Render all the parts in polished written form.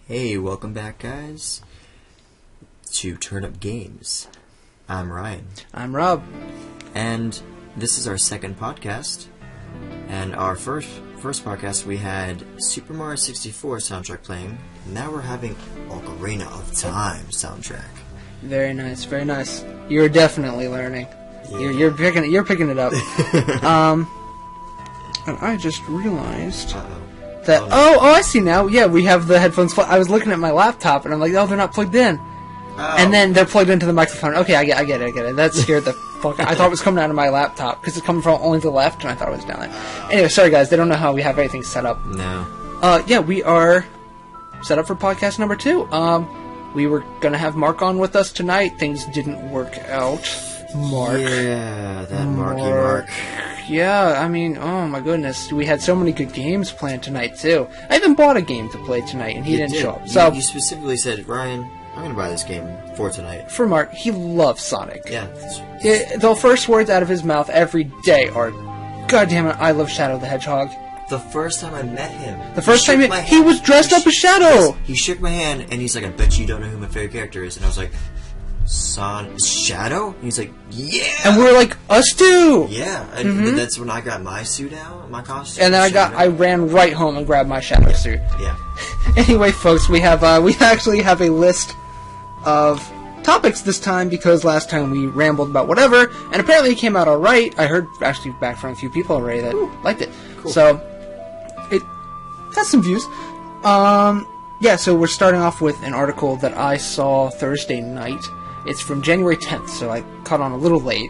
Hey, welcome back, guys, to TurnipGames. I'm Ryan. I'm Rob. And this is our second podcast. And our first podcast, we had Super Mario 64 soundtrack playing. Now we're having Ocarina of Time soundtrack. Very nice, very nice. You're definitely learning. Yeah. You're picking it up. And I just realized that I see now. Yeah, we have the headphones. I was looking at my laptop and I'm like, oh, they're not plugged in. And then they're plugged into the microphone. Okay, I get it. That scared the fuck out. I thought it was coming out of my laptop because it's coming from only the left, and I thought it was down there. Anyway, sorry guys, they don't know how we have everything set up. No. Yeah, we are set up for podcast number 2. We were gonna have Mark on with us tonight. Things didn't work out. Mark. Yeah, that Mark. Yeah, I mean, oh my goodness. We had so many good games planned tonight, too. I even bought a game to play tonight, and he didn't show up. So you specifically said, Ryan, I'm going to buy this game for tonight. For Mark, he loves Sonic. Yeah. The first words out of his mouth every day are, God damn it, I love Shadow the Hedgehog. The first time I met him. The first time he was dressed up as Shadow! Yes, he shook my hand, and he's like, I bet you don't know who my favorite character is. And I was like, Shadow? And he's like, yeah! And we were like, us too! Yeah, and that's when I got my suit out, my costume. And then I ran right home and grabbed my Shadow suit. Yeah. Anyway, folks, we actually have a list of topics this time because last time we rambled about whatever, and apparently it came out alright. I heard actually back from a few people already that liked it. Cool. So, it has some views. Yeah, so we're starting off with an article that I saw Thursday night. It's from January 10th, so I caught on a little late.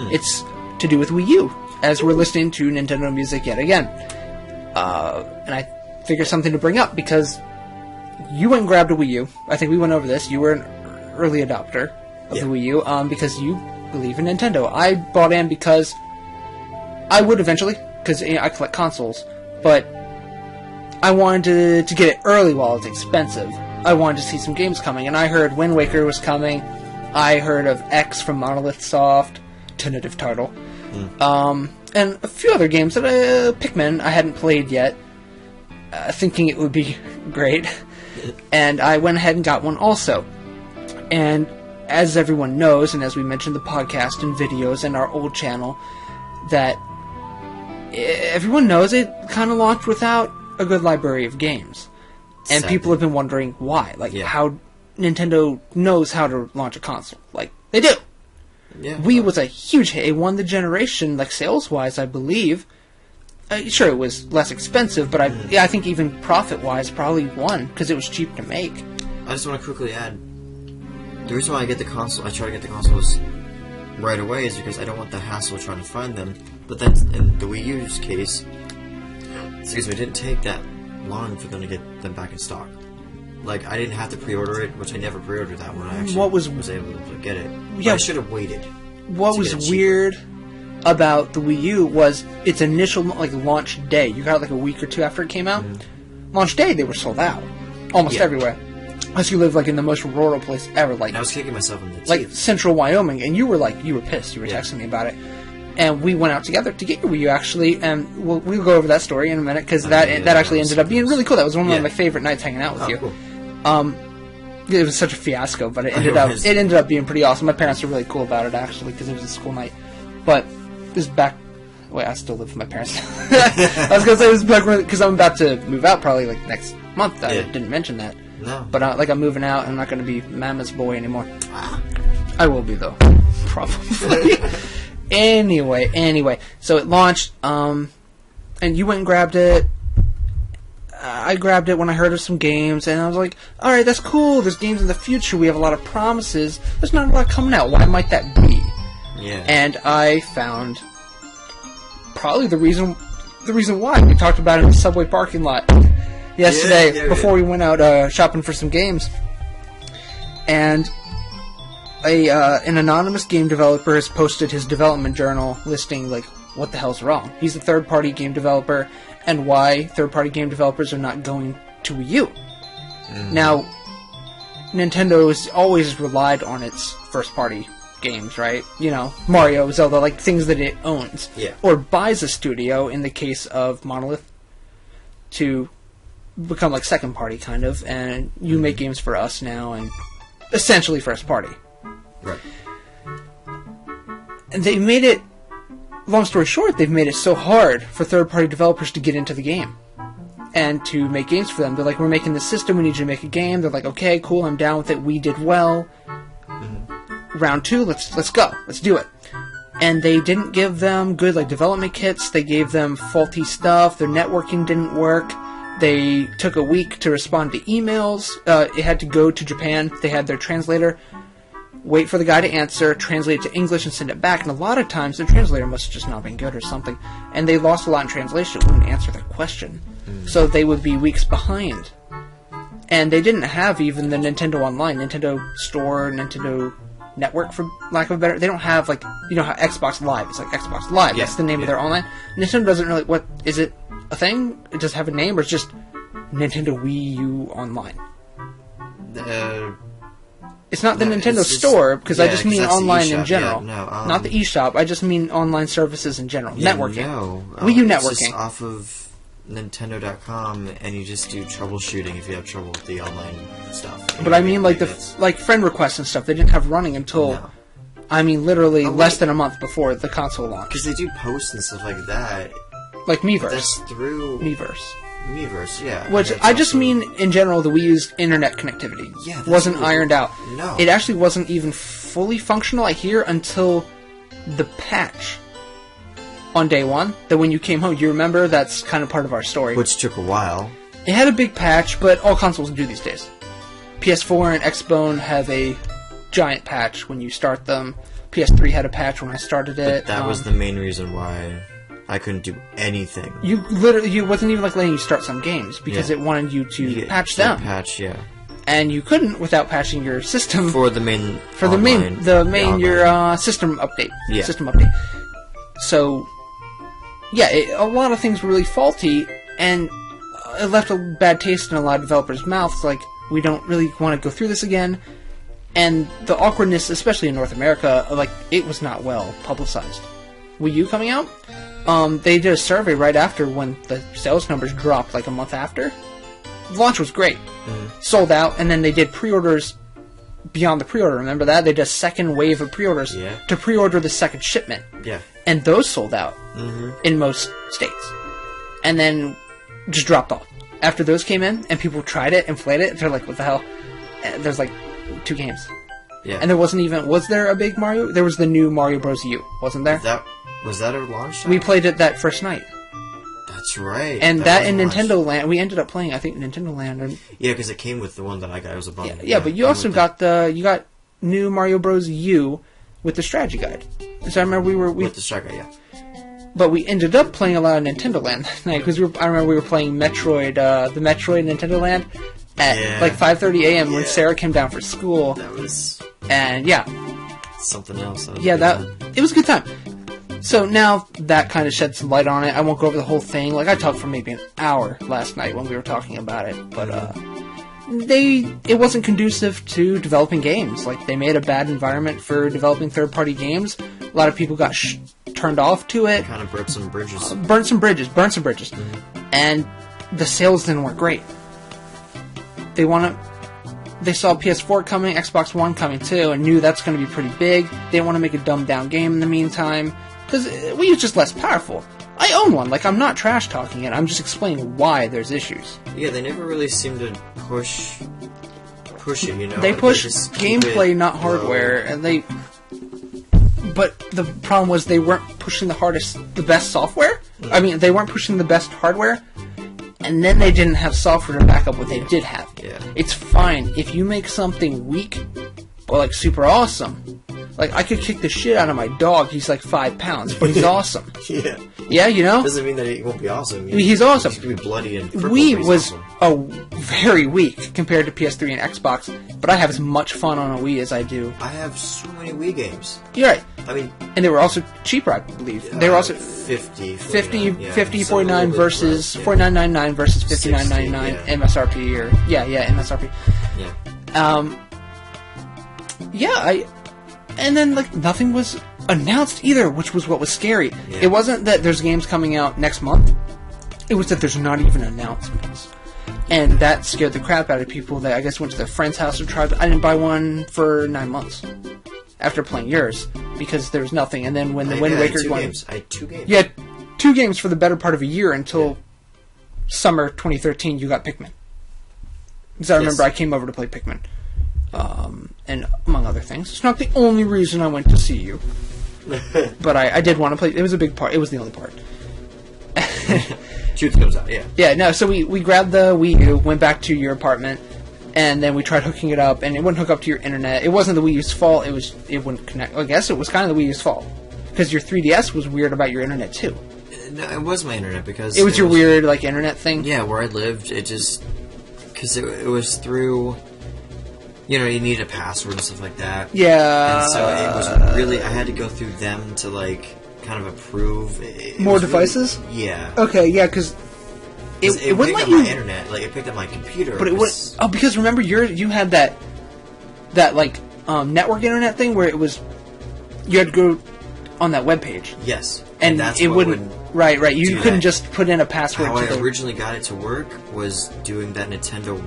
It's to do with Wii U, as we're listening to Nintendo music yet again. And I figured something to bring up, because you went and grabbed a Wii U. I think we went over this. You were an early adopter of the Wii U, because you believe in Nintendo. I bought in because I would eventually, because I collect consoles, but I wanted to get it early while it's expensive. I wanted to see some games coming, and I heard Wind Waker was coming. I heard of X from Monolith Soft, tentative title, and a few other games that Pikmin I hadn't played yet, thinking it would be great, and I went ahead and got one also. And as everyone knows, and as we mentioned in the podcast and videos and our old channel, that everyone knows it kind of launched without a good library of games. And people have been wondering why. How Nintendo knows how to launch a console. They do. Yeah. Wii was a huge hit. It won the generation, sales-wise, I believe. Sure, it was less expensive, but I think even profit-wise, probably won, because it was cheap to make. I just want to quickly add, the reason why I try to get the consoles right away is because I don't want the hassle of trying to find them. But then, in the Wii U's case, it didn't take that long for them to get them back in stock. I didn't have to pre-order it, which I never pre-ordered that one. I actually was able to get it. Yeah, I should have waited. What was weird about the Wii U was its initial launch day. You got it a week or two after it came out. Launch day, they were sold out almost everywhere. Unless you live in the most rural place ever, I was kicking myself in the teeth. Central Wyoming, and you were pissed. You were texting me about it. And we went out together to get your Wii U, actually, and we'll go over that story in a minute, because that actually ended up being really cool. That was one of my favorite nights hanging out with you. Cool. It was such a fiasco, but it ended up being pretty awesome. My parents were really cool about it, actually, because it was a school night. But this is back... Wait, I still live with my parents. I was going to say this is back because I'm about to move out probably next month. I didn't mention that. No. But I'm moving out, and I'm not going to be Mama's boy anymore. I will be, though. Probably. Anyway, so it launched, and you went and grabbed it. I grabbed it when I heard of some games, and I was like, alright, that's cool, there's games in the future, we have a lot of promises, there's not a lot coming out, why might that be? Yeah. And I found probably the reason why. We talked about it in the subway parking lot yesterday before we went out shopping for some games. And an anonymous game developer has posted his development journal listing what the hell's wrong. He's a third-party game developer, and why third-party game developers are not going to Wii U. Now, Nintendo has always relied on its first-party games, right? Mario, Zelda, things that it owns. Yeah. Or buys a studio, in the case of Monolith, to become like second party kind of, and you make games for us now, and essentially first party. Right. And they made it, long story short, they've made it so hard for third party developers to get into the game and to make games for them. They're like, we're making this system, we need you to make a game. They're like, okay, cool, I'm down with it, we did well. Round 2, let's go, let's do it. And they didn't give them good like development kits, they gave them faulty stuff, their networking didn't work. They took a week to respond to emails. It had to go to Japan. They had their translator wait for the guy to answer, translate it to English, and send it back. And a lot of times, the translator must have just not been good or something. And they lost a lot in translation. It wouldn't answer their question. So they would be weeks behind. And they didn't have even the Nintendo Online, Nintendo Store, Nintendo Network, for lack of a better... They don't have, like, you know how Xbox Live is, like Xbox Live. Yeah, that's the name of their online. Nintendo doesn't really... What, is it a thing? It does have a name, or it's just Nintendo Wii U Online? It's not the Nintendo Store, because I just mean online in general. Yeah, not the eShop, I just mean online services in general. Yeah, networking. No. Wii U networking. It's just off of Nintendo.com, and you just do troubleshooting if you have trouble with the online stuff. But I mean, like, like friend requests and stuff, they didn't have running until, I mean, literally less than a month before the console launch. Because they do posts and stuff like that. Like Miiverse. That's through... Miiverse, yeah. Which, I just mean, in general, the Wii U's internet connectivity wasn't ironed out. No. It actually wasn't even fully functional, I hear, until the patch on day one. That when you came home, you remember? That's kind of part of our story. Which took a while. It had a big patch, but all consoles do these days. PS4 and Xbone have a giant patch when you start them. PS3 had a patch when I started it. But that was the main reason why I couldn't do anything. You wasn't even like letting you start some games because it wanted you to patch them. Patch, yeah. And you couldn't without patching your system for the main your system update. Yeah. System update. So yeah, a lot of things were really faulty, and it left a bad taste in a lot of developers' mouths. Like, we don't really want to go through this again. And the awkwardness, especially in North America, like, it was not well publicized. Wii U coming out? They did a survey right after when the sales numbers dropped, like a month after. The launch was great. Sold out, and then they did pre-orders beyond the pre-order. Remember that? They did a second wave of pre-orders to pre-order the second shipment. Yeah. And those sold out in most states. And then just dropped off. After those came in, and people tried it and played it, they're like, what the hell? And there's like 2 games. Yeah. And there wasn't even... Was there a big Mario? There was the new Mario Bros. U, wasn't there? Was that a launch time? We played it that first night. That's right. And that in Nintendo Land, we ended up playing, I think, Nintendo Land. Yeah, because it came with the one that I got. It was a bundle. Yeah, but you also got you got new Mario Bros. U with the strategy guide. So I remember with the strategy guide, yeah. But we ended up playing a lot of Nintendo Land that night, because I remember we were playing Metroid, the Metroid Nintendo Land at like 5:30 a.m. when Sarah came down for school. That was... And something else. It was a good time. So now that kind of sheds some light on it. I won't go over the whole thing. Like, I talked for maybe an hour last night when we were talking about it, but it wasn't conducive to developing games. Like, they made a bad environment for developing third-party games. A lot of people got turned off to it. Kind of burnt some bridges. Burnt some bridges. And the sales didn't work great. They saw PS4 coming, Xbox One coming too, and knew that's going to be pretty big. They didn't want to make a dumbed-down game in the meantime, because Wii U's just less powerful. I own one. Like, I'm not trash-talking it. I'm just explaining why there's issues. Yeah, they never really seem to push it, you know? They push gameplay, not hardware, and But the problem was they weren't pushing the best software. I mean, they weren't pushing the best hardware, and then they didn't have software to back up what they did have. Yeah. It's fine if you make something weak, or like super awesome. Like, I could kick the shit out of my dog. He's like 5 pounds, but he's awesome. Yeah. Yeah, you know? Doesn't mean that he won't be awesome. He's awesome. He's going to be bloody and crippled. Wii was awesome. Very weak compared to PS3 and Xbox, but I have as much fun on a Wii as I do. I have so many Wii games. You're right. I mean... And they were also cheaper, I believe. They were also... 50, 49 versus... $49.99 versus $59.99 MSRP, or... Yeah, MSRP. Yeah. And then, like, nothing was announced either, which was what was scary. Yeah. It wasn't that there's games coming out next month. It was that there's not even announcements. And that scared the crap out of people that I guess went to their friend's house or tried. I didn't buy one for 9 months after playing yours because there was nothing. And then when the Wind Waker one, I had 2 games. Yeah, 2 games for the better part of a year until summer 2013. You got Pikmin. Because I remember I came over to play Pikmin, and among other things. It's not the only reason I went to see you, but I did want to play. It was a big part. It was the only part. Truth comes out, yeah. Yeah, no, so we grabbed the Wii U, went back to your apartment, and then we tried hooking it up, and it wouldn't hook up to your internet. It wasn't the Wii U's fault, it wouldn't connect. I guess it was kind of the Wii U's fault. Because your 3DS was weird about your internet, too. No, it was my internet, because... It was your weird, like, internet thing? Yeah, where I lived, it just... Because it was through... You know, you needed a password and stuff like that. Yeah. And so it was really... I had to go through them to, like... kind of approve more devices. Really, yeah. Okay, yeah, because it wouldn't let you. My internet, like it picked up my computer, but it would. Oh, because remember, you had that like network internet thing where it was you had to go on that web page. Yes, and it wouldn't. Right. You couldn't just put in a password. How I originally got it to work was doing that Nintendo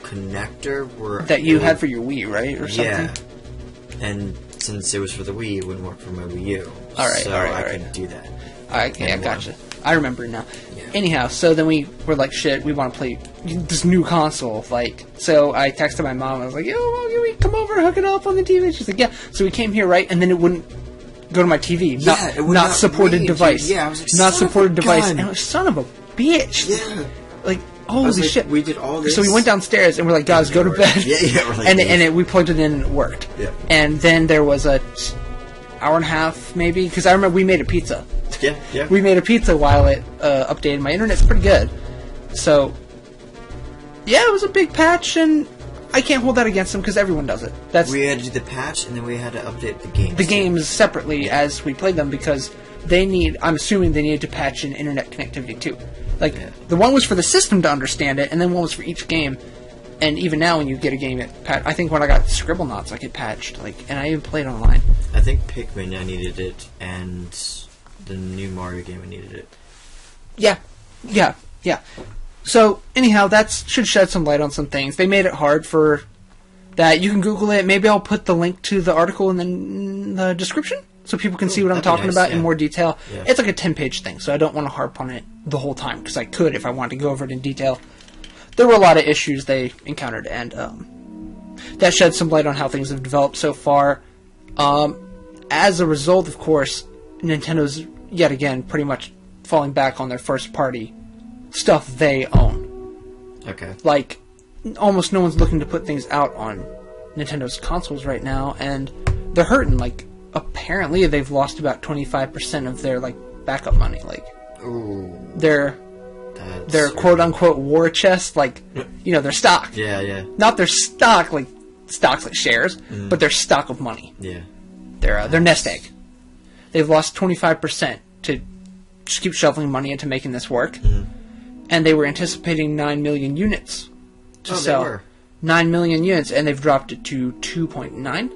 connector where that you had for your Wii, right, or something. Yeah, and since it was for the Wii, it wouldn't work for my Wii U. All right, so I couldn't do that. I gotcha. I remember now. Yeah. Anyhow, so then we were like, shit, we want to play this new console. Like, so I texted my mom. I was like, yo, Mom, can we come over and hook it up on the TV? She's like, yeah. So we came here, right? And then it wouldn't go to my TV. Not supported device. Yeah, I was like, not supported device. And I was, son of a bitch. Yeah. Like, holy shit. We did all this. So we went downstairs and we're like, guys, go to bed. Yeah, we're like, and we plugged it in and it worked. Yeah. And then there was a hour and a half, maybe, because I remember we made a pizza. Yeah. We made a pizza while it updated. My internet's pretty good. So, yeah, it was a big patch, and I can't hold that against them because everyone does it. We had to do the patch, and then we had to update the games. The games separately as we played them because I'm assuming they needed to patch in internet connectivity too. Like, the one was for the system to understand it, and then one was for each game. And even now, when you get a game, I think when I got Scribblenauts, like, it patched. Like, and I even played online. I think Pikmin, I needed it, and the new Mario game, I needed it. Yeah. So, anyhow, that should shed some light on some things. They made it hard for that. You can Google it. Maybe I'll put the link to the article in the description so people can see what I'm talking about in more detail. Yeah. It's like a 10-page thing, so I don't want to harp on it the whole time, because I could if I wanted to go over it in detail. There were a lot of issues they encountered, and that shed some light on how things have developed so far. As a result, of course, Nintendo's yet again pretty much falling back on their first-party stuff they own. Okay. Like, almost no one's looking to put things out on Nintendo's consoles right now, and they're hurting. Like, apparently they've lost about 25% of their, like, backup money. Like, ooh. Their quote-unquote war chest, like, you know, their stock. Yeah. Not their stock, like, stocks like shares, but their stock of money. Yeah. Their nest egg. They've lost 25% to just keep shoveling money into making this work. And they were anticipating 9 million units to sell. They were. 9 million units, and they've dropped it to 2.9.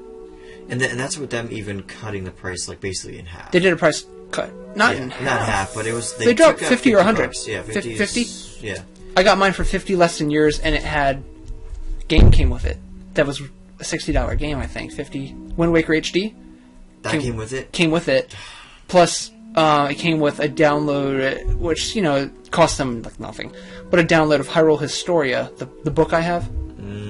And that's with them even cutting the price, like, basically in half. They did a price cut. Not in half. Not half, but it was... They dropped 50 or 100. Bucks. Yeah, 50? Yeah. I got mine for 50 less than yours, and it had... Game came with it. That was a $60 game, I think. 50... Wind Waker HD. That came with it? Came with it. Plus, it came with a download, which, you know, cost them, like, nothing. But a download of Hyrule Historia, the book I have.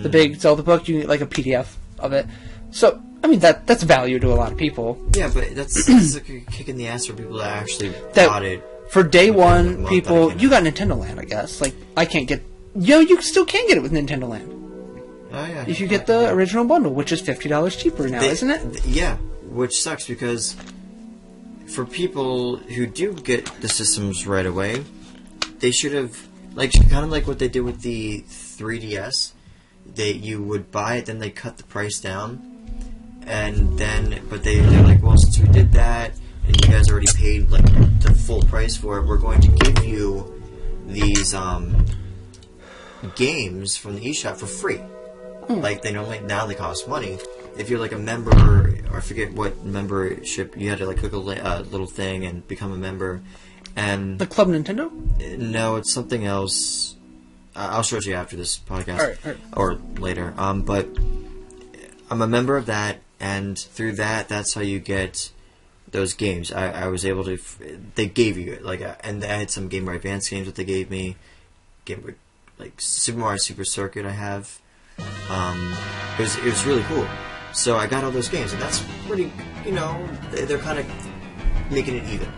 The big Zelda book. You get, like, a PDF of it. So... I mean, that's value to a lot of people. Yeah, but that's like a kick in the ass for people that actually bought it. For day one, people... You got Nintendo Land, I guess. Like, I can't get... you still can get it with Nintendo Land. Oh, yeah. If you get the original bundle, which is $50 cheaper now, isn't it? Yeah, which sucks because for people who do get the systems right away, they should have... Like, kind of like what they did with the 3DS. You would buy it, then they cut the price down. And then, but they're like, well, since we did that, and you guys already paid, like, the full price for it, we're going to give you these, games from the eShop for free. Like, now they cost money. If you're, like, a member, or I forget what membership, you had to, like, click a little thing and become a member, and... The Club Nintendo? No, it's something else. I'll show it to you after this podcast. All right. Or later. But I'm a member of that, and through that, that's how you get those games. I was able to... They gave you it. And I had some Game Boy Advance games that they gave me. Game Boy... Super Mario Super Circuit I have. It was really cool. So I got all those games, and that's pretty... they're kind of making it even.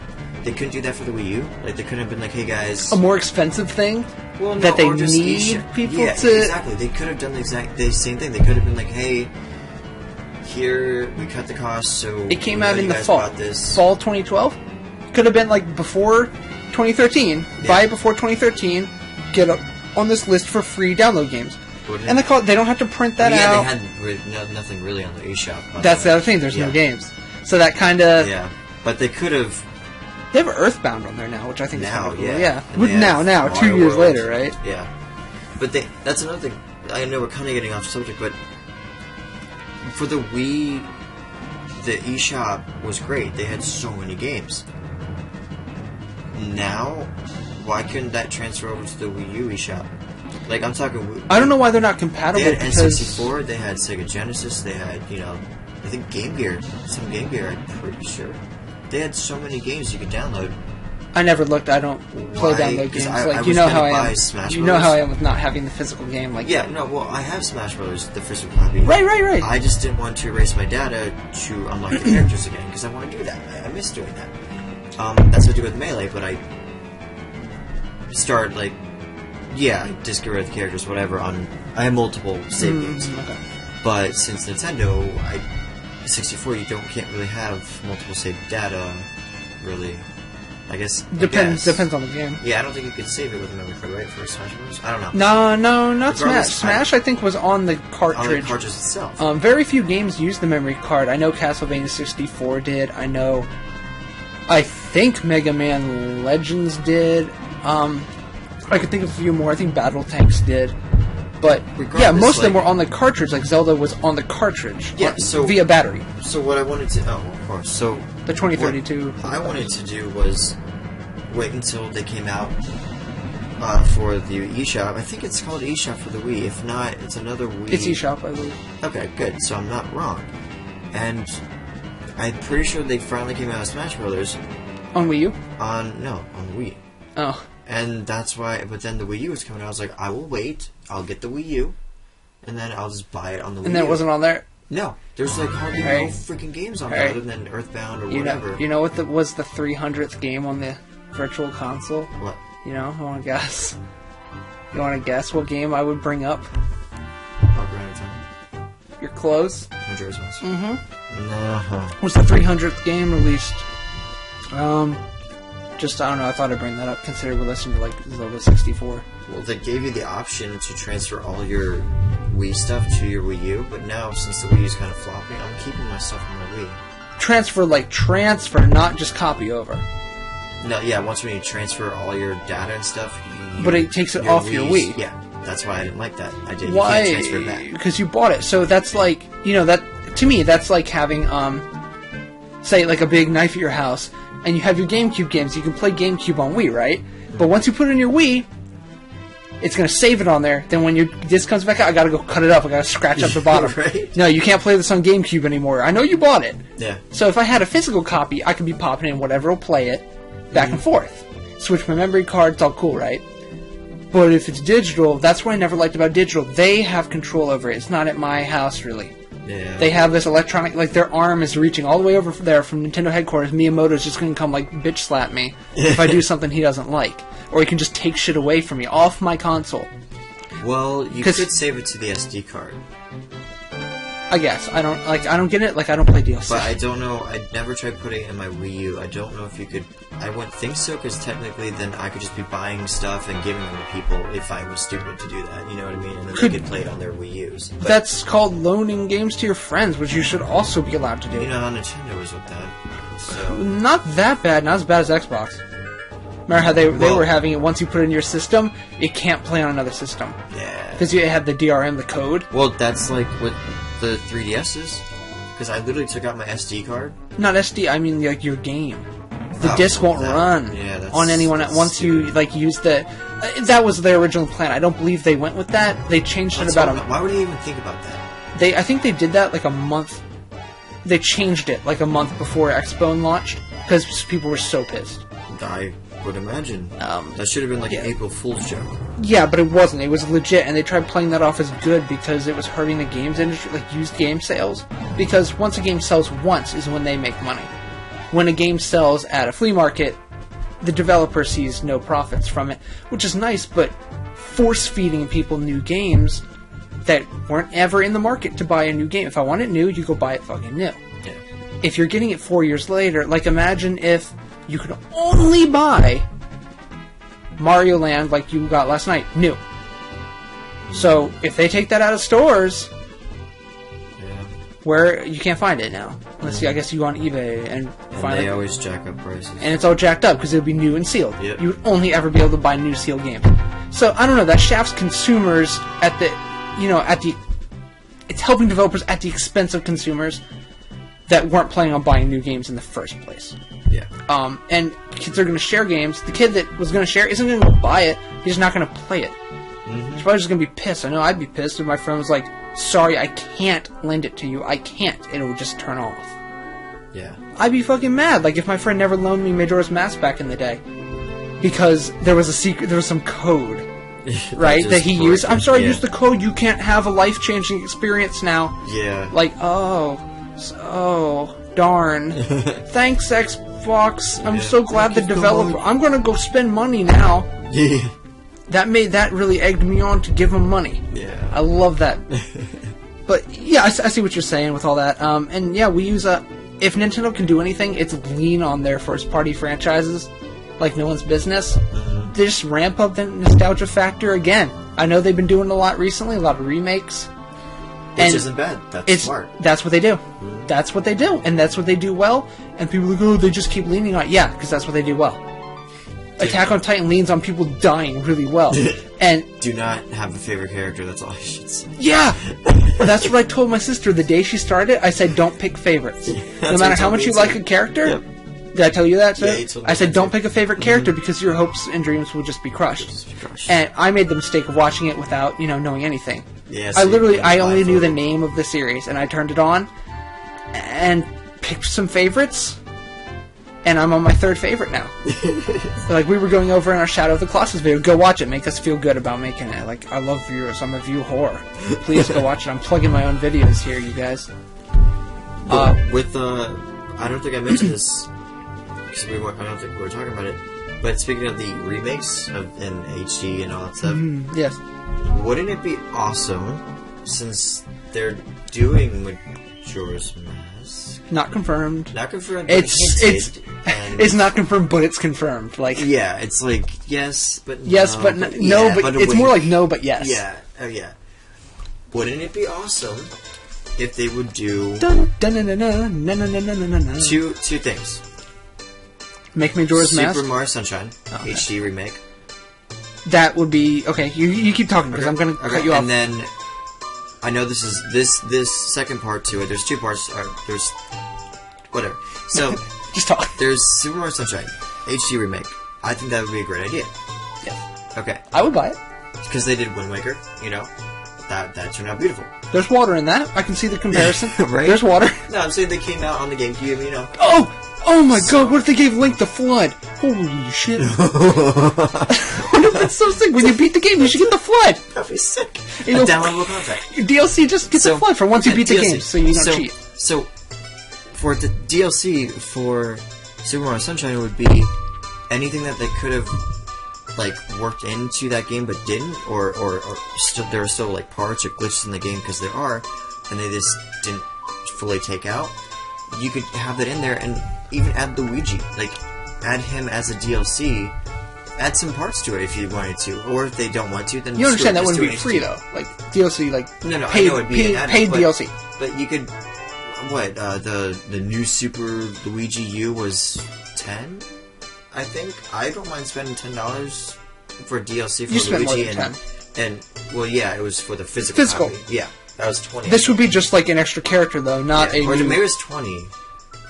They couldn't do that for the Wii U. They couldn't have been like, hey guys... A more expensive thing? Well, no, that they or just need people yeah, to... exactly. They could have done the same thing. They could have been like, hey, here, we cut the cost, so... It came out in the guys fall. bought this. Fall 2012? Could have been before 2013. Yeah. Buy it before 2013. Get on this list for free download games. And they don't have to print that out. Yeah, they had nothing really on the eShop. That's the other thing. There's no games. So that kind of... Yeah, but they could have... They have Earthbound on there now, which I think is kind of cool. Yeah. Now, 2 years later, right? Yeah. But that's another thing. I know we're kind of getting off subject, but for the Wii, the eShop was great. They had so many games. Now, why couldn't that transfer over to the Wii U eShop? I'm talking... I don't know why they're not compatible. They had N64, they had Sega Genesis, they had, I think Game Gear. Some Game Gear, I'm pretty sure. They had so many games you could download. I never looked. I don't play download games. You know how I am. You know how I am with not having the physical game. I have Smash Brothers, the physical copy. Right. I just didn't want to erase my data to unlock the characters again, because I want to do that. I miss doing that. That's what I do with Melee, but I start, I just get rid of the characters, whatever. I have multiple save games. Okay. But since Nintendo, 64, you can't really have multiple save data, really. I guess... Depends on the game. Yeah, I don't think you could save it with a memory card, right, for Smash Bros? I don't know. No, not Smash. Smash, I think, was on the cartridge. On the cartridge itself. Very few games used the memory card. I know Castlevania 64 did. I think Mega Man Legends did. I could think of a few more. I think Battle Tanks did. But, most of them were on the cartridge. Zelda was on the cartridge. Yeah, via battery. So what I wanted to... Oh, of course. So... The 2032. What I wanted to do was wait until they came out for the eShop. I think it's called eShop for the Wii. If not, it's another Wii... It's eShop, I believe. Okay, good. So I'm not wrong. And I'm pretty sure they finally came out with Smash Brothers. On Wii U? On Wii. Oh. And that's why... But then the Wii U was coming out. I was like, I will wait. I'll get the Wii U. And then I'll just buy it on the Wii U. And then it wasn't on there? No. There's hardly no freaking games on there other than Earthbound or whatever. You know what was the 300th game on the Virtual Console? What? I want to guess. You want to guess what game I would bring up? Ocarina of Time. You're close. Majora's Mask. Mm-hmm. Was the 300th game released? I don't know, I thought I'd bring that up, considering we're listening to, Zelda 64. Well, they gave you the option to transfer all your Wii stuff to your Wii U, but now, since the Wii U's kind of floppy, I'm keeping my stuff on my Wii. Transfer, not just copy over. No, yeah, once when you transfer all your data and stuff... But it takes it off your Wii. Yeah, that's why I didn't like that. Why? You can't transfer it back. Because you bought it, so that's to me, that's like having, say, a big knife at your house, and you have your GameCube games. You can play GameCube on Wii, right? But once you put it in your Wii, it's going to save it on there. Then when your disc comes back out, I got to go cut it up. I got to scratch up the bottom. Right? No, you can't play this on GameCube anymore. I know you bought it. Yeah. So if I had a physical copy, I could be popping in whatever will play it back and forth. Switch my memory card. It's all cool, right? But if it's digital, that's what I never liked about digital. They have control over it. It's not at my house, really. Yeah. They have this electronic, their arm is reaching all the way over there from Nintendo headquarters. Miyamoto's just going to come, bitch slap me if I do something he doesn't like. Or he can just take shit away from me, off my console. Well, you could save it to the SD card. I guess. I don't get it. I don't play DLC. But I don't know. I never tried putting it in my Wii U. I don't know if you could... I wouldn't think so, because technically then I could just be buying stuff and giving them to people if I was stupid to do that. You know what I mean? And then they could play it on their Wii U's. But that's called loaning games to your friends, which you should also be allowed to do. You know how Nintendo was with that. So... Not that bad. Not as bad as Xbox. Remember how they were having it, once you put it in your system, it can't play on another system. Yeah. Because you had the DRM, the code. Well, that's like what the 3DS's. Because I literally took out my SD card. Not SD, I mean your game. The disc won't run on anyone once you use the That was their original plan. I don't believe they went with that. They changed it about Why would they even think about that? I think they did that like a month. They changed it like a month before Xbone launched because people were so pissed. I would imagine. That should have been like an April Fool's joke. Yeah, but it wasn't. It was legit, and they tried playing that off as good because it was hurting the games industry, like used game sales. Because once a game sells once is when they make money. When a game sells at a flea market, the developer sees no profits from it, which is nice, but force-feeding people new games that weren't ever in the market to buy a new game. If I want it new, you go buy it fucking new. Yeah. If you're getting it 4 years later, like imagine if you could only buy Mario Land like you got last night, new. So if they take that out of stores, where you can't find it now. Let's see, I guess you go on eBay and find it. They always jack up prices. And it's all jacked up because it would be new and sealed. Yep. You would only ever be able to buy new sealed games. So I don't know. That shafts consumers at the, it's helping developers at the expense of consumers that weren't planning on buying new games in the first place. Yeah. And kids are going to share games. The kid that was going to share isn't going to go buy it. He's just not going to play it. Mm-hmm. He's probably just going to be pissed. I know I'd be pissed if my friend was like, sorry, I can't lend it to you. I can't. And it would just turn off. Yeah. I'd be fucking mad. Like if my friend never loaned me Majora's Mask back in the day because there was some code, right, that he used. I'm sorry, I used the code. You can't have a life-changing experience now. Yeah. Like, oh, darn. Thanks, Xbox. I'm so glad the developer. I'm gonna go spend money now. Yeah. That really egged me on to give him money. Yeah. I love that. But yeah, I see what you're saying with all that. And yeah, we use if Nintendo can do anything, it's lean on their first-party franchises like no one's business. Mm-hmm. They just ramp up the nostalgia factor again. I know they've been doing a lot recently, a lot of remakes. Which isn't bad. That's smart. That's what they do. Mm-hmm. That's what they do, and that's what they do well. And people are like, oh, they just keep leaning on it. Yeah, because that's what they do well. Attack on Titan leans on people dying really well. And do not have a favorite character, that's all I should say. Yeah! That's what I told my sister the day she started. I said, don't pick favorites. No matter how much you like a character. Yep. Did I tell you that, sir? Yeah, I said, don't pick a favorite character because your hopes and dreams will just be crushed. And I made the mistake of watching it without, knowing anything. Yeah, I only knew the name of the series, and I turned it on and picked some favorites. And I'm on my third favorite now. Like, we were going over in our Shadow of the Colossus video. Go watch it. Make us feel good about making it. Like, I love viewers. I'm a view whore. Please go watch it. I'm plugging my own videos here, you guys. I don't think I mentioned this, because I don't think we were talking about it, but speaking of the remakes in HD and all that stuff, yes. Wouldn't it be awesome, since they're doing Majora's Mask? Not confirmed. Not confirmed. It's not confirmed, but it's confirmed. Like, yeah, it's like yes, but yes, no, but no, but it's more like no, but yes. Yeah, oh yeah. Wouldn't it be awesome if they would do two things? Make Majora's Mask, Super Mario Sunshine HD remake. That would be okay. You keep talking because I'm going to cut you off. And then I know this is this second part to it. There's two parts. There's whatever. So just talk. There's Super Mario Sunshine HD remake. I think that would be a great idea. Yeah. Okay. I would buy it because they did Wind Waker. That turned out beautiful. There's water in that. I can see the comparison. Right? There's water. No, I'm saying they came out on the GameCube. Oh my God! What if they gave Link the Flood? Holy shit! That's so sick. When you beat the game, you should get the Flood. That'd be sick. Downloadable content. Your DLC just gets the Flood for once you beat the game, so you don't cheat. So, for the DLC for Super Mario Sunshine, it would be anything that they could have worked into that game but didn't, or there are still parts or glitches in the game because there are, and they just didn't fully take out. You could have that in there and even add Luigi, add him as a DLC. Add some parts to it if you wanted to, or if they don't want to, then you understand that wouldn't be free though. DLC, no, paid, I know it'd be paid DLC. But you could, the new Super Luigi U was $10, I think. I don't mind spending $10 for DLC for Luigi, and well, yeah, it was for the physical copy. Yeah, that was $20. This would be just an extra character though, not a. Or maybe it was $20.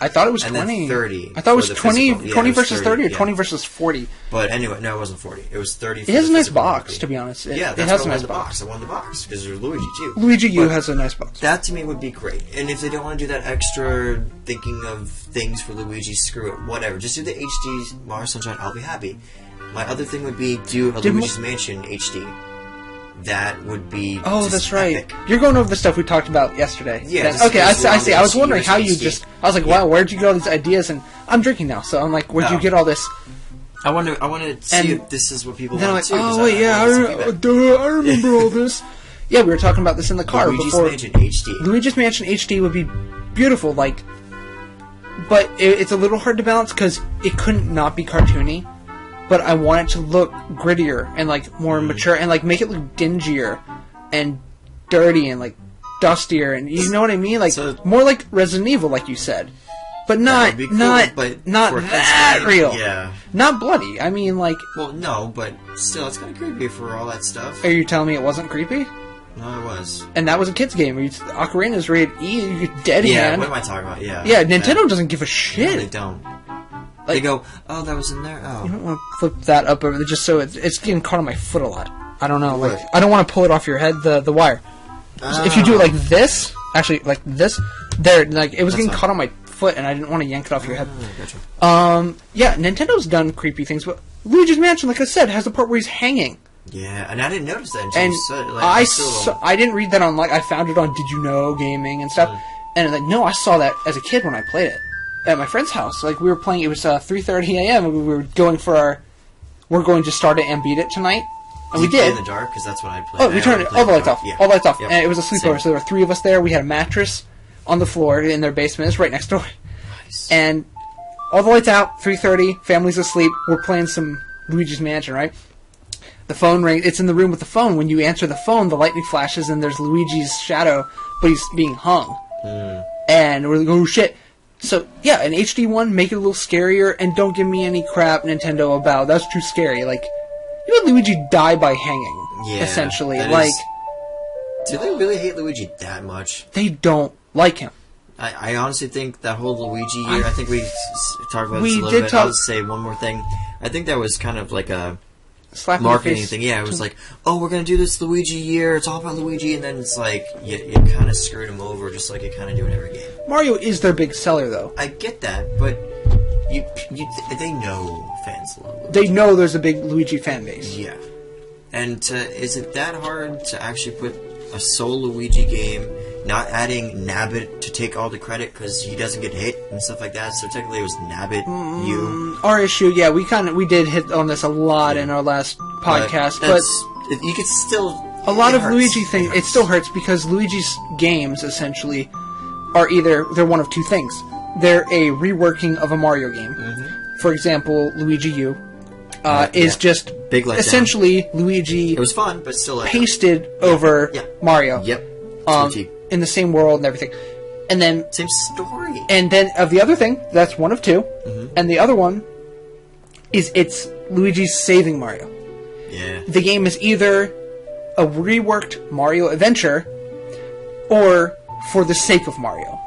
I thought it was and 20. then 30. I thought it was for the 20, physical. 20 it was versus 30 or yeah. 20 versus 40. But anyway, no, it wasn't 40. It was 30. It has a nice box, to be honest. It That's has why a I nice wanted the box. I wanted the box because there's Luigi too. Luigi U But has a nice box. that to me would be great. And if they don't want to do that extra thinking of things for Luigi, screw it. Whatever. Just do the HD Mario Sunshine. I'll be happy. My other thing would be do a Luigi's Mansion HD. That would be. Oh, just that's right. epic. You're going over the stuff we talked about yesterday. Yeah. Okay, I see. I was wondering how you HD. just. I was like, wow, where'd you get all these ideas? And I'm drinking now, so I'm like, where'd you get all this? I want to see And if this is what people Then I'm want like, too. 'cause oh wait, yeah, I remember all this. Yeah, we were talking about this in the car Luigi's before. Mansion HD. Luigi's Mansion HD would be beautiful, like, but it's a little hard to balance because it couldn't not be cartoony. But I want it to look grittier and like more mature and like make it look dingier and dirty and like dustier and you know what I mean, like So- more like Resident Evil, like you said, but not would be cool, not but not for that kids, real. Yeah. Not bloody. I mean, like, Well, no, but still, it's kind of creepy for all that stuff. are you telling me it wasn't creepy? No, it was. And that was a kid's game. Ocarina's rated E. You get dead Yeah, hand. what am I talking about? Yeah. Yeah, Nintendo doesn't give a No, shit. they don't. Like- They go, oh, that was in there? I Oh. don't want to flip that up over just so it's getting caught on my foot a lot. I don't know, like What? I don't want to pull it off your head, the wire. If you do it like this, actually like this, there, like it was That's getting fine. caught on my foot, and I didn't want to yank it off your head. Gotcha. Yeah, Nintendo's done creepy things, but Luigi's Mansion, like I said, has the part where he's hanging, Yeah, and I didn't notice that until and you said it. Like, I didn't read that on like I found it on Did You Know Gaming and stuff, and like no, I saw that as a kid when I played it at my friend's house. Like we were playing, it was 3:30 a.m. and we were going for we're going to start it and beat it tonight. And we you play did. in the dark? Because that's what I'd play. Oh, we turned all the lights off. Yeah. All the lights off. Yep. And it was a sleepover, Same. so there were three of us there. We had a mattress on the floor in their basement. It's right next door. Nice. And all the lights out, 3:30, family's asleep. We're playing some Luigi's Mansion, right? The phone rings. It's in the room with the phone. When you answer the phone, the lightning flashes and there's Luigi's shadow, but he's being hung. And we're like, oh shit. So, yeah, an HD one, make it a little scarier, and don't give me any crap, Nintendo, about that's too scary. Like, you let Luigi die by hanging, Yeah, essentially. that Like, do they really hate Luigi that much? they don't like him. I honestly think that whole Luigi year, I think we talked about this We a little did bit. talk- I'll say one more thing. I think that was kind of like a Slap in the marketing face. thing. Yeah, it was like, oh, we're going to do this Luigi year. It's all about Luigi. And then it's like, you kind of screwed him over just like you kind of do in every game. Mario is their big seller, though. I get that, but they know fans love Luigi. They know there's a big Luigi fan base. Yeah. And is it that hard to actually put a sole Luigi game, not adding Nabbit to take all the credit because he doesn't get hit and stuff like that? So technically it was Nabbit, you. Our issue, yeah, we did hit on this a lot in our last podcast, but you could still... a lot it of hurts. Luigi things, it still hurts because Luigi's games, essentially, are they're one of two things. They're a reworking of a Mario game. For example, Luigi U is just Big letdown. essentially Luigi It was fun, but still... pasted over Yeah. Mario. Yep. In the same world and everything. And then Same story. And then of the other thing, that's one of two. And the other one is it's Luigi's saving Mario. Yeah. The game is either a reworked Mario adventure or for the sake of Mario.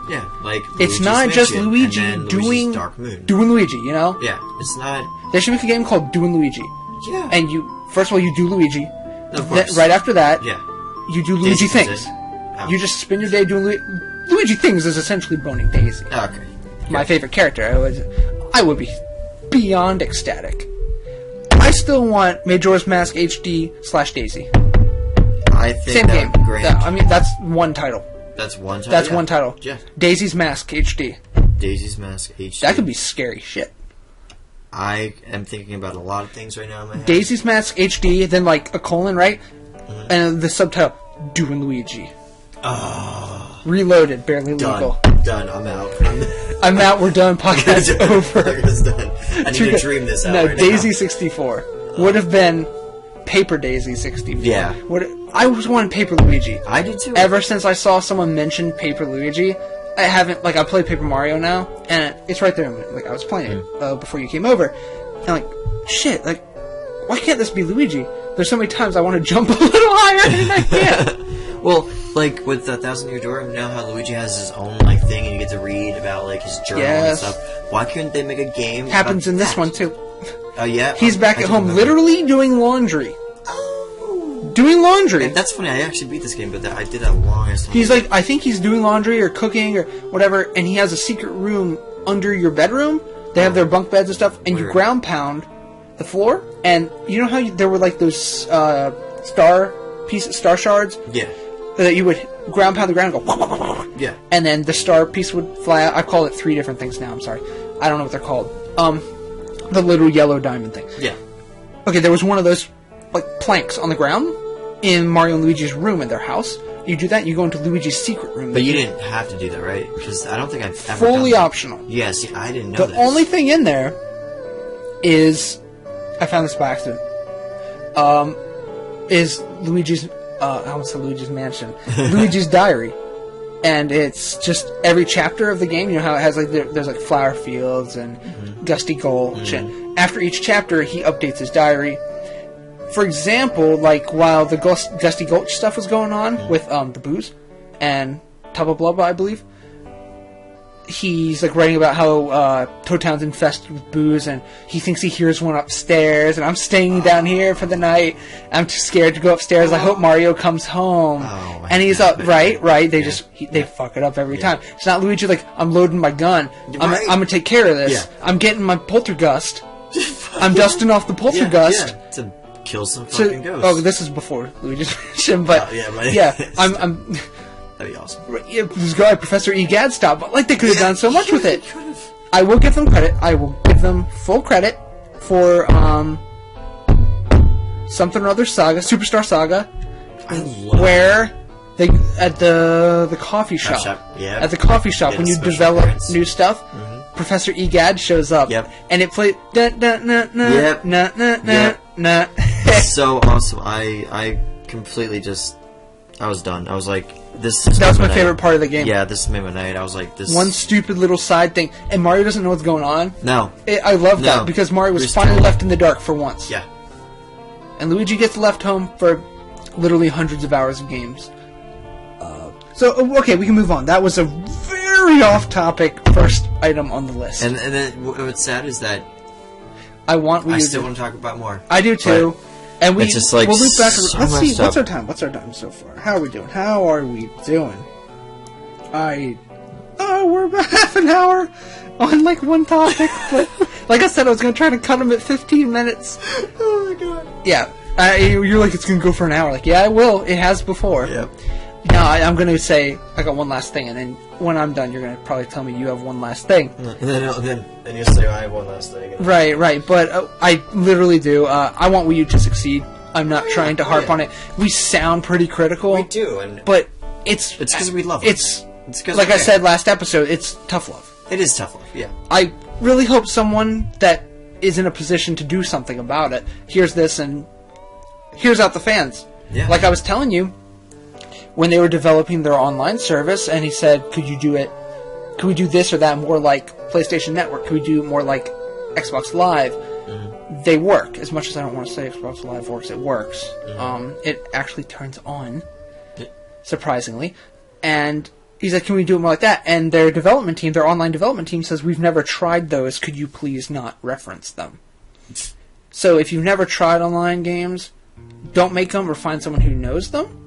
Yeah, like It's Luigi's not just Mansion, Luigi and then doing Luigi's Dark Moon. Luigi, you know? Yeah, it's not... They should make a game called Doing Luigi. Yeah. And first of all, you do Luigi. Of course. Right after that, Yeah. you do Luigi Daisy things. does it. Oh. You just spend your day doing Luigi things is essentially boning Daisy. Okay. My favorite character. I would be beyond ecstatic. I still want Majora's Mask HD / Daisy. I think Same that game. would be great. I mean, that's one title. That's one title. That's yeah. one title. Yeah. Daisy's Mask HD. Daisy's Mask HD. That could be scary shit. I am thinking about a lot of things right now in my head. Daisy's Mask HD, then like a colon, right? And the subtitle, Doing Luigi. Reloaded, barely legal. Done. I'm out. I'm out, we're done, podcast over. It's done. I need to dream this out No, right Daisy now. 64 would have been Paper Daisy 64. Yeah. I always wanted Paper Luigi. I did too. Ever since I saw someone mention Paper Luigi, I haven't, like, I play Paper Mario now, and it's right there, like, I was playing it before you came over, and like, shit, like, why can't this be Luigi? There's so many times I want to jump a little higher, and I can't. Well, like with the 1,000 Year Door, you know how Luigi has his own like thing, and you get to read about like his journal and stuff. Why couldn't they make a game? Happens in this one too. Oh yeah. He's back at home, literally doing laundry. Doing laundry. And that's funny. I actually beat this game, but I did that long ass time. He's like, I think he's doing laundry or cooking or whatever, and he has a secret room under your bedroom. They have their bunk beds and stuff, and you ground pound the floor. And you know how there were like those star shards? Yeah. That you would ground pound the ground and go. Yeah. And then the star piece would fly out. I call it 3 different things now. I'm sorry. I don't know what they're called. The little yellow diamond thing. Yeah. Okay, there was one of those like planks on the ground in Mario and Luigi's room in their house. You do that, you go into Luigi's secret room. But you didn't have to do that, right? Because I don't think I've ever fully done that. optional. Yeah, see, I didn't know The only thing in there is, I found this by accident, is Luigi's, I won't say Luigi's Mansion, Luigi's Diary. And it's just every chapter of the game, you know how it has like, there's like flower fields and Gusty Gulch. And after each chapter, he updates his diary. For example, like while the Gusty Gulch stuff was going on with the booze and Tubba Blubba, I believe, he's like writing about how Toad Town's infested with booze, and he thinks he hears one upstairs, and I'm staying down here for the night. I'm too scared to go upstairs. I hope Mario comes home. And he's up, right. They they fuck it up every time. It's not Luigi like, I'm loading my gun. I'm gonna take care of this. I'm getting my poltergust. I'm dusting off the poltergust. To kill some fucking ghosts. Oh, this is before Luigi's Mansion, but I'm that'd be awesome. Yeah, this guy, Professor Egad, stopped, but like they could have done so much with it. I will give them credit. I will give them full credit for something or other saga, Superstar Saga, where they at the coffee shop. Yeah. At the coffee shop, when you develop new stuff, Professor Egad shows up, and it plays. So awesome! I completely I was done. I was like, this is... That was my favorite part of the game. Yeah, this made my night. I was like, this... One stupid little side thing. And Mario doesn't know what's going on. No. I love that, because Mario was finally left in the dark for once. Yeah. And Luigi gets left home for literally hundreds of hours of games. So, okay, we can move on. That was a very off-topic first item on the list. And then what's sad is that... I still want to talk about more. I do, too. And it's just like we'll loop back. Let's see. Up. What's our time so far? How are we doing? We're about half an hour on like one topic, but like I said, I was gonna try to cut them at 15 minutes. Oh my god. Yeah. You're like, it's gonna go for an hour. Like, yeah, I will. It has before. Yep. Now I'm gonna say I got one last thing, and then when I'm done, you're gonna probably tell me you have one last thing. And then you'll say I have one last thing. Right. But I literally do. I want Wii U to succeed. I'm not trying to harp on it. We sound pretty critical. We do, but it's because we love it. It's like I said last episode. It's tough love. It is tough love. Yeah. I really hope someone that is in a position to do something about it hears this and hears out the fans. Yeah. Like I was telling you, when they were developing their online service, and he said, could you do it, could we do this or that more like PlayStation Network? Could we do more like Xbox Live? They work. As much as I don't want to say Xbox Live works, it works. It actually turns on, surprisingly. And he's like, can we do it more like that? And their development team, their online development team says, we've never tried those. Could you please not reference them? So if you've never tried online games, don't make them or find someone who knows them.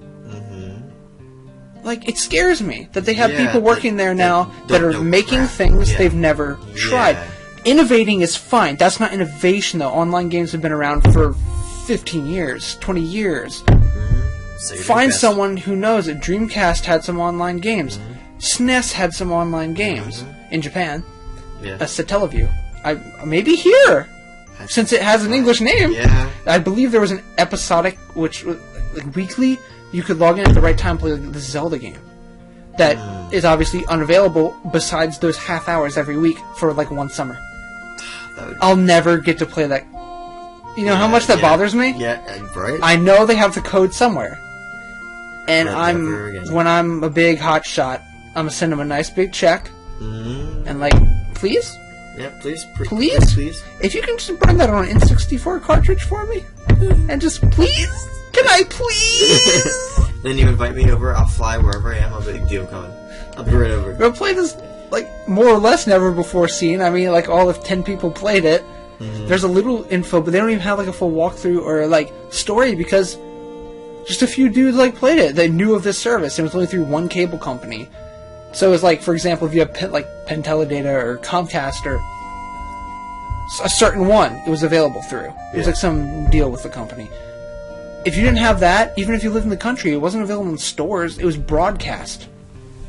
Like, it scares me that they have people working there now that are making things they've never tried. Innovating is fine. That's not innovation, though. Online games have been around for 15 years, 20 years. So find someone who knows it. Dreamcast had some online games. SNES had some online games in Japan. Satellaview. Maybe here, since it has an English name. I believe there was an episodic, which was like weekly. You could log in at the right time and play the Zelda game. That is obviously unavailable besides those half hours every week for like one summer. I'll never get to play that. You know how much that bothers me? Yeah, right. I know they have the code somewhere. And when I'm a big hot shot, I'm gonna send them a nice big check. And like, please? Yeah, please. Please? If you can just burn that on an N64 cartridge for me? And just please? Can I please? Then you invite me over. I'll fly wherever I am. I'll be like, dude, I'm coming. I'll be right over. We played this like more or less never before seen. I mean, like all of 10 people played it. There's a little info, but they don't even have like a full walkthrough or like story because just a few dudes like played it. They knew of this service. It was only through one cable company. So it was like, for example, if you have Penteledata or Comcast or a certain one, it was available through. It was like some deal with the company. If you didn't have that, even if you lived in the country, it wasn't available in stores. It was broadcast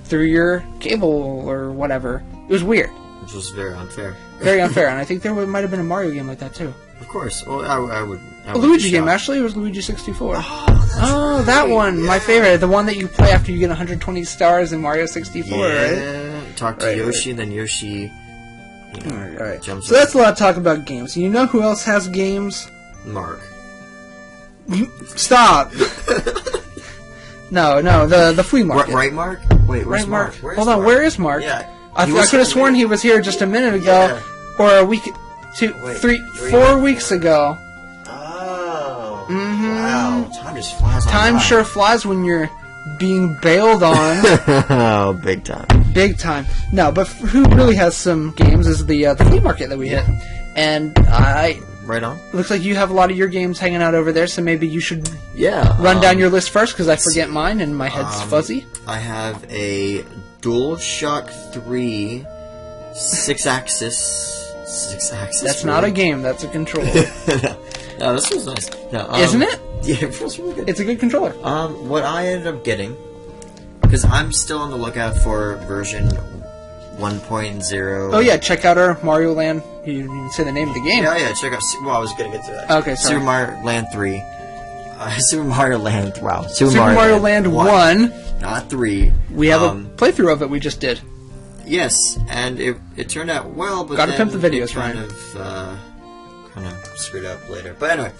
through your cable or whatever. It was weird. Which was very unfair. Very unfair, and I think there might have been a Mario game like that too. Of course. Well, I would. A Luigi game, actually. It was Luigi 64. Oh, that one. My favorite. The one that you play after you get 120 stars in Mario 64, right? Talk to Yoshi, then Yoshi... Alright. Jumps So that's a lot of talk about games. You know who else has games? Mark. Stop! No, the flea market. Right, Mark? Wait, where's Mark? Hold on, where is Mark? Yeah. I could have sworn he was here just a minute ago, or a week, 4 weeks ago. Oh. Wow. Time just flies on Time by. sure flies when you're being bailed on. Oh, big time. Big time. No, but who really has some games is the flea market that we hit. And Right on. It looks like you have a lot of your games hanging out over there, so maybe you should run down your list first, because I forget mine and my head's fuzzy. I have a DualShock 3 6-axis. That's not a game, that's a controller. No, this was nice. No, isn't it? Yeah, it feels really good. It's a good controller. What I ended up getting, because I'm still on the lookout for version 1.0. Oh yeah, check out our Mario Land. You didn't even say the name of the game. Yeah, check out. Well, I was gonna get to that. Okay, sorry. Super Mario Land 3. Super Mario Land. Wow. Super Mario Land 1. Not 3. We have a playthrough of it we just did. Yes, and it turned out well, but gotta pimp the videos, kind of screwed up later. But anyway,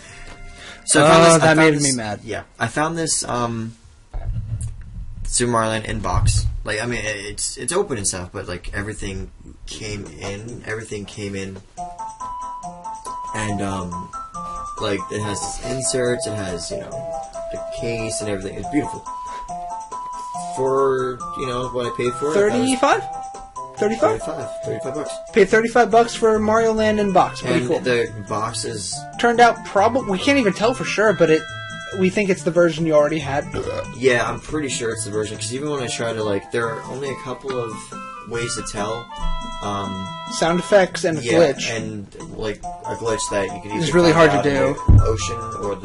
so that made me mad. Yeah, I found this Super Mario Land inbox. Like, I mean, it's open and stuff, but like everything came in, and like it has inserts, it has the case and everything. It's beautiful. For what I paid for, 35? 35? 35 bucks. Paid $35 for Mario Land in box. Pretty cool. The box is turned out probably, we can't even tell for sure, but we think it's the version you already had. Yeah, I'm pretty sure it's the version, because even when I try to, there are only a couple of ways to tell. Sound effects and a glitch. And a glitch that you can either it's really hard to do. The ocean or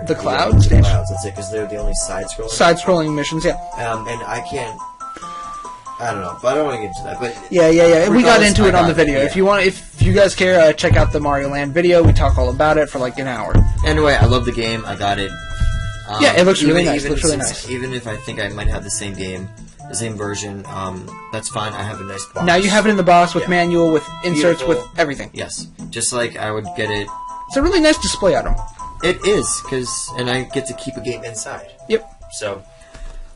the clouds. The clouds. That's it, because they're the only side-scrolling. Side-scrolling missions, yeah. And I can't. I don't know, but I don't want to get into that. But yeah. We got into it on the video. Yeah. If you guys care, check out the Mario Land video. We talk all about it for like an hour. Anyway, I love the game. I got it. Yeah, it looks really nice. Even if I think I might have the same game, the same version, that's fine. I have a nice box. Now you have it in the box with manual, with inserts, with everything. Yes, just like I would get it. It's a really nice display item. It is, and I get to keep a game inside. Yep. So,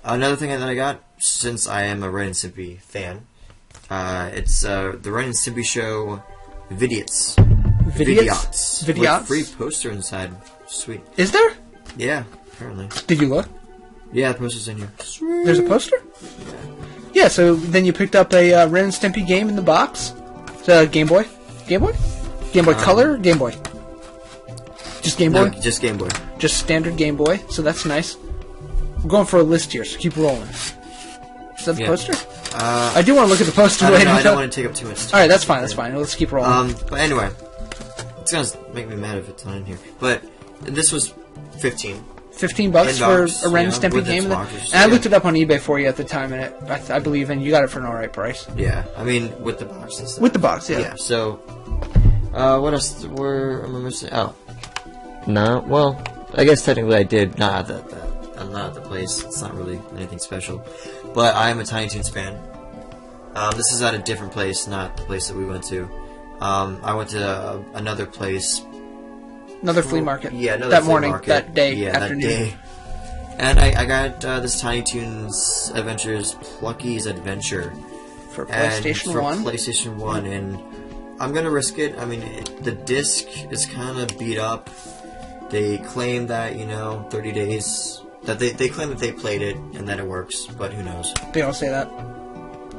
another thing that I got, since I am a Ren and Stimpy fan, it's the Ren and Stimpy Show Vidiots. Vidiots? With free poster inside. Sweet. Is there? Yeah, apparently. Did you look? Yeah, the poster's in here. Sweet. There's a poster? Yeah, so then you picked up a Ren and Stimpy game in the box. It's a Game Boy? Game Boy? Game Boy Color? Game Boy? Just Game Boy? No, just Game Boy. Just standard Game Boy, so that's nice. We're going for a list here, so keep rolling. Is that the poster? I do want to look at the poster. I don't want to take up too much time. Alright, that's fine, that's fine. Let's keep rolling. But anyway, it's going to make me mad if it's not in here. But this was $15. $15 for a Ren and Stimpy game. And I looked it up on eBay for you at the time, and I believe, and you got it for an alright price. Yeah, I mean, with the box and stuff. With the box, yeah. Yeah, so, what else am I missing? Oh. No, well, I guess technically I did. Not at the place. It's not really anything special. But I am a Tiny Toons fan. This is at a different place, not the place that we went to. I went to another place. Another flea market. Yeah, another that flea morning, market. that day, yeah, afternoon. That day. And I got this Tiny Toons Adventures Plucky's Adventure. For PlayStation 1? For PlayStation 1, and I'm gonna risk it. I mean, the disc is kind of beat up. They claim that, 30 days That they claim that they played it and that it works, but who knows? They all say that.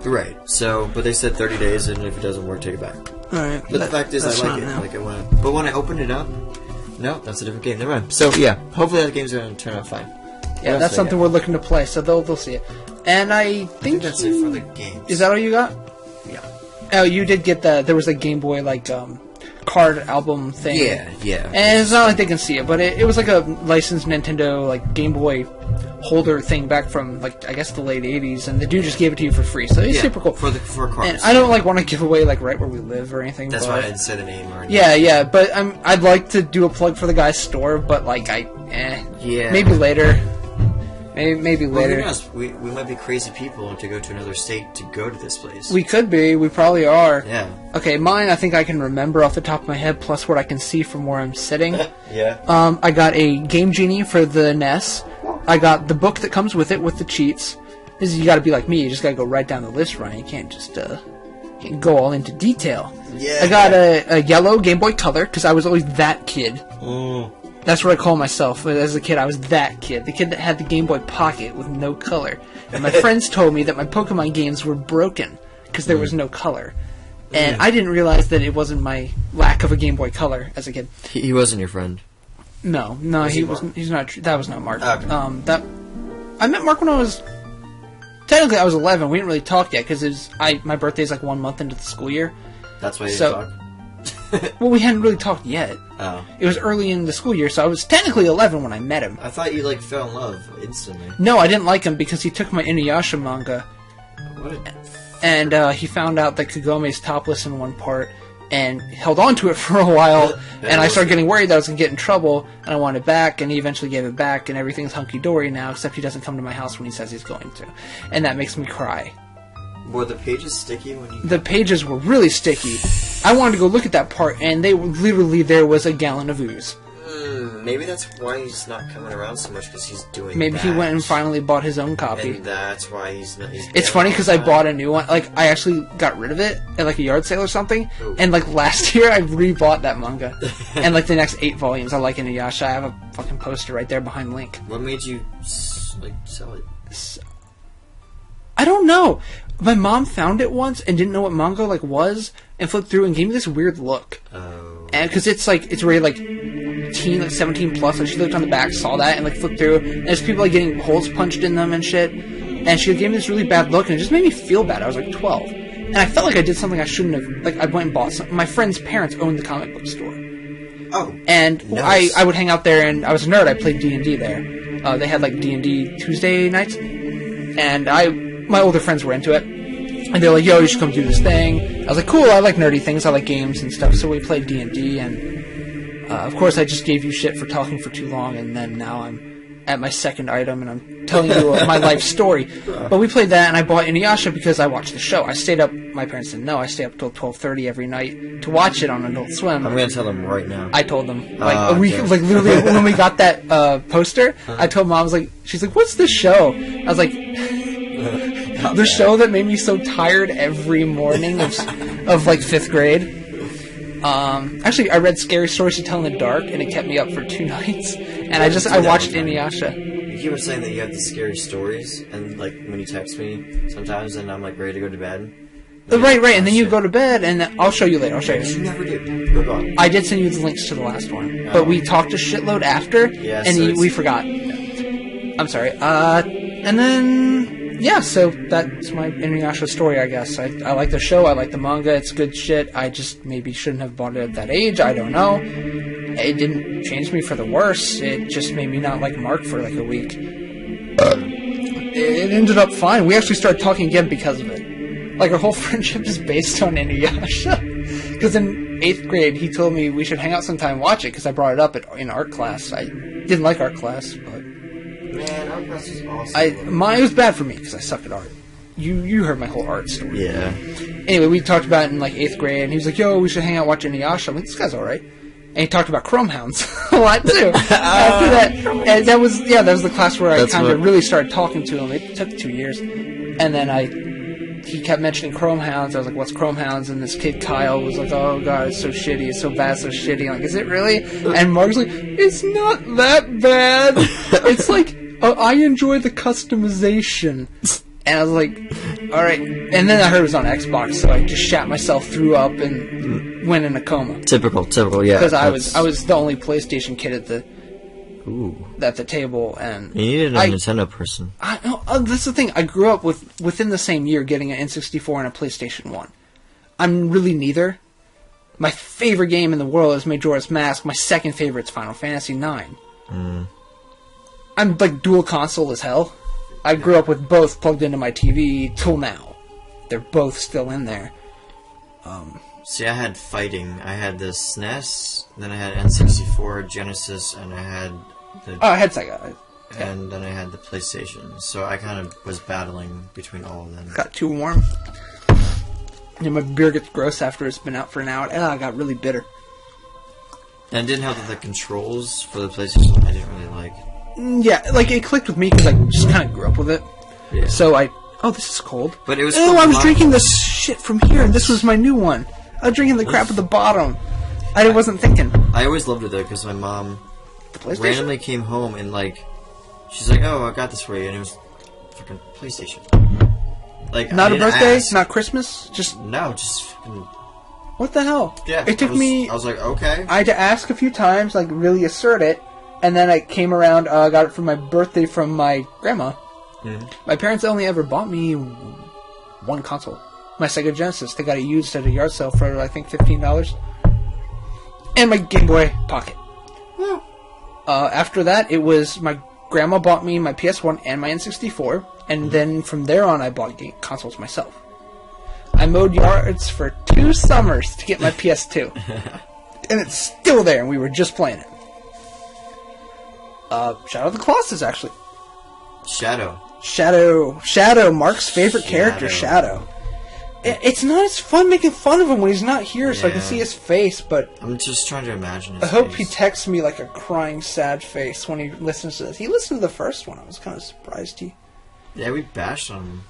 Right. So, but they said 30 days, and if it doesn't work, take it back. Alright. But the fact is, I like it. Like but when I opened it up, no, that's a different game. Never mind. So yeah, hopefully that game's gonna turn out fine. Yeah, that's something we're looking to play. So they'll see it. And I think that's it for the games. Is that all you got? Yeah. Oh, you did get there was a Game Boy card album thing. Yeah. And it's not like they can see it, but it was like a licensed Nintendo Game Boy holder thing back from I guess the late 80s, and the dude just gave it to you for free, so it's super cool. For cards. And I don't want to give away right where we live or anything. That's why I didn't say the name or anything. Yeah, but I'd like to do a plug for the guy's store, but maybe later. Maybe later. Who knows? We might be crazy people to go to another state to go to this place. We could be. We probably are. Yeah. Okay, mine I think I can remember off the top of my head, plus what I can see from where I'm sitting. Yeah. I got a Game Genie for the NES. I got the book that comes with it with the cheats. You got to be like me. You just got to go right down the list, Ryan. You can't just go all into detail. Yeah. I got a yellow Game Boy Color because I was always that kid. Mm. That's what I call myself. As a kid, I was that kid. The kid that had the Game Boy Pocket with no color. And my friends told me that my Pokemon games were broken because there was no color. And I didn't realize that it wasn't my lack of a Game Boy Color as a kid. He wasn't your friend. No, he wasn't. He's not. That was not Mark. Okay. I met Mark when I was. Technically, I was 11. We didn't really talk yet because my birthday's 1 month into the school year. That's why you didn't talk? Well, we hadn't really talked yet. Oh. It was early in the school year, so I was technically 11 when I met him. I thought you fell in love instantly. No, I didn't like him because he took my Inuyasha manga. What? And he found out that Kagome's topless in one part and held on to it for a while. And I started getting worried that I was going to get in trouble, and I wanted it back, and he eventually gave it back, and everything's hunky-dory now, except he doesn't come to my house when he says he's going to. And that makes me cry. Were the pages sticky when you... The pages were really sticky. I wanted to go look at that part, and they were literally, there was a gallon of ooze. Maybe that's why he's not coming around so much, because he's doing Maybe that. he went and finally bought his own copy. And that's why he's it's funny, because I bought a new one. I actually got rid of it at, a yard sale or something. Ooh. And, last year, I rebought that manga. And, the next 8 volumes, I like Inuyasha. I have a fucking poster right there behind Link. What made you, sell it? I don't know. My mom found it once and didn't know what manga was, and flipped through and gave me this weird look. Oh. And because it's it's rated teen, 17 plus. She looked on the back, saw that, and flipped through. And there's people getting holes punched in them and shit. And she gave me this really bad look, and it just made me feel bad. I was 12, and I felt like I did something I shouldn't have. I went and bought something. My friend's parents owned the comic book store. Oh. And nice. I would hang out there, and I was a nerd. I played D&D there. They had D&D Tuesday nights, and my older friends were into it. And they're like, yo, you should come do this thing. I was like, cool, I like nerdy things. I like games and stuff. So we played D&D, and of course I just gave you shit for talking for too long, and then now I'm at my second item, and I'm telling you my life story. But we played that, and I bought Inuyasha because I watched the show. I stayed up, my parents didn't know, I stayed up till 12:30 every night to watch it on Adult Swim. I'm going to tell them right now. I told them. A week, literally, when we got that poster, I told Mom, she's like, what's this show? I was like... The show that made me so tired every morning of 5th grade. Actually, I read Scary Stories to Tell in the Dark, and it kept me up for 2 nights. And I watched Inuyasha. You were saying that you have the scary stories, and when you text me sometimes, and I'm ready to go to bed. Right, and then you go to bed, and I'll show you later. I'll show you. You never do. Go on. I did send you the links to the last one, but we talked a shitload after, and we forgot. I'm sorry. And then. Yeah, so that's my Inuyasha story, I guess. I like the show, I like the manga, it's good shit. I just maybe shouldn't have bought it at that age, I don't know. It didn't change me for the worse, it just made me not like Mark for a week. It ended up fine. We actually started talking again because of it. Our whole friendship is based on Inuyasha. Because in 8th grade, he told me we should hang out sometime and watch it, because I brought it up in art class. I didn't like art class, but... Man, art class was awesome. It was bad for me because I suck at art. You heard my whole art story. Yeah. Anyway, we talked about it in 8th grade, and he was like, "Yo, we should hang out watch Inuyasha." I'm like, "This guy's all right." And he talked about Chrome Hounds a lot too. After that, and that was the class where I kind of really started talking to him. It took 2 years, and then he kept mentioning Chrome Hounds. I was like, "What's Chrome Hounds?" And this kid Kyle was like, "Oh god, it's so shitty, it's so bad, so shitty." I'm like, "Is it really?" And Mark's like, "It's not that bad." It's oh, I enjoy the customization. And I was like, alright. And then I heard it was on Xbox, so I just shat myself, threw up, and went in a coma. Typical, yeah. Because I was the only PlayStation kid at the table, and you needed a Nintendo person. That's the thing. I grew up within the same year getting an N64 and a PlayStation 1. I'm really neither. My favorite game in the world is Majora's Mask. My second favorite is Final Fantasy IX. I'm like dual console as hell. I grew up with both plugged into my TV till now. They're both still in there. See, I had fighting. I had the SNES, then I had N64, Genesis, and I had the... Oh, I had Sega. And then I had the PlayStation. So I kind of was battling between all of them. Got too warm. And my beer gets gross after it's been out for an hour. I got really bitter. And it didn't have the controls for the PlayStation I didn't really like. Yeah, like, it clicked with me because I just kind of grew up with it. Yeah. So oh, this is cold. But it was... Oh, I was drinking this shit from here, and this was my new one. I was drinking the crap at the bottom. I wasn't thinking. I always loved it, though, because my mom randomly came home and, like... She's like, oh, I got this for you, and it was fucking PlayStation. Like, not a birthday? Not Christmas? No, just fucking... What the hell? Yeah. It took me... I was like, okay. I had to ask a few times, like, really assert it. And then I came around, got it for my birthday from my grandma. Mm-hmm. My parents only ever bought me one console. My Sega Genesis. They got it used at a yard sale for, I think, $15. And my Game Boy Pocket. Yeah. After that, it was my grandma bought me my PS1 and my N64. And then from there on, I bought consoles myself. I mowed yards for 2 summers to get my PS2. And it's still there, and we were just playing it. Shadow of the Colossus, actually. Shadow, Mark's favorite character, Shadow. It's not as fun making fun of him when he's not here, so I can see his face, but... I'm just trying to imagine his I hope face. he texts me like a crying, sad face when he listens to this. He listened to the first one. I was kind of surprised he... Yeah, we bashed on him.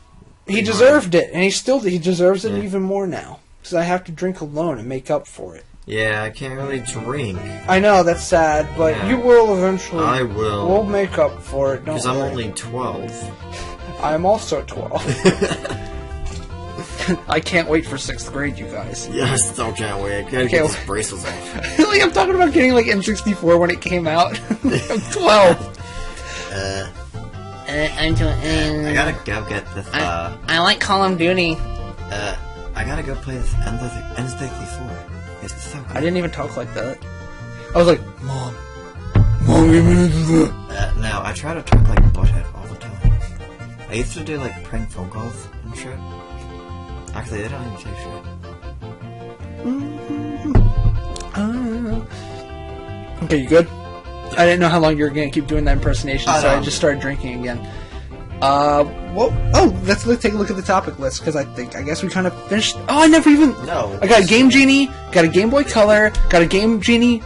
He deserved it, and he deserves it even more now. Because I have to drink alone and make up for it. Yeah, I can't really drink. I know, that's sad, but you will eventually. I will. We'll make up for it, don't worry. Because I'm only 12. I'm also 12. I can't wait for 6th grade, you guys. Yeah, I still can't wait. I gotta get these bracelets off. Like, I'm talking about getting, like, N64 when it came out. I'm 12. I'm 12. I gotta go get the... I like Call of Duty. I gotta go play the N64. It's so good. I didn't even talk like that. I was like, Mom, give me that. No, I try to talk like butthead all the time. I used to do like prank phone calls and shit. Actually, they don't even say shit. Okay, you good? I didn't know how long you were gonna keep doing that impersonation, so I just started drinking again. Let's take a look at the topic list, because I guess we kind of finished... Oh, I never even... No. I got a Game Genie, got a Game Boy Color, got a Game Genie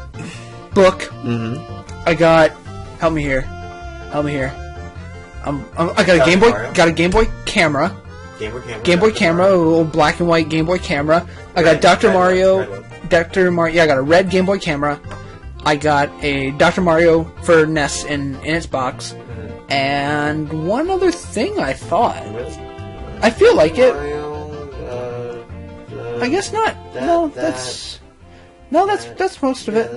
book. Mm-hmm. I got... Help me here. I got a Game Boy... Got a Game Boy camera. Game Boy camera, a little black and white Game Boy camera. I got Dr. Mario... Yeah, I got a red Game Boy camera. I got a Dr. Mario for NES in its box. And one other thing I thought. I feel like it. I guess not. That's most of it.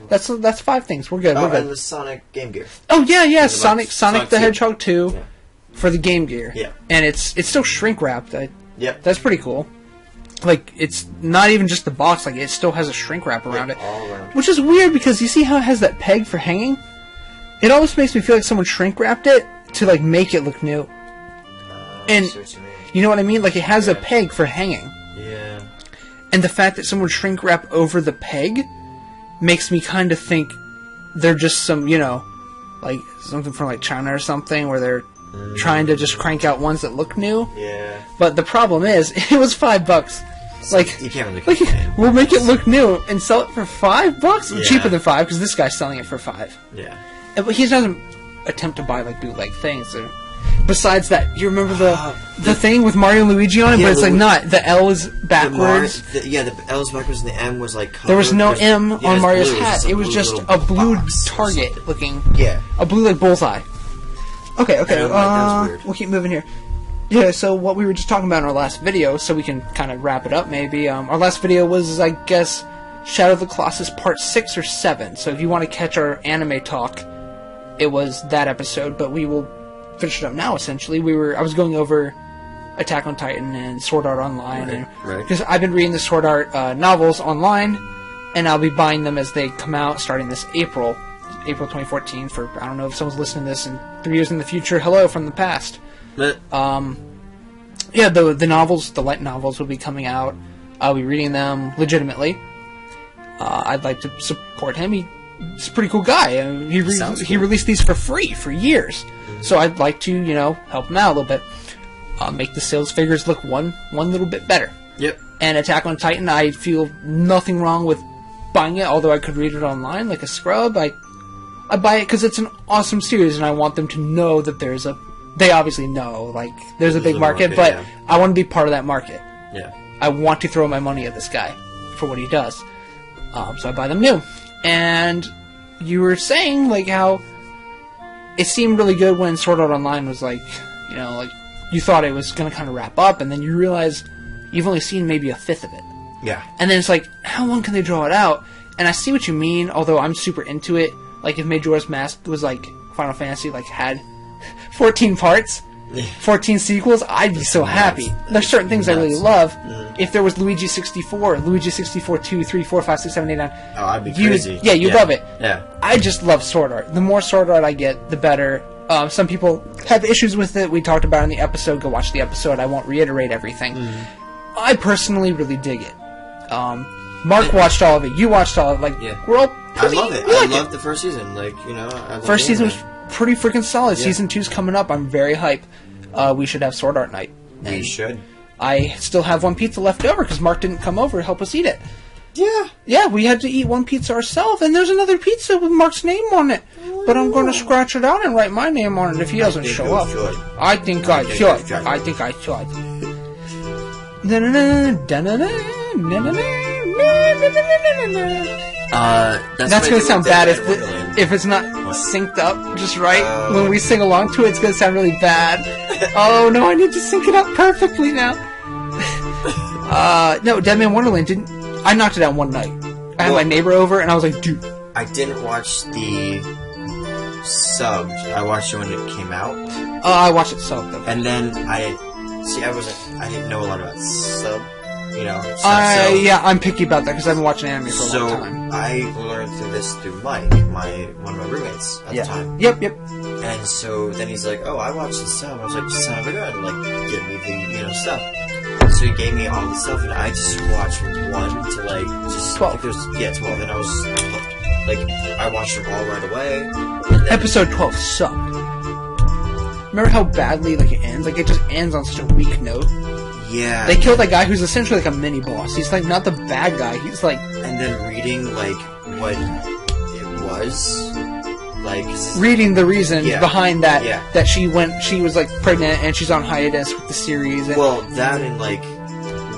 That's 5 things. We're good. We're good. And the Sonic Game Gear. Oh yeah. Sonic the Hedgehog 2 for the Game Gear. Yeah. And it's still shrink wrapped. Yep. That's pretty cool. Like, it's not even just the box. Like, it still has a shrink wrap around it, all around. Which is weird because you see how it has that peg for hanging. It almost makes me feel like someone shrink wrapped it to like make it look new. And you know what I mean? Like, it has a peg for hanging. Yeah. And the fact that someone shrink wrap over the peg makes me kind of think they're just some, like something from like China or something where they're trying to just crank out ones that look new. Yeah. But the problem is, it was $5. Like, you can't really we'll make it look new and sell it for $5? Yeah. Cheaper than $5 because this guy's selling it for $5. Yeah. But he doesn't attempt to buy like bootleg things. Besides that, you remember the thing with Mario and Luigi on it, but it's like not. The L is backwards. The L is backwards and the M was like covered. There was no M on Mario's blue. hat. It was just a blue target looking. Yeah. A blue like bullseye. Okay. That was weird. We'll keep moving here. Yeah, so what we were just talking about in our last video, so we can kind of wrap it up maybe. Our last video was, I guess, Shadow of the Colossus Part 6 or 7. So if you want to catch our anime talk, it was that episode, but we will finish it up now, essentially. I was going over Attack on Titan and Sword Art Online. Because I've been reading the Sword Art novels online, and I'll be buying them as they come out starting this April 2014 for, I don't know if someone's listening to this in 3 years in the future. Hello from the past. The novels, the light novels will be coming out. I'll be reading them legitimately. I'd like to support him. He's a pretty cool guy. He released these for free for years. So I'd like to, help him out a little bit. Make the sales figures look one little bit better. Yep. And Attack on Titan, I feel nothing wrong with buying it, although I could read it online like a scrub. I buy it because it's an awesome series, and I want them to know that they obviously know, there's a big market, but yeah. I want to be part of that market. Yeah. I want to throw my money at this guy for what he does. So I buy them new. And you were saying, how it seemed really good when Sword Art Online was you thought it was going to kind of wrap up, and then you realize you've only seen maybe a fifth of it. Yeah. And then it's how long can they draw it out? And I see what you mean, although I'm super into it. If Majora's Mask was Final Fantasy, had 14 parts, 14 sequels, I'd be so happy. There's certain things I really love. If there was Luigi 64 2, 3, 4, 5, 6, 7, 8, 9... Oh, I'd be crazy. You'd love it. Yeah. I just love Sword Art. The more Sword Art I get, the better. Some people have issues with it. We talked about it in the episode. Go watch the episode. I won't reiterate everything. I personally really dig it. Mark watched all of it. You watched all of it. We're all pretty... I love it. I loved the first season. First season was pretty freaking solid. Yeah. Season 2's coming up. I'm very hyped. We should have Sword Art Night. We should. I still have one pizza left over because Mark didn't come over to help us eat it. Yeah. Yeah, we had to eat one pizza ourselves, and there's another pizza with Mark's name on it. But I'm going to scratch it out and write my name on it if he doesn't show up. I think I should. I think I should. That's going to sound bad if it's not synced up just right. When we sing along to it, it's going to sound really bad. Oh no, I need to sync it up perfectly now. No, Dead Man Wonderland I knocked it out one night. I had my neighbor over, and I was like, dude. I didn't watch the sub. I watched it when it came out. I watched it sub, though. And then I didn't know a lot about sub, yeah, I'm picky about that, because I've been watching anime for a long time. So, I learned through Mike, one of my roommates at the time. Yep. And so, then he's like, oh, I watched the sub. I was like, son of a gun, give me the, stuff. So he gave me all the stuff, and I just watched 1 to 12. 12, and I was hooked. I watched them all right away. Episode 12 sucked. Remember how badly it ends? It just ends on such a weak note. Yeah. They killed that guy who's essentially a mini boss. He's not the bad guy. He's And then reading what it was. Reading the reason behind that. Yeah. That she was pregnant and she's on hiatus with the series. And that and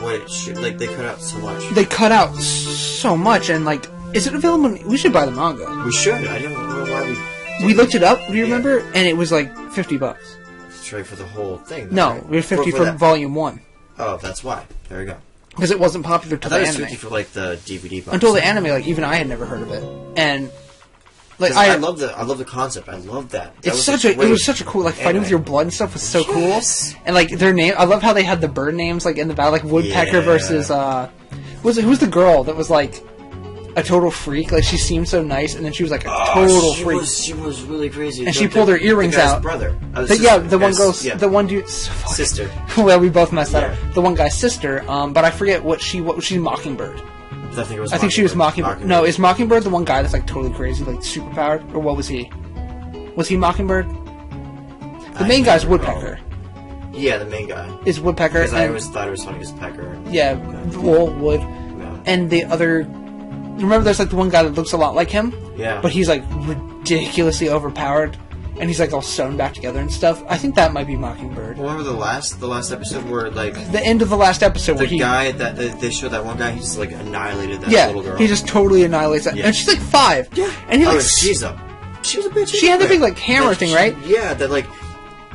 what it should, they cut out so much. They cut out so much, and is it available? We should buy the manga. We should. I don't know why we looked it up. Do you remember? And it was $50. That's right, for the whole thing. No, right? it was 50 for Volume 1. Oh, that's why. There we go. Because it wasn't popular till the anime. I thought it was 50 for the DVD box. Until the anime, even I had never heard of it, and I love the concept. I love that. It was such a cool fighting with your blood and stuff was so cool. And their name, I love how they had the bird names in the battle, Woodpecker versus who's the girl that was a total freak? She seemed so nice, and then she was a total freak. She was really crazy. And she pulled her earrings out. Brother. The one dude's sister. Well, we both messed that up. The one guy's sister. But I forget what she's Mockingbird. I think she was Mockingbird. No, is Mockingbird the one guy that's totally crazy, super powered, or what was he? Was he Mockingbird? The main guy's Woodpecker. Yeah, the main guy is Woodpecker. Because I always thought it was funny as Pecker. Yeah, Wood. Yeah. And the other. Remember, there's the one guy that looks a lot like him. Yeah. But he's ridiculously overpowered, and he's all sewn back together and stuff. I think that might be Mockingbird. Remember the last episode where the end of the last episode where guy that they showed that one guy, he just annihilated that little girl. He just totally annihilates that, and she's 5. Yeah. And he she was a bitch. She had the big hammer thing, right? Yeah, that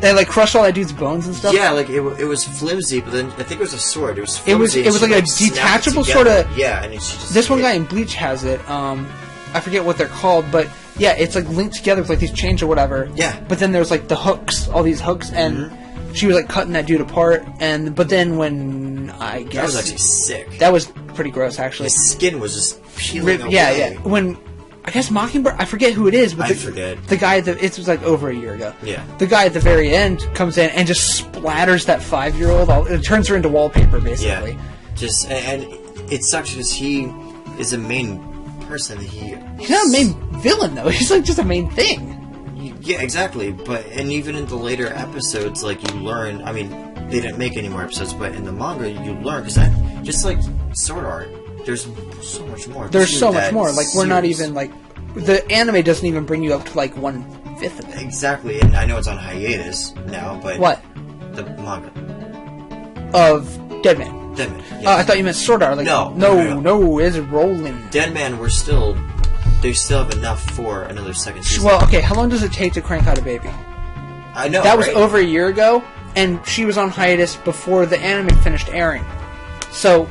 They like crushed all that dude's bones and stuff. Yeah, like it was flimsy, but then I think it was a sword. It was flimsy. It was like a detachable sort of. Yeah, and she just. This one guy in Bleach has it. I forget what they're called, but yeah, it's like linked together with like these chains or whatever. Yeah. But then there's like the hooks, all these hooks, and she was like cutting that dude apart. But then when I guess that was actually sick. That was pretty gross, actually. His skin was just peeling away. Yeah. When I guess Mockingbird, I forget who it is, but I forget. The guy it was like over a year ago. Yeah. The guy at the very end comes in and just splatters that 5-year-old. It turns her into wallpaper, basically. Yeah. And it sucks because he is a main person. He's not a main villain though. He's like just a main thing. Yeah, exactly. And even in the later episodes, like you learn. I mean, they didn't make any more episodes, but in the manga, you learn because just like Sword Art. There's so much more. There's so much more. Like, we're not even, like... The anime doesn't even bring you up to, like, 1/5 of it. Exactly, and I know it's on hiatus now, but... What? The manga. Of Deadman. Deadman, Oh, yeah. I thought you meant Sword Art. Like, no, it's rolling. Deadman, they still have enough for another second season. Well, okay, how long does it take to crank out a baby? I know, That was over a year ago, and she was on hiatus before the anime finished airing. So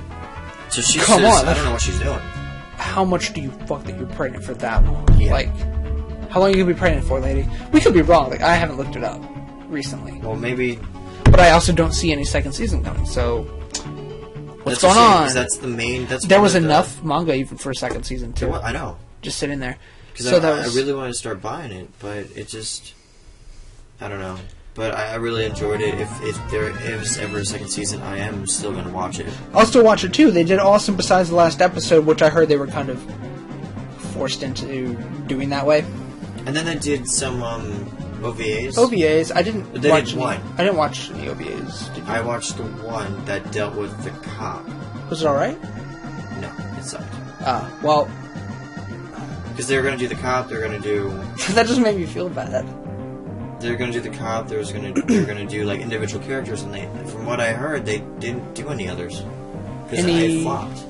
she's come on, I don't know what she's doing. How much do you fuck that you're pregnant for that long? Yeah. Like, how long are you gonna be pregnant for, lady? We could be wrong. Like, I haven't looked it up recently. Well, maybe. But I also don't see any second season coming. So what's going on? That's the main. There was enough manga even for a second season too. I know. Just sitting there. Because I really wanted to start buying it, but it just. I don't know. But I really enjoyed it. If there is ever a second season, I am still going to watch it. I'll still watch it too. They did awesome besides the last episode, which I heard they were kind of forced into doing that way. And then they did some OVAs. OVAs. I didn't But they watch did one. I didn't watch any OVAs. Did you? I watched the one that dealt with the cop. Was it alright? No, it sucked. Well... Because they were going to do the cop, they were going to do... that doesn't make me feel bad. They were going to do the cop, they were going to do, like, individual characters, and from what I heard, they didn't do any others. Because they flopped.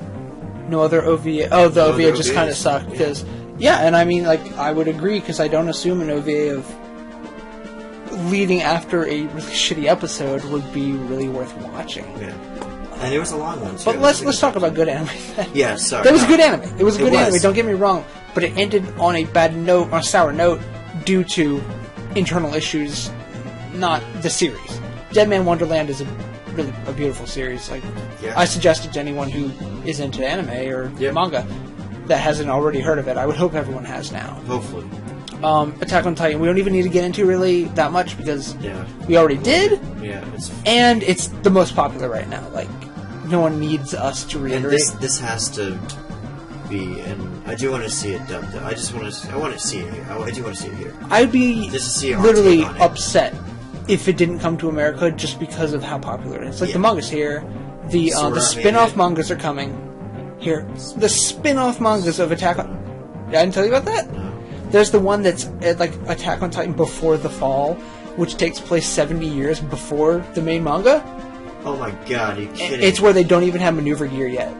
No other OVA... Oh, the OVA just OVAs. kind of sucked, because... Yeah, and I mean, like, I would agree, because I don't assume an OVA of leading after a really shitty episode would be really worth watching. Yeah. And it was a long one, too. But let's talk about good anime then. Yeah, sorry. That was a good anime. It was a good anime, was. don't get me wrong. But it ended on a bad note, on a sour note, due to internal issues, not the series. Deadman Wonderland is really a beautiful series. Like, Yeah. I suggest it to anyone who is into anime or Yeah. manga that hasn't already heard of it. I would hope everyone has now. Hopefully. Attack on Titan, we don't even need to get into really that much because Yeah. we already did, Yeah, and it's the most popular right now. Like, no one needs us to and reiterate. this has to be, and I do want to see it dubbed. I want to see it here. I do want to see it here. I'd be Just to see our literally take on it. upset if it didn't come to America just because of how popular it is. Like, Yeah. the manga's here, the Sword Art spin-off made it. mangas are coming here. The spin-off mangas of Attack on... I didn't tell you about that? No. There's the one that's like Attack on Titan Before the Fall, which takes place 70 years before the main manga. Oh my god, are you kidding? It's where they don't even have maneuver gear yet.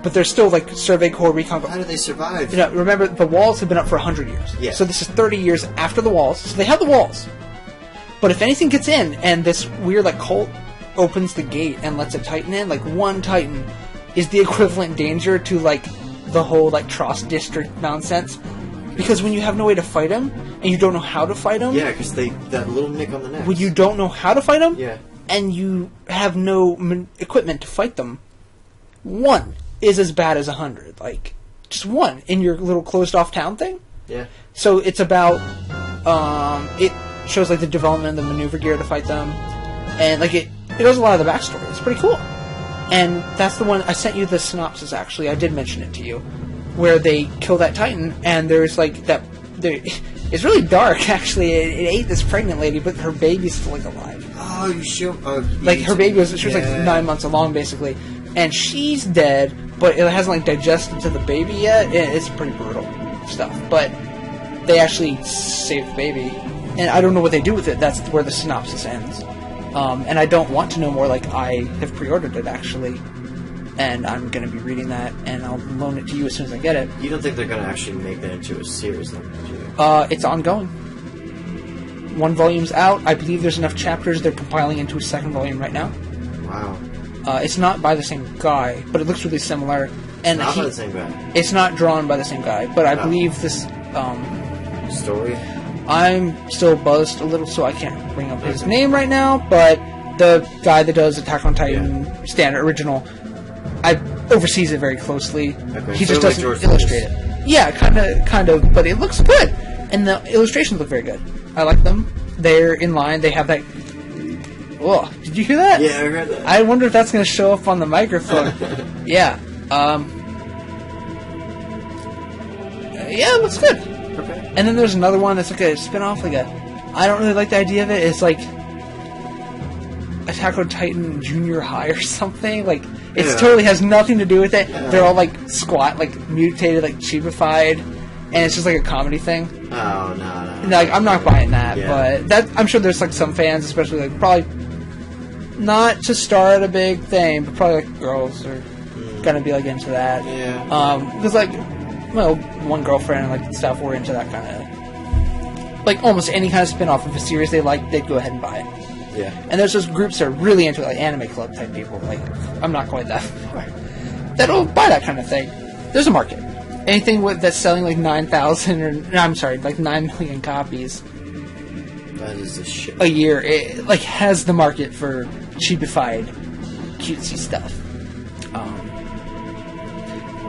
But there's still like Survey Corps, Recon Corps. How did they survive? You know, remember, the walls have been up for 100 years. Yeah. So this is 30 years after the walls. So they have the walls. But if anything gets in, and this weird, like, cult opens the gate and lets a Titan in, like, one Titan is the equivalent danger to, like, the whole, like, Trost District nonsense. Because when you have no way to fight him, and you don't know how to fight him... Yeah, because that little nick on the neck. When you don't know how to fight them, Yeah. and you have no equipment to fight them, one is as bad as 100. Like, just one in your little closed-off town thing. Yeah. So it's about, it shows, like, the development of the maneuver gear to fight them, and, like, it does a lot of the backstory. It's pretty cool. And that's the one, I sent you the synopsis, actually, I did mention it to you, where they kill that Titan, and there's, like, it's really dark, actually. It ate this pregnant lady, but her baby's still, like, alive. Oh, you show... Like, her baby was like 9 months along, basically, and she's dead, but it hasn't, like, digested to the baby yet. It's pretty brutal stuff, but they actually saved the baby, and I don't know what they do with it. That's where the synopsis ends. And I don't want to know more. Like, I have pre-ordered it, actually, and I'm going to be reading that, and I'll loan it to you as soon as I get it. You don't think they're going to actually make that into a series, then, do you? It's ongoing. one volume's out. I believe there's enough chapters they're compiling into a second volume right now. Wow. It's not by the same guy, but it looks really similar. And Not by the same guy. It's not drawn by the same guy, but I believe this Story? I'm still buzzed a little, so I can't bring up his name right now, but the guy that does Attack on Titan standard original, I oversees it very closely. Okay. He So just like doesn't George illustrate Lucas. it. Yeah, kind of, but it looks good. And the illustrations look very good. I like them. They're in line. They have that... Whoa, did you hear that? Yeah, I heard that. I wonder if that's going to show up on the microphone. Yeah. Yeah, it looks good. Okay. And then there's another one that's like a spin-off, I don't really like the idea of it. It's like Attack on Titan Junior High or something. Like, it totally has nothing to do with it. They're all squat, mutated, chibified, and it's just like a comedy thing. Oh, no. Like, I'm not buying that, but I'm sure there's some fans, especially probably not to start a big thing, but probably girls are gonna be into that. Yeah. Because one girlfriend and stuff were into that kind of almost any kind of spin-off of a series they like, they'd go ahead and buy it. Yeah. And there's those groups that are really into it, anime club type people. I'm not quite that far. That'll buy that kind of thing. There's a market. Anything that's selling 9,000 or 9 million copies. That is the shit. A year, it has the market for cheapified, cutesy stuff.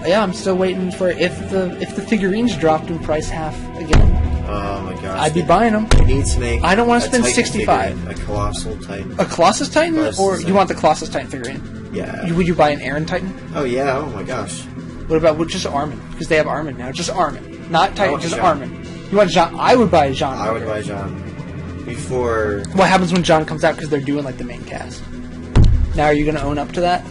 Yeah, I'm still waiting for if the figurines dropped in price half again. Oh my gosh. I'd be buying them. They need to make. I don't want to spend Titan $65. figurine, a Colossal Titan. A Colossus Titan, or you want the Colossus Titan figurine? Yeah. Would you buy an Aaron Titan? Oh yeah. Oh my gosh. What about just Armin? Because they have Armin now. Just Armin, not Titan. Just Jean. Armin. You want John? I would buy John. I would buy John. Before. What happens when John comes out? Because they're doing the main cast. Now, are you going to own up to that?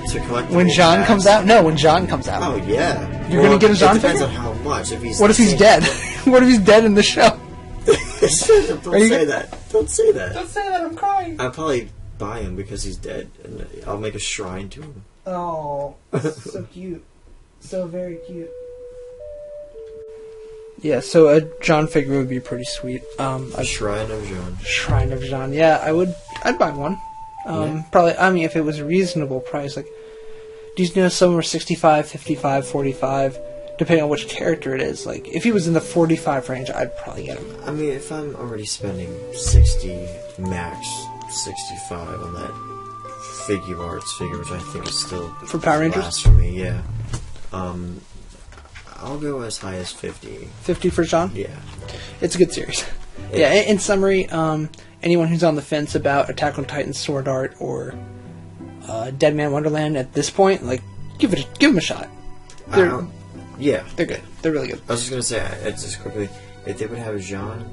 To collect When John comes out? No, when John comes out. Oh yeah. You're going to get a John It depends figure? on how much. What if he's dead? What if he's dead in the show? Don't say that. Don't say that. Don't say that. I'm crying. I'll probably buy him because he's dead, and I'll make a shrine to him. Oh, so cute. So very cute. Yeah, so a John figure would be pretty sweet. A shrine of John. Shrine of John. Yeah, I'd buy one. Probably, if it was a reasonable price. Do you know some are 65, 55, 45, depending on which character it is? If he was in the 45 range, I'd probably get him. If I'm already spending 60 max, 65 on that figure arts figure, which I think is still for Power Rangers last for me, yeah. I'll go as high as 50. 50 for John? Yeah. It's a good series. Yeah, in summary, anyone who's on the fence about Attack on Titan Sword Art or Dead Man Wonderland at this point, give them a shot. They're good. They're really good. I was just gonna say, just quickly, if they would have Jean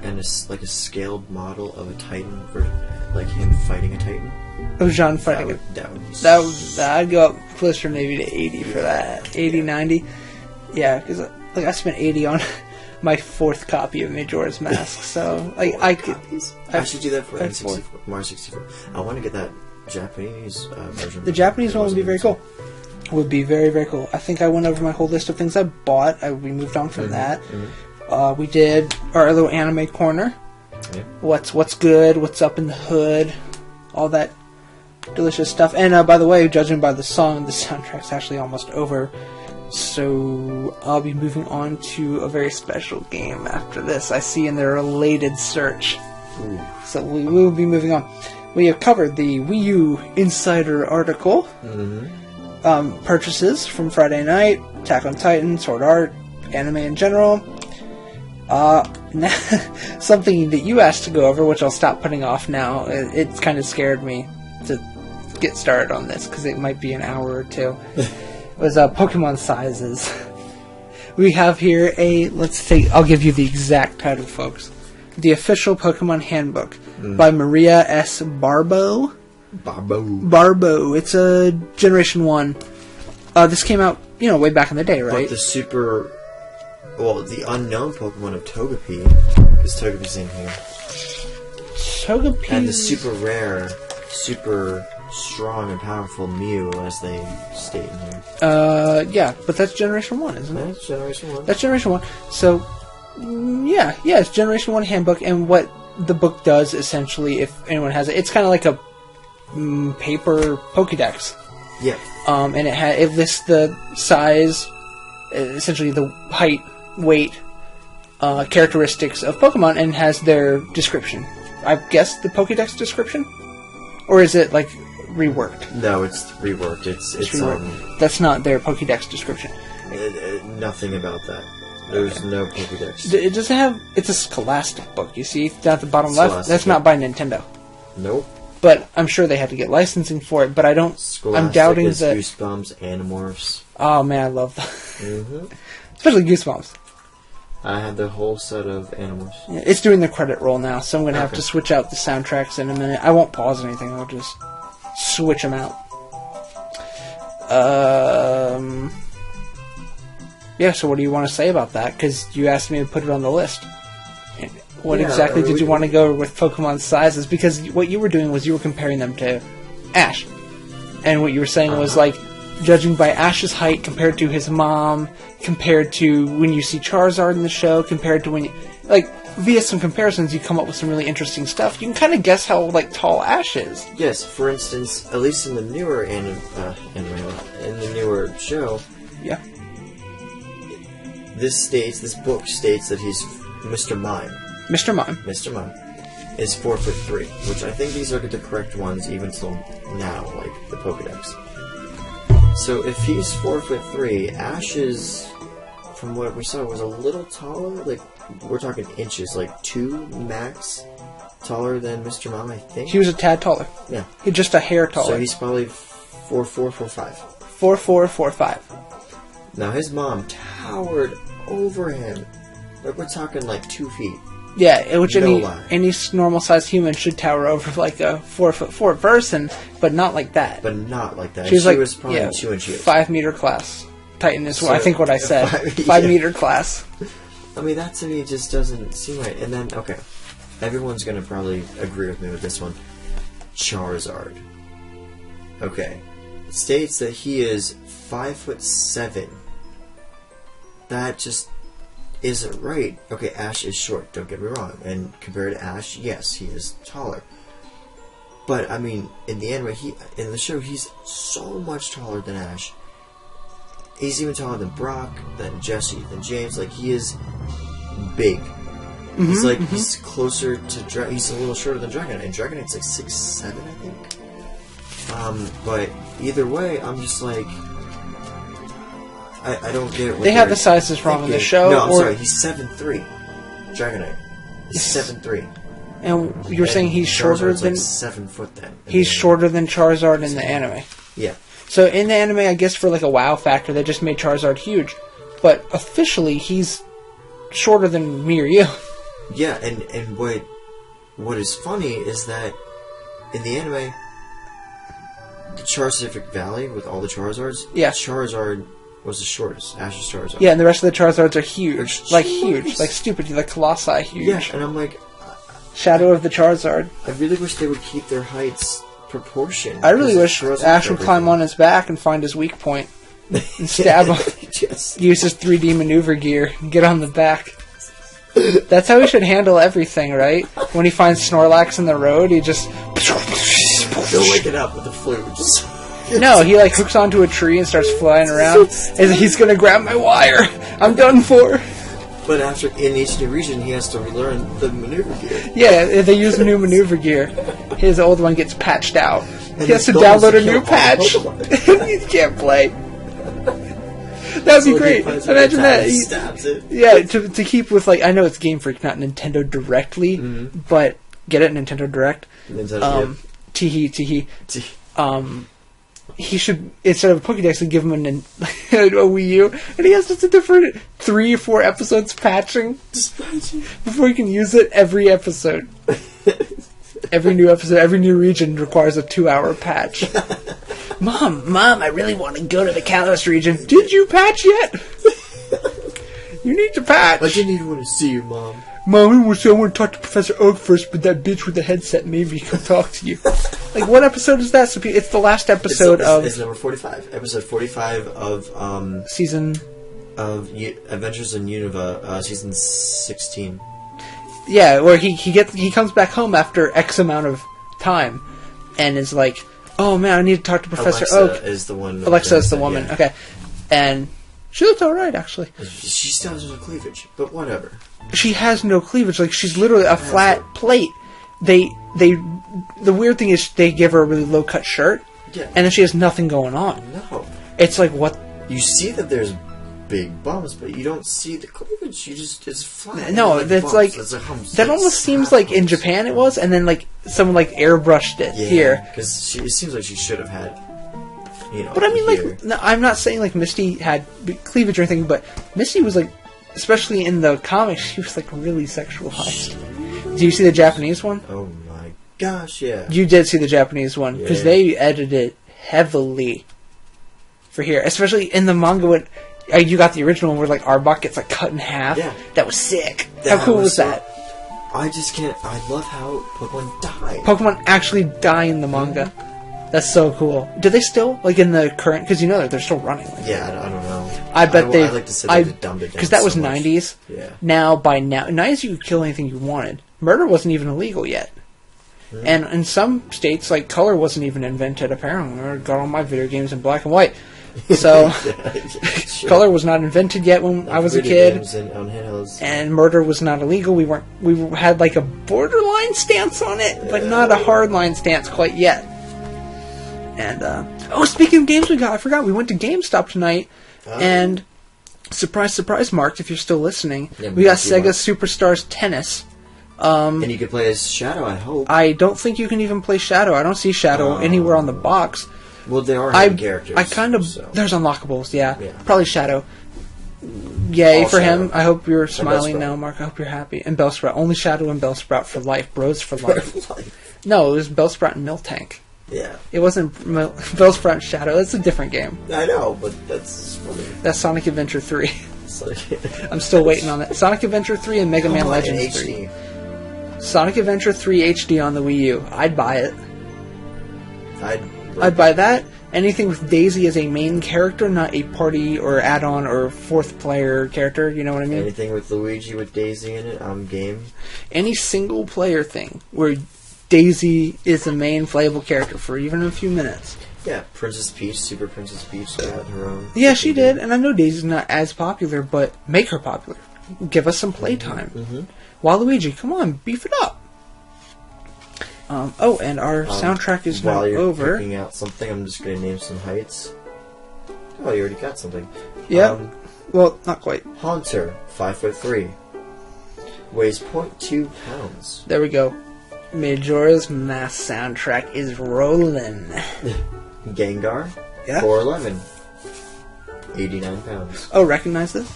and a scaled model of a Titan, for him fighting a Titan. Oh, Jean fighting it. I'd go up closer maybe to 80 for that. 80, 90. Yeah, because I spent 80 on my 4th copy of Majora's Mask, so I should do that for N64, Mario 64. I want to get that Japanese version. The Japanese one would be very cool. Would be very, very cool. I think I went over my whole list of things I bought. We moved on from that. Mm-hmm. We did our little anime corner. Yeah. What's good? What's up in the hood? All that delicious stuff. And by the way, judging by the song, the soundtrack's actually almost over. So I'll be moving on to a very special game after this. I see in the related search. Ooh. So we will be moving on. We have covered the Wii U Insider article. Mm-hmm. Purchases from Friday night, Attack on Titan, Sword Art, anime in general. Something that you asked to go over, which I'll stop putting off now. It's kind of scared me to get started on this because it might be an hour or two. Was Pokemon sizes. We have here I'll give you the exact title, folks. The Official Pokemon Handbook by Maria S. Barbo. Barbo. It's a Generation 1. This came out, way back in the day, right? But the unknown Pokemon of Togepi, because Togepi's in here. Togepi. And the super rare, super strong and powerful Mew, as they state in here. Yeah, but that's Generation 1, isn't it? That's Generation 1. That's Generation 1. So, Yeah, it's Generation 1 handbook, and what the book does, essentially, if anyone has it, it's kind of like a paper Pokédex. Yeah. And it lists the size, essentially the height, weight, characteristics of Pokemon, and has their description. I guess the Pokédex description? Or is it, like, reworked? No, it's reworked. It's reworked. That's not their Pokédex description. Nothing about that. There's no Pokédex. It doesn't have... It's a Scholastic book, you see? Down at the bottom left? That's not by Nintendo. Nope. But I'm sure they had to get licensing for it, but I don't... Scholastic I'm doubting is that... Goosebumps, Animorphs. Oh, man, I love that. Mm-hmm. Especially Goosebumps. I had the whole set of Animorphs. Yeah, it's doing the credit roll now, so I'm going to have to switch out the soundtracks in a minute. I won't pause anything, I'll just switch them out. Yeah, so what do you want to say about that? Because you asked me to put it on the list. What exactly did you want to go with Pokemon sizes? Because what you were doing was you were comparing them to Ash. And what you were saying was, like, judging by Ash's height compared to his mom, compared to when you see Charizard in the show, compared to when you... Like, via some comparisons, you come up with some really interesting stuff. You can kind of guess how, like, tall Ash is. Yes, for instance, at least in the newer in the newer show... Yeah. This book states that he's Mr. Mime. Mr. Mime. Mr. Mime is 4'3", which I think these are the correct ones even till now, like the Pokedex. So if he's 4'3", Ash is, from what we saw, was a little taller. Like, we're talking inches, like 2 max taller than Mr. Mime, I think. He was a tad taller. Yeah. He's just a hair taller. So he's probably 4'4", 4'5". 4'4", 4'5". Now his mom towered over him. Like, we're talking like 2 feet. Yeah, which No any normal-sized human should tower over like a 4'4" person, but not like that. But not like that. She was, was probably 2 inches. 5 meter class. Titan is I think what I said. 5 yeah. meter class. I mean, that to me just doesn't seem right. And then, okay, everyone's gonna probably agree with me with this one. Charizard. Okay. It states that he is 5'7". That just isn't right. Okay, Ash is short, don't get me wrong. And compared to Ash, yes, he is taller. But, I mean, in the anime, in the show, he's so much taller than Ash. He's even taller than Brock, than Jesse, than James. Like, he is big. Mm-hmm, He's like, he's closer to he's a little shorter than Dragonite. And Dragonite's like 6'7", I think. But either way, I'm just like... I don't get what they have the sizes wrong in the show. No, I'm sorry. He's 7'3". Dragonite. He's 7'3". And you're saying he's shorter Charizard's than... like 7 foot then. He's shorter than Charizard in the anime. Yeah. So in the anime, I guess for like a wow factor, they just made Charizard huge. But officially, he's shorter than me or you. Yeah, and what is funny is that in the anime, the Charizard Valley with all the Charizards, yeah. Charizard was the shortest. Ash's Charizard. Yeah, and the rest of the Charizards are huge. They're huge. Like stupid. Like Colossi huge. Yeah, and I'm like... Shadow of the Charizard. I really wish they would keep their heights proportioned. I really wish Ash would climb on his back and find his weak point. And stab him. Use his 3D maneuver gear and get on the back. That's how he should handle everything, right? When he finds Snorlax in the road, he just... He'll wake it up with the flu. Just... No, he like hooks onto a tree and starts flying around. And he's gonna grab my wire. I'm done for. But after in each new region, he has to relearn the maneuver gear. Yeah, if they use new maneuver gear, his old one gets patched out. He has to download a new patch. He can't play. That'd be great. Imagine that. He stabs it. Yeah, to keep with like I know it's Game Freak, not Nintendo directly, but get it, Nintendo Direct. Nintendo. Teehee. He should, instead of a Pokédex, and give him a Wii U, and he has just a different 3 or 4 episodes patching before he can use it every episode. Every new episode, every new region requires a 2-hour patch. Mom, I really want to go to the Kalos region. Did you patch yet? You need to patch. I didn't even want to see you, Mom. Mom, I want to talk to Professor Oak first, but that bitch with the headset maybe can talk to you. Like, what episode is that? So it's the last episode it's number 45. Episode 45 of, Season Adventures in Unova, season 16. Yeah, where he comes back home after X amount of time, and is like, "Oh man, I need to talk to Professor Oak." Is the one. Alexa is the woman. Yeah. Okay, and she looks alright actually. She still has no cleavage, but whatever. She has no cleavage. Like she's literally a flat plate. The weird thing is they give her a really low cut shirt, yeah, and then she has nothing going on. No, it's like what you see that there's big bumps, but you don't see the cleavage. It's flat. No, that's like that almost seems like in Japan it was, and then like someone like airbrushed it here. Because it seems like she should have had. But I mean, like, no, I'm not saying like Misty had cleavage or anything, but Misty was like, especially in the comics, she was like really sexualized. Do you see the Japanese one? Oh my gosh, yeah. You did see the Japanese one because they edited it heavily for here, especially in the manga when. You got the original one where like Arbok gets like cut in half. Yeah. That was sick. How cool was that? I just can't. I love how Pokemon die. Pokemon actually die in the manga. That's so cool. Do they still like in the current? Because you know that they're still running. Like, yeah, I don't know. I bet they. I like to say they dumbed it down because that was so much. 90s. Yeah. Now 90s you could kill anything you wanted. Murder wasn't even illegal yet. Mm-hmm. And in some states, like color wasn't even invented. Apparently, I got all my video games in black and white. So, sure. Color was not invented yet when I was a kid, and murder was not illegal. We had like a borderline stance on it, but not a hardline stance quite yet. And speaking of games, I forgot we went to GameStop tonight, and surprise, surprise, Mark, if you're still listening, we got Sega Superstars Tennis. And you can play as Shadow, I hope. I don't think you can even play Shadow. I don't see Shadow anywhere on the box. Well, there are hidden characters. I kind of... So. There's unlockables, yeah. Probably Shadow. Yay for him. I hope you're smiling now, Mark. I hope you're happy. And Bellsprout. Only Shadow and Bellsprout for life. Bros for life. No, it was Bellsprout and Miltank. Yeah. It wasn't Bellsprout and Shadow. That's a different game. I know, but that's funny. That's Sonic Adventure 3. I'm still waiting on it. Sonic Adventure 3 and Mega Man Legends 3. Sonic Adventure 3 HD on the Wii U. I'd buy it. I'd buy that. Anything with Daisy as a main character, not a party or add-on or fourth player character, you know what I mean? Anything with Luigi with Daisy in it, I'm game. Any single player thing where Daisy is the main playable character for even a few minutes. Yeah, Princess Peach, Super Princess Peach got her own. Yeah, she did, and I know Daisy's not as popular, but make her popular. Give us some playtime. Mm-hmm. Waluigi, come on, beef it up. And our soundtrack is now over. While you're picking out something, I'm just going to name some heights. Oh, you already got something. Yeah. Well, not quite. Haunter, 5'3", weighs 0.2 pounds. There we go. Majora's Mask soundtrack is rolling. Gengar, 4'11", 89 pounds. Oh, recognize this?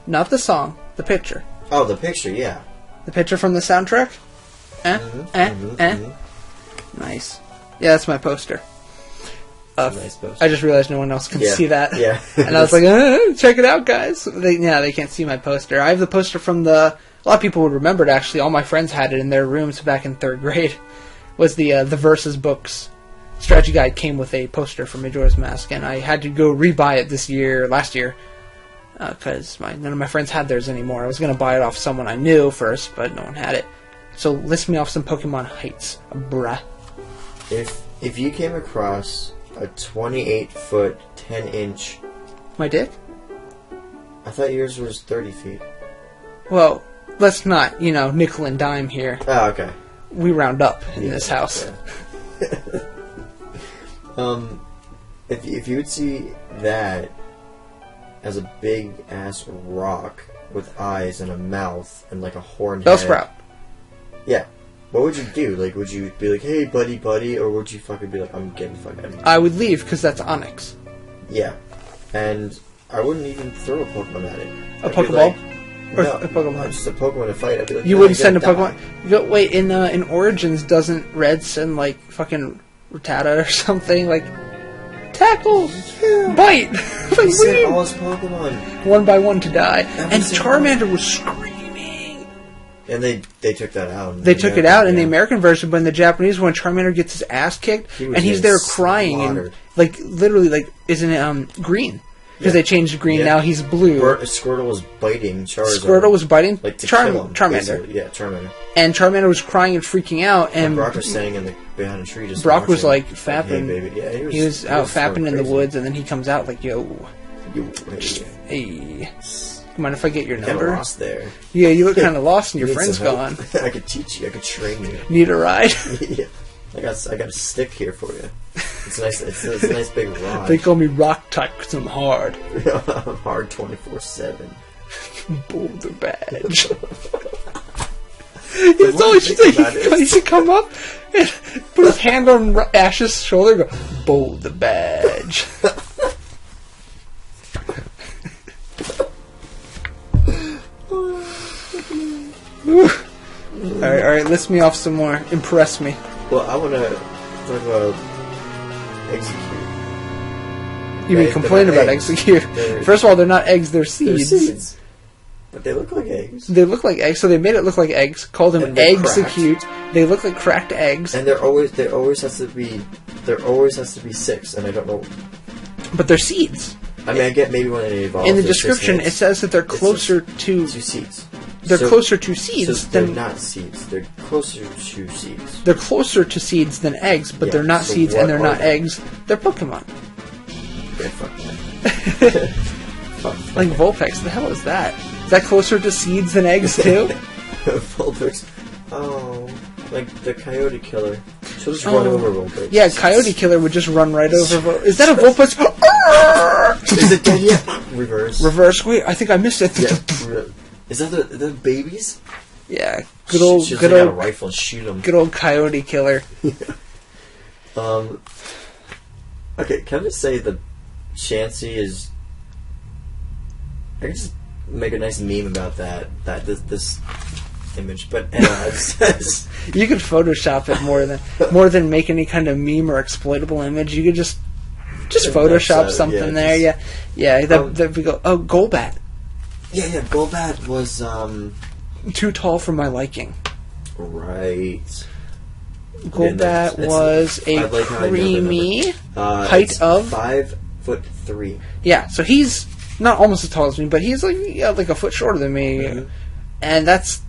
Not the song, the picture. Oh, the picture, yeah. The picture from the soundtrack? Nice. Yeah, that's my poster. Nice poster. I just realized no one else can see that. Yeah. And I was like, check it out, guys. They can't see my poster. I have the poster from a lot of people would remember it, actually. All my friends had it in their rooms back in 3rd grade. Was the Versus Books strategy guide came with a poster for Majora's Mask, and I had to go rebuy it last year. Because none of my friends had theirs anymore. I was going to buy it off someone I knew first, but no one had it. So list me off some Pokemon heights, bruh. If you came across a 28-foot, 10-inch... My dick? I thought yours was 30 feet. Well, let's not, nickel and dime here. Oh, okay. We round up in this house. Yeah. If you would see that as a big-ass rock with eyes and a mouth and, like, a horn head... Bellsprout. Yeah. What would you do? Like, would you be like, hey, buddy, or would you fucking be like, I'm getting the fuck out of here? I would leave, because that's Onyx. Yeah. And I wouldn't even throw a Pokemon at it. A Pokeball? Or a Pokemon? Just a Pokemon to fight. I'd be like, you wouldn't send a Pokemon? Wait, in Origins, doesn't Red send, like, fucking Rattata or something? Like... Tackle! Bite! He sent all his Pokemon. One by one to die. And Charmander was screaming! And they took that out. They took it out in the American version, but in the Japanese one, Charmander gets his ass kicked, and he's there crying, slaughtered. and literally, isn't it green? Because they changed green. Now he's blue. Squirtle was biting Charizard. Squirtle was biting to kill him, Charmander. Basically. Yeah, Charmander. And Charmander was crying and freaking out, and Brock was standing behind a tree. Just Brock was watching. fapping. Hey, baby. Yeah, he was out fapping in the crazy. woods, and then he comes out like, "Yo, hey, mind if I get your number?" Kinda lost there. Yeah, you look kind of lost, and your Need friend's some help? gone. I could teach you. I could train you. Need a ride? Yeah. I got a stick here for you. It's nice. It's a nice big rod. They call me Rock Type because I'm hard. I'm hard 24/7. Boulder badge. It's always he should come up and put his hand on Ash's shoulder and go, Boulder badge. Alright, list me off some more. Impress me. Well, I want to talk about Execute. You mean complain about Execute? First of all, they're not eggs, they're seeds. They're seeds. But they look like eggs. They look like eggs, so they made it look like eggs. Called them Execute. They look like cracked eggs. And there always has to be 6, and I don't know. But they're seeds. I mean, I get maybe when they evolve. In the description, it says that they're closer to seeds. They're closer to seeds they're than not seeds. They're closer to seeds. They're closer to seeds than eggs, but they're not seeds and they're not eggs. They're Pokemon. Yeah, fuck that. Like Vulpix. The hell is that? Is that closer to seeds than eggs too? Vulpix. Oh, like the Coyote Killer. She'll just run over Vulpix. Yeah, Coyote Killer would just run right over. Is that a Vulpix? Is it dead yet? Reverse. Reverse. Wait, I think I missed it. Yeah. Is that the babies? Yeah, good old, She's good got old, a rifle and shoot them. Good old Coyote Killer. Okay, can I just say that Chansey is? I can just make a nice meme about this image, but anyway, you could Photoshop it more than make any kind of meme or exploitable image. You could just Photoshop something there. Yeah. That we go. Oh, Golbat. Yeah. Golbat was too tall for my liking. Right. Golbat was a creamy height of 5'3". Yeah, so he's not almost as tall as me, but he's like a foot shorter than me, and that's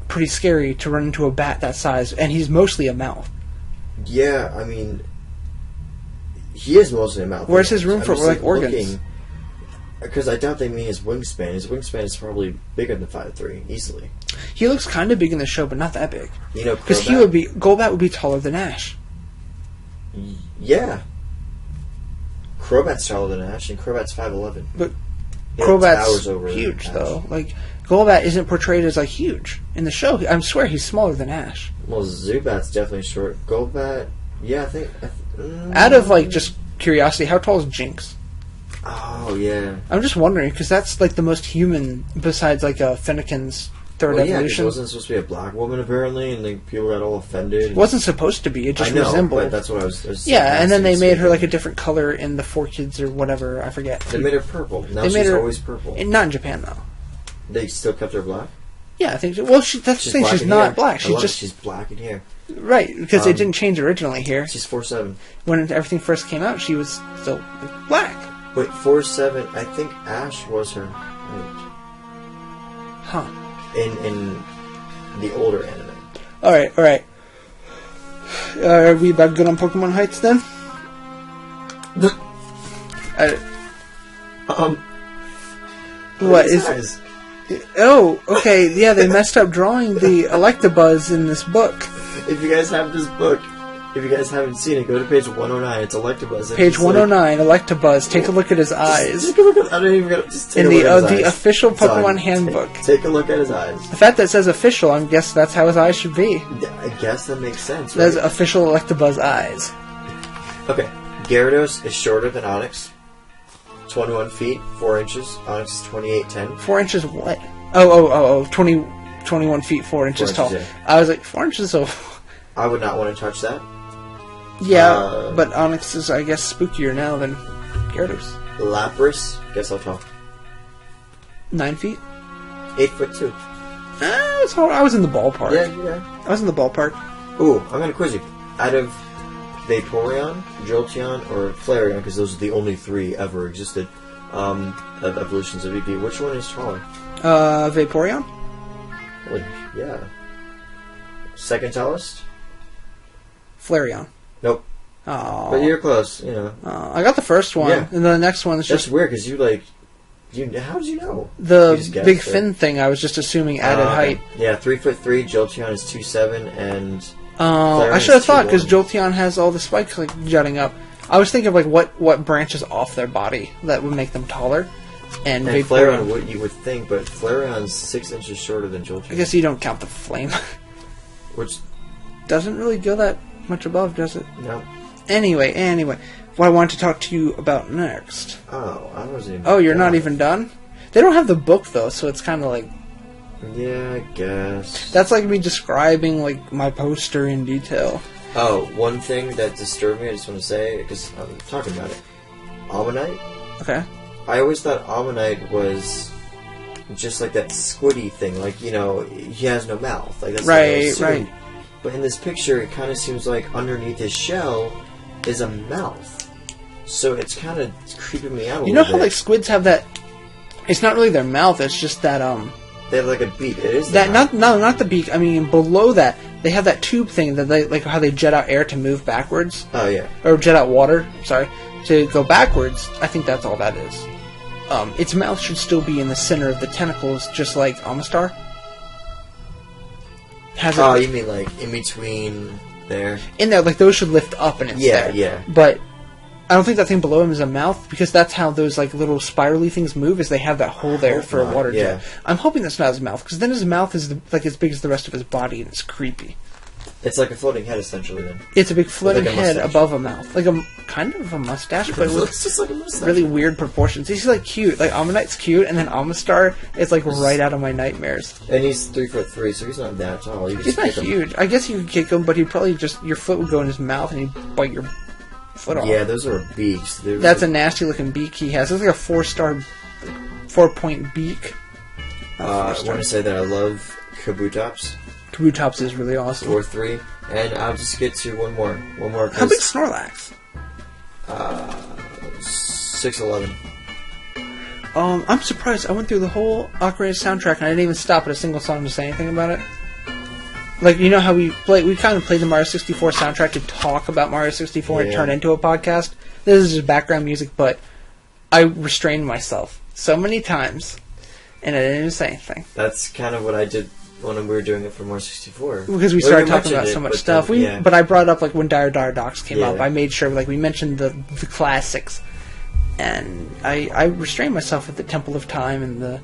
pretty scary to run into a bat that size. And he's mostly a mouth. Yeah, I mean, he is mostly a mouth. Where's his room for organs? Because I doubt they mean his wingspan. His wingspan is probably bigger than 5'3", easily. He looks kind of big in the show, but not that big. You know, because Golbat would be taller than Ash. Yeah. Crobat's taller than Ash, and Crobat's 5'11". But Crobat's huge, though. Like, Golbat isn't portrayed as, huge in the show. I swear he's smaller than Ash. Well, Zubat's definitely short. Golbat, yeah, I think... Out of, just curiosity, how tall is Jinx? Oh, yeah. I'm just wondering, because that's, the most human, besides, Finnegan's third evolution. It wasn't supposed to be a black woman, apparently, and people got all offended. It wasn't supposed to be. It just resembled. But that's what I was yeah, and then they made her, a different color in the 4Kids or whatever. I forget. They made her purple. Now she's always purple. Not in Japan, though. They still kept her black? Yeah, I think so. Well, that's the thing. She's not black. She's black in here. Right, because it didn't change originally here. She's 4'7". When everything first came out, she was still black. Wait, 4'7". I think Ash was her height. Huh. In the older anime. Alright. Are we about good on Pokemon heights then? What is eyes. Oh, okay, yeah, they messed up drawing the Electabuzz in this book. If you guys have this book, if you guys haven't seen it, go to page 109. It's Electabuzz. Page 109, Electabuzz. Take a look at his eyes. Take a look at. I don't even. Just take a look at his eyes. The official Pokemon handbook. Take a look at his eyes. The fact that it says official, I guess that's how his eyes should be. I guess that makes sense. Right? That's official Electabuzz eyes. Okay, Gyarados is shorter than Onix. 21 feet, 4 inches. Onix is 28'10". 4 inches what? 21 feet, 4 inches tall. Yeah. I was like, 4 inches, so... I would not want to touch that. Yeah, but Onix is, I guess, spookier now than Gyarados. Lapras, guess how tall? 9 feet? 8'2". I was in the ballpark. Yeah. I was in the ballpark. Ooh, I'm gonna quiz you. Out of Vaporeon, Jolteon, or Flareon, because those are the only 3 ever existed, of evolutions of VP, which one is taller? Vaporeon? Well, yeah. Second tallest? Flareon. Nope. Oh. But you're close, you know. I got the first one, Yeah. and the next one's That's just weird, because how did you know? the You just guessed big it. fin thing. I was just assuming added height. Yeah, 3'3", Jolteon is 2'7", and I Flareon's should have thought, because 2'1". Jolteon has all the spikes like jutting up. I was thinking of like what branches off their body that would make them taller. And Flareon, what you would think, but Flareon's 6 inches shorter than Jolteon. I guess you don't count the flame. Which Doesn't really go that much above, does it? no. Anyway, what I wanted to talk to you about next. Oh, I wasn't even. Oh, you're not even done? They don't have the book though, so it's kind of like Yeah, I guess. that's like me describing like my poster in detail. Oh, one thing that disturbed me, I just want to say, because I'm talking about it. Ammonite? Okay. I always thought Ammonite was just like that squiddy thing, like, you know, he has no mouth. Like, that's what I assumed. Right. But in this picture, it kind of seems like underneath his shell is a mouth. So it's kind of creeping me out a You know little how bit. like squids have that? It's not really their mouth. It's just that They have like a beak. It is that the mouth. not the beak. I mean below that they have that tube thing that they like how they jet out air to move backwards Oh, yeah. or jet out water. Sorry, to go backwards. I think that's all that is. Its mouth should still be in the center of the tentacles, just like Amistar. Has it Oh, you mean like in between there? in there? Like those should lift up and it's Yeah, there. yeah. But I don't think that thing below him is a mouth because that's how those like little spirally things move. Is they have that hole there for a not, water yeah. jet. I'm hoping that's not his mouth because then his mouth is like as big as the rest of his body and it's creepy. It's like a floating head, essentially, then. It's a big floating like a head mustache. above a mouth, like a kind of a mustache, but It with looks just like a mustache. really weird proportions. He's like cute, like Ammonite's cute, and then Amistar is like right out of my nightmares. And he's 3'3", so he's not that tall. You can He's just not kick him. huge. I guess you could kick him, but he'd probably just your foot would go in his mouth and he'd bite your foot off. Yeah, those are beaks. That's a nasty looking beak he has. It's like a 4-point beak. I want to say that I love Kabutops. Kabutops is really awesome. 4'3", and I'll just get to one more. How big Snorlax? 6'11". I'm surprised. I went through the whole Ocarina soundtrack and I didn't even stop at a single song to say anything about it. Like, you know how we kind of played the Mario 64 soundtrack to talk about Mario 64 and Yeah. turn into a podcast? This is just background music, but I restrained myself so many times and I didn't even say anything. That's kind of what I did when we were doing it for Mario 64. Because we Well, started you talking about mentioned so it, much but stuff. then- yeah. But I brought up, like, when Dire Docs came Yeah. up, I made sure, like, we mentioned the classics. And I restrained myself with the Temple of Time and the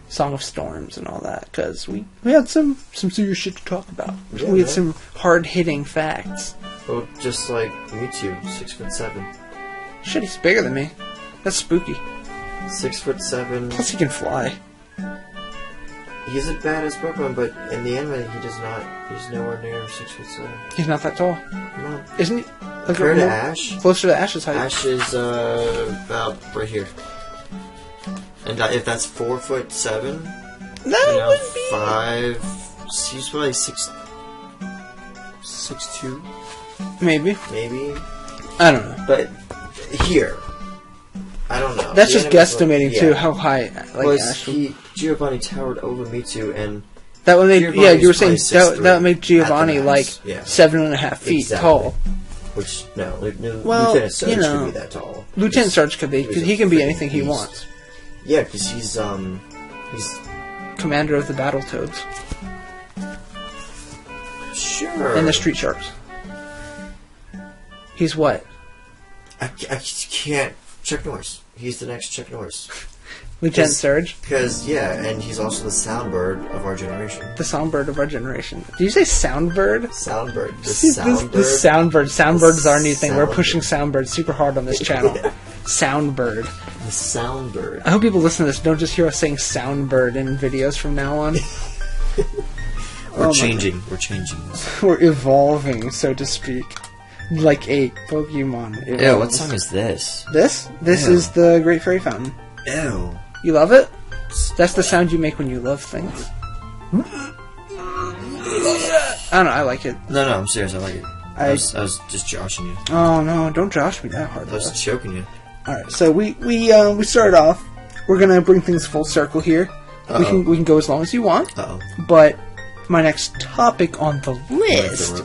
Song of Storms and all that. Because we had some serious shit to talk about. Yeah, we had man. some hard-hitting facts. Well, just like Mewtwo, 6'7". Shit, he's bigger than me. That's spooky. 6'7". Plus he can fly. He's a badass Pokemon, but in the anime, he does not. He's nowhere near 6'7". He's not that tall. No. Isn't he? Like Compared to more- Ash, Closer to Ash's height. Ash is about right here. And if that's 4'7", That you know, would be... 5. He's probably 6'2", Maybe. maybe. I don't know. But here, I don't know. That's The just anime's guesstimating, like- too, yeah. how high, like, Was Ash would... Giovanni towered over Mewtwo, and That would make, Giovanni's yeah, you were saying probably 6'3" that would make Giovanni at the like max, yeah. 7.5 feet Exactly. tall. which no, Well, Lieutenant Surge you know, could be that tall. Lieutenant Sarge could be, He's because a he can be freaking anything he beast. wants. Yeah, because he's Commander of the Battletoads sure. and the Street Sharks. He's what? I can't. Chuck Norris. He's the next Chuck Norris. Lieutenant Surge, Because and he's also the Soundbird of our generation. the Songbird of our generation. Did you say Soundbird? Soundbird. The See, Soundbird. this Soundbird. Soundbird is our new thing. We're Soundbird. pushing Soundbird super hard on this channel. Yeah. Soundbird. The Soundbird. I hope people listen to this don't just hear us saying Soundbird in videos from now on. We're changing. We're changing this. We're evolving, so to speak. Like a Pokemon. Ew, evolves. what song is this? This? This Ew. is the Great Fairy Fountain. Ew. You love it? That's the sound you make when you love things. I don't know, I like it. No, I'm serious. I like it. I was just joshing you. Oh no, don't josh me that hard. I was choking you. Alright, so we started off. We're gonna bring things full circle here. Uh-oh. We can go as long as you want. Uh-oh. But my next topic on the list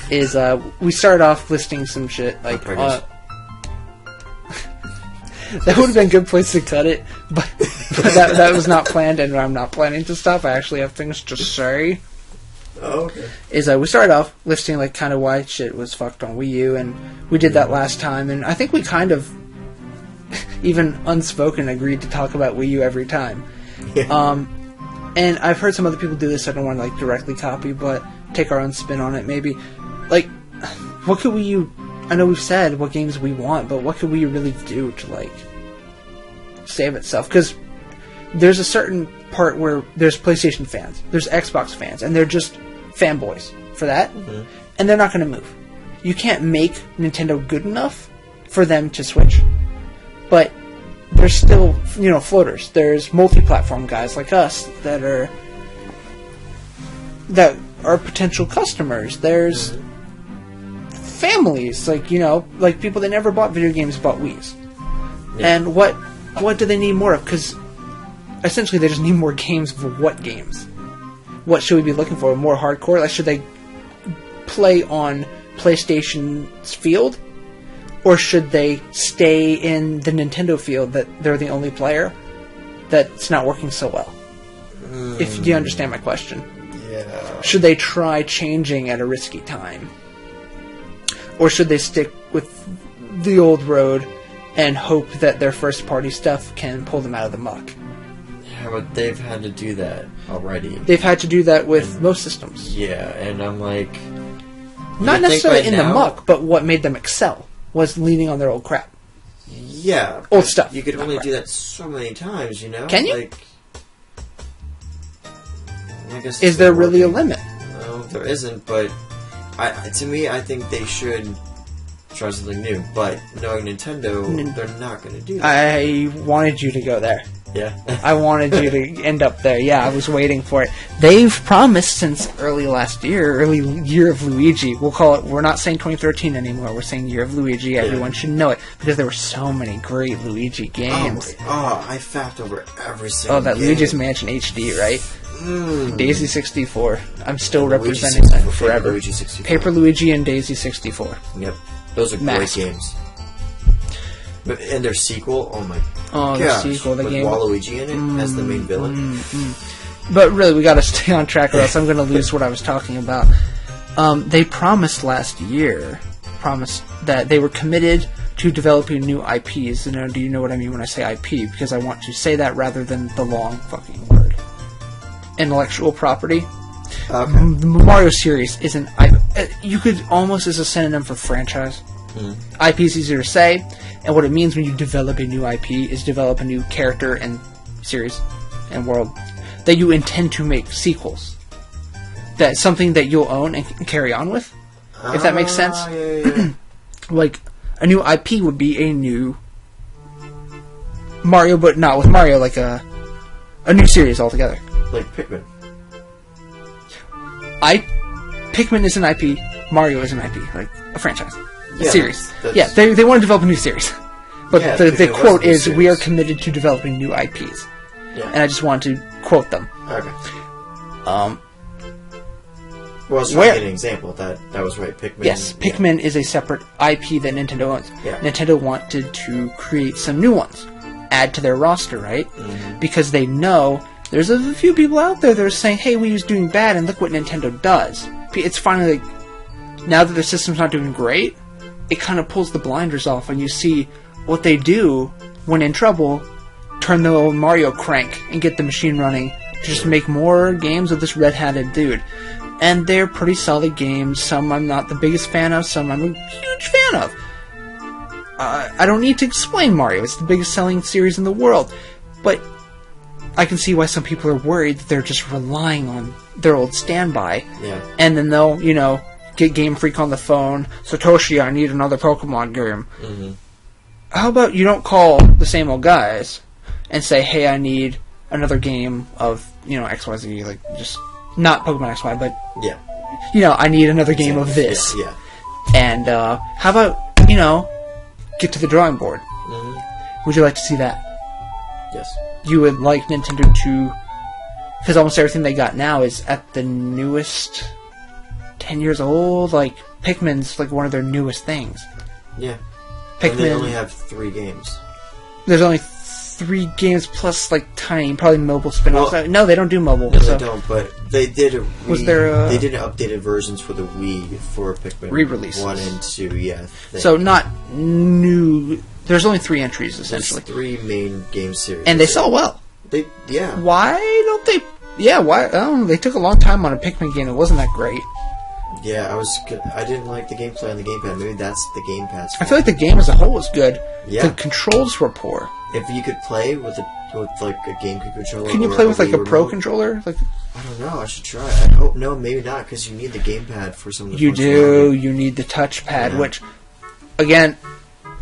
is we started off listing some shit like that would have been a good place to cut it, but that was not planned, and I'm not planning to stop. I actually have things to say. Oh, okay. We started off listing like kind of why shit was fucked on Wii U, and we did that last time, and I think we kind of even unspoken agreed to talk about Wii U every time. Yeah. And I've heard some other people do this. I don't want to like directly copy, but take our own spin on it. Maybe like what could Wii U? I know we've said what games we want, but what could Wii U really do to like save itself? Because there's a certain part where there's PlayStation fans, there's Xbox fans, and they're just fanboys for that, and they're not going to move. You can't make Nintendo good enough for them to switch. But there's still, floaters. There's multi-platform guys like us that are potential customers. There's families, like people that never bought video games bought Wii's. Yeah. And what do they need more of? Because essentially they just need more games. For what games? What should we be looking for? More hardcore? Like, should they play on PlayStation's field? Or should they stay in the Nintendo field that they're the only player that's not working so well? If you understand my question. Yeah. Should they try changing at a risky time? Or should they stick with the old road and hope that their first-party stuff can pull them out of the muck? Yeah, but they've had to do that already. They've had to do that with most systems. Yeah, and I'm like... Not necessarily in the muck, but what made them excel was leaning on their old crap. Yeah. Old stuff. You could only do that so many times, Can you? Like, I guess is there really a limit? No, there isn't, but to me, I think they should try something new. But knowing Nintendo, they're not going to do that. I wanted you to go there. Yeah. I wanted you to end up there. Yeah, I was waiting for it. They've promised since early year of Luigi. We'll call it, we're not saying 2013 anymore, we're saying year of Luigi. Everyone should know it, because there were so many great Luigi games. I fapped over every single that game. Luigi's Mansion HD, right? Daisy 64. I'm still representing that forever. Luigi 64. Paper Luigi and Daisy 64. Yep. Those are great games. And their sequel, oh my gosh. The sequel, the with game. Waluigi in it as the main villain. But really, we gotta stay on track or else I'm gonna lose what I was talking about. They promised last year, that they were committed to developing new IPs. Do you know what I mean when I say IP? Because I want to say that rather than the long fucking word. Intellectual property. Okay. The Mario series is an IP. You could almost as a synonym for franchise. IP is easier to say, and what it means when you develop a new IP is develop a new character and series and world that you intend to make sequels. That's something that you'll own and carry on with, if that makes sense. Yeah. Like, a new IP would be a new Mario, but not with Mario, like a new series altogether. Like Pikmin. Pikmin is an IP, Mario is an IP, like a franchise. A series. Yeah, they want to develop a new series. But the quote is, series. we are committed to developing new IPs. Yeah. And I just wanted to quote them. Okay. Well, I was trying to get an example. That was right. Pikmin. Yes, Pikmin is a separate IP that Nintendo owns. Yeah. Nintendo wanted to create some new ones. Add to their roster, right? Because they know there's a few people out there that are saying, hey, Wii U's doing bad, and look what Nintendo does. It's finally like, now that their system's not doing great, it kind of pulls the blinders off, and you see what they do when in trouble. Turn the old Mario crank and get the machine running to just make more games of this red-hatted dude. And they're pretty solid games. Some I'm not the biggest fan of, some I'm a huge fan of. I don't need to explain Mario. It's the biggest selling series in the world. But I can see why some people are worried that they're just relying on their old standby. Yeah. And then they'll, get Game Freak on the phone. Satoshi, I need another Pokemon game. How about you don't call the same old guys and say, hey, I need another game of, XYZ, like, just, not Pokemon XY, but, Yeah. I need another game of this. Yeah. And, how about, get to the drawing board? Mm-hmm. Would you like to see that? Yes. You would like Nintendo to... Because almost everything they got now is at the newest... 10 years old? Like, Pikmin's, like, one of their newest things. Yeah. Pikmin... And they only have 3 games. There's only 3 games plus, like, tiny, probably mobile spin-offs. Well, no, they don't do mobile. No, so. they don't, but they did they did updated versions for the Wii for Pikmin re-releases 1 and 2, yeah. So, not new... There's only 3 entries, essentially. There's 3 main game series. And they sell well. Yeah. Why don't they... Yeah, why... they took a long time on a Pikmin game. It wasn't that great. Yeah, I didn't like the gameplay on the gamepad. Maybe that's the gamepad's fault. I feel like the game as a whole was good. Yeah. The controls were poor. If you could play with like a GameCube controller, Can you play with like a Pro controller? Like, I don't know. I should try. I hope no, maybe not, because you need the gamepad for some of the. You do. You need the touchpad, which, again,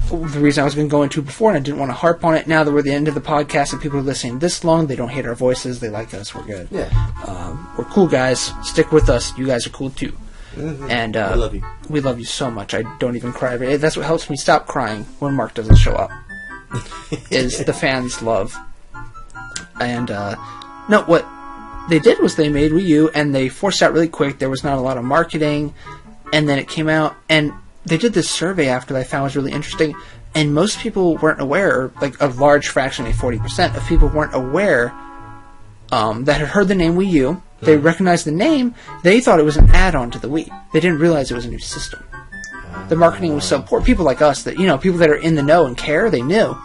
the reason I was going to go into before, and I didn't want to harp on it. Now that we're at the end of the podcast and people are listening this long, they don't hate our voices. They like us. We're good. Yeah. We're cool guys. Stick with us. You guys are cool too. Mm-hmm. And I love you. We love you so much. I don't even cry. That's what helps me stop crying when Mark doesn't show up. Is the fans' love. And no, what they did was they made Wii U and they forced out really quick. There was not a lot of marketing, and then it came out and they did this survey after that I found was really interesting. And most people weren't aware, or like a large fraction, like 40% of people weren't aware that had heard the name Wii U. They recognized the name. They thought it was an add-on to the Wii. They didn't realize it was a new system. The marketing was so poor. People like us, that people that are in the know and care, they knew.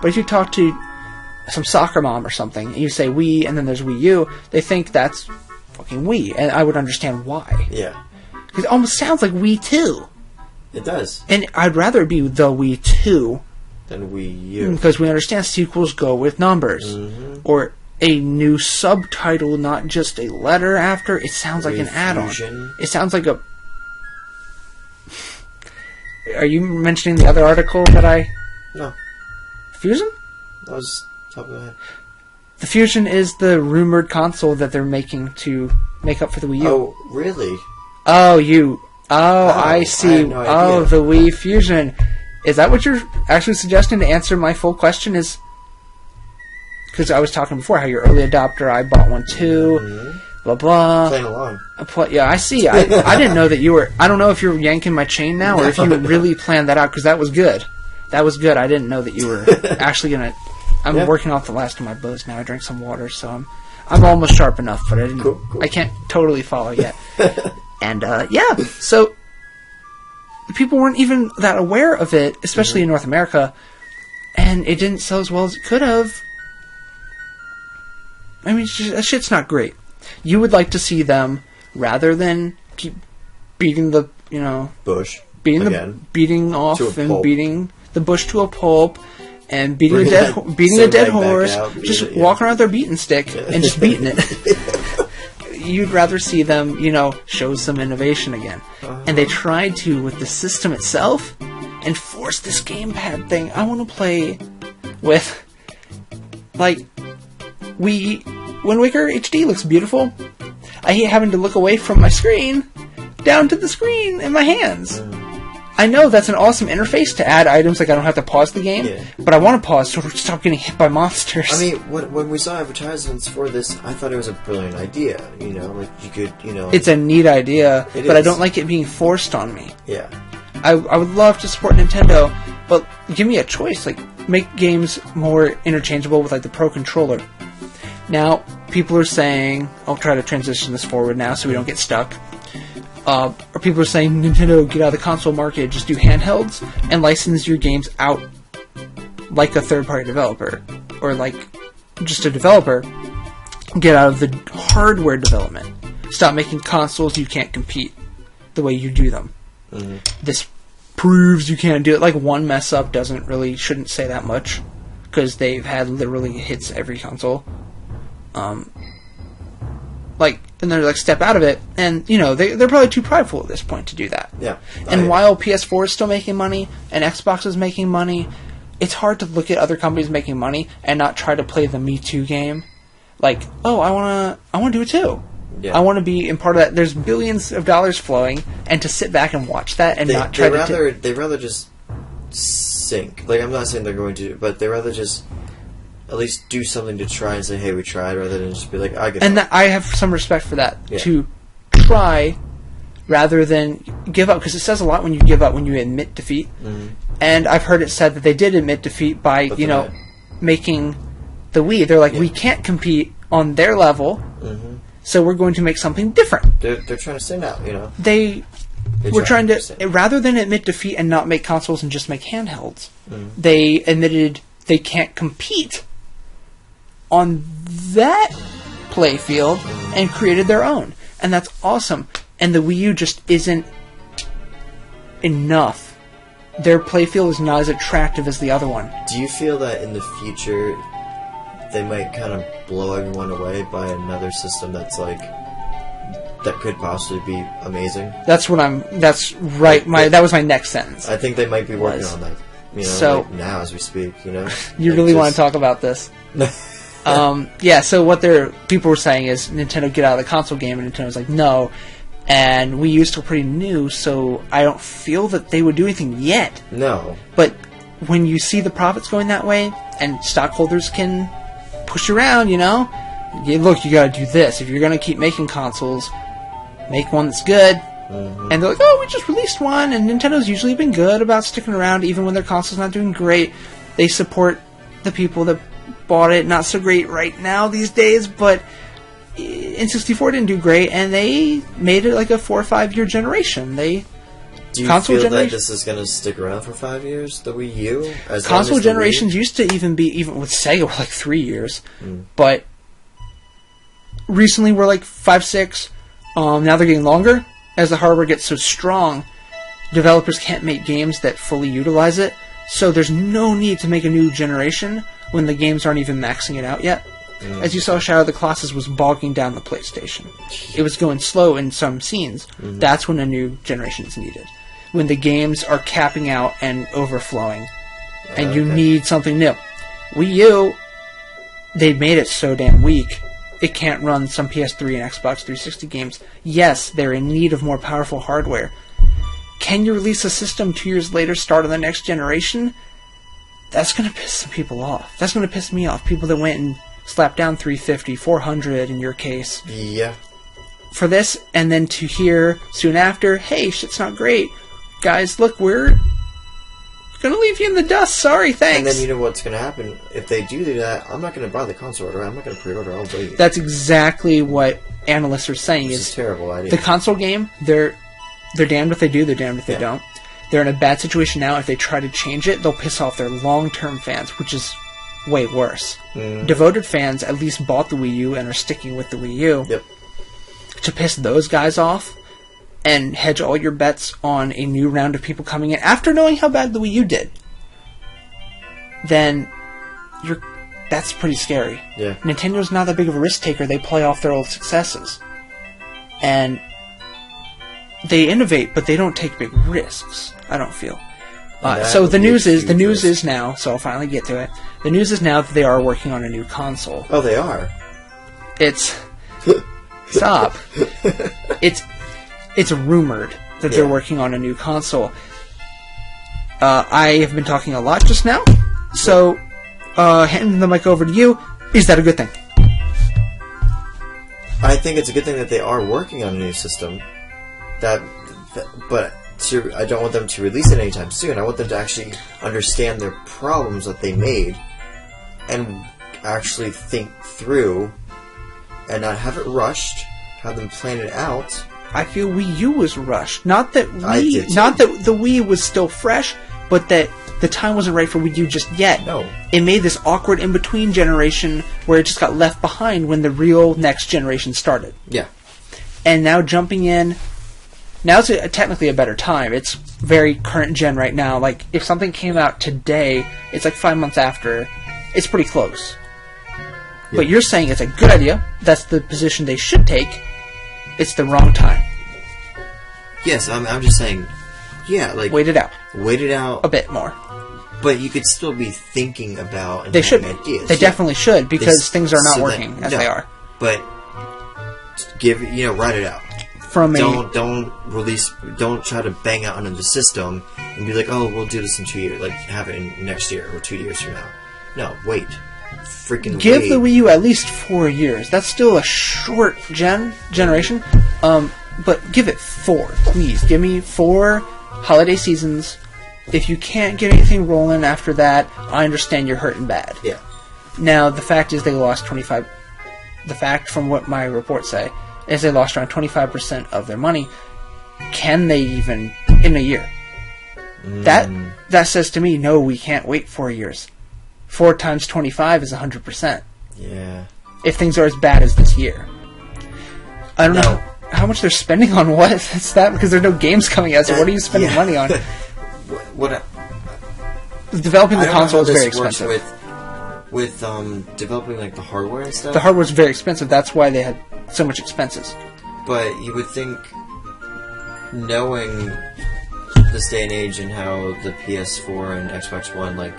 But if you talk to some soccer mom or something, and you say Wii, and then there's Wii U, they think that's fucking Wii, and I would understand why. Yeah. Because it almost sounds like Wii 2. It does. And I'd rather it be the Wii 2 than Wii U. Because we understand sequels go with numbers. Or a new subtitle, not just a letter after. It sounds like an add-on. It sounds like a... Are you mentioning the other article that I... No. Fusion? That was top of my head. The Fusion is the rumored console that they're making to make up for the Wii U. Oh, really? I see. I had no idea. The Wii Fusion. Is that what you're actually suggesting to answer my full question? Is... Because I was talking before how you're early adopter, I bought one too, blah blah. Playing along. Yeah, I see. I didn't know that you were... I don't know if you're yanking my chain now, or if you really planned that out, because that was good. That was good. I didn't know that you were actually going to... I'm working off the last of my buzz now. I drank some water, so I'm almost sharp enough, but I didn't... Cool. I can't totally follow yet. And, so... People weren't even that aware of it, especially in North America, and it didn't sell as well as it could have. I mean, that shit's not great. You would like to see them, rather than keep beating the, Bush. Beating off and pulp. beating the bush to a pulp, and beating a dead horse, just walking around with their beating stick and just beating it. You'd rather see them, show some innovation again. And they tried to with the system itself, and force this gamepad thing. I want to play with, like, Wind Waker HD looks beautiful. I hate having to look away from my screen, down to the screen in my hands. I know that's an awesome interface to add items, like I don't have to pause the game, but I want to pause so we stop getting hit by monsters. I mean, when we saw advertisements for this, I thought it was a brilliant idea. Like you could, It's a neat idea, but is. I don't like it being forced on me. Yeah. I would love to support Nintendo, but give me a choice. Like, make games more interchangeable with, like, the Pro Controller. Now, people are saying... I'll try to transition this forward now so we don't get stuck. Or people are saying, Nintendo, get out of the console market, just do handhelds, and license your games out like a third-party developer. Or like just a developer. Get out of the hardware development. Stop making consoles you can't compete the way you do them. This proves you can't do it. Like, one mess up shouldn't say that much, because they've had literally hits every console. And they're like, step out of it, and they're probably too prideful at this point to do that. Yeah. And while PS4 is still making money and Xbox is making money, it's hard to look at other companies making money and not try to play the Me Too game like, oh, I wanna do it too. Yeah. I want to be in part of that. There's billions of dollars flowing, and to sit back and watch that and not try they rather just sink. Like, I'm not saying they're going to, but they rather just at least do something to try and say, hey, we tried, rather than just be like, I get and that. I have some respect for that. Yeah. To try rather than give up, because it says a lot when you give up, when you admit defeat. Mm-hmm. And I've heard it said that they did admit defeat by, making the Wii. They're like, we can't compete on their level. Mm-hmm. So we're going to make something different. They're trying to stand out, They were trying to, rather than admit defeat and not make consoles and just make handhelds, they admitted they can't compete on that playfield and created their own. And that's awesome. And the Wii U just isn't enough. Their playfield is not as attractive as the other one. Do you feel that in the future they might kind of blow everyone away by another system that's like that could possibly be amazing? That's right. That was my next sentence. I think they might be working on that. So like now as we speak, You really want to talk about this? So what people were saying is Nintendo get out of the console game, and Nintendo's like, no. And Wii U's still pretty new, so I don't feel that they would do anything yet. No. But when you see the profits going that way, and stockholders can push around, look, you gotta do this. If you're gonna keep making consoles, make one that's good. Mm-hmm. And they're like, oh, we just released one, and Nintendo's usually been good about sticking around even when their console's not doing great. They support the people that bought it. Not so great right now these days, but N64 didn't do great, and they made it like a 4 or 5 year generation. Do you feel that this is going to stick around for 5 years, the Wii U? Console generations used to even with Sega, were like 3 years. But recently we're like 5, 6. Now they're getting longer. As the hardware gets so strong, developers can't make games that fully utilize it. So there's no need to make a new generation when the games aren't even maxing it out yet. As you saw, Shadow of the Colossus was bogging down the PlayStation. It was going slow in some scenes. Mm-hmm. That's when a new generation is needed. When the games are capping out and overflowing. And you need something new. Wii U, they made it so damn weak, it can't run some PS3 and Xbox 360 games. Yes, they're in need of more powerful hardware. Can you release a system 2 years later, start on the next generation? That's going to piss some people off. That's going to piss me off. People that went and slapped down 350, 400 in your case. Yeah. For this, and then to hear soon after, hey, shit's not great. Guys, look, we're going to leave you in the dust. Sorry, thanks. And then you know what's going to happen? If they do that, I'm not going to buy the console order. I'm not going to pre-order. I'll wait. That's exactly what analysts are saying. It's a terrible idea. The console game, they're damned if they do, they're damned if they don't. They're in a bad situation now. If they try to change it, they'll piss off their long-term fans, which is way worse. Devoted fans at least bought the Wii U and are sticking with the Wii U. Yep. To piss those guys off and hedge all your bets on a new round of people coming in after knowing how bad the Wii U did, then that's pretty scary. Yeah. Nintendo's not that big of a risk taker. They play off their old successes. And they innovate, but they don't take big risks, I don't feel. So the news is now, so I'll finally get to it. The news is now that they are working on a new console. Oh, they are? Stop. It's rumored that they're working on a new console. I have been talking a lot just now, so handing the mic over to you. Is that a good thing? I think it's a good thing that they are working on a new system. But I don't want them to release it anytime soon. I want them to actually understand their problems that they made and actually think through and not have it rushed, have them plan it out. I feel Wii U was rushed. Not that the Wii was still fresh, but that the time wasn't right for Wii U just yet. No. It made this awkward in-between generation where it just got left behind when the real next generation started. Yeah. And now jumping in... Now it's technically a better time. It's very current gen right now. Like, if something came out today, it's like 5 months after. It's pretty close. Yeah. But you're saying it's a good idea. That's the position they should take. It's the wrong time. Yes, I'm just saying, yeah, like... Wait it out. Wait it out. A bit more. But you could still be thinking about and they should. ideas. They definitely should, because things are not so working as they are. But write it out. Don't try to bang out under the system and be like, oh, we'll do this in 2 years, like have it in next year or 2 years from now. No, wait. Give the Wii U at least 4 years. That's still a short generation. But give it 4, please. Give me 4 holiday seasons. If you can't get anything rolling after that, I understand you're hurting bad. Yeah. Now, the fact is they lost 25... The fact, from what my reports say, is they lost around 25% of their money. Can they even... in a year? That says to me, no, we can't wait 4 years. 4 times 25 is 100%. Yeah. If things are as bad as this year. I don't know how much they're spending on what. It's that because there's no games coming out, so what are you spending money on? Developing the console is very expensive. With developing like the hardware and stuff. The hardware is very expensive. That's why they had so much expenses. But you would think, knowing this day and age and how the PS4 and Xbox One, like,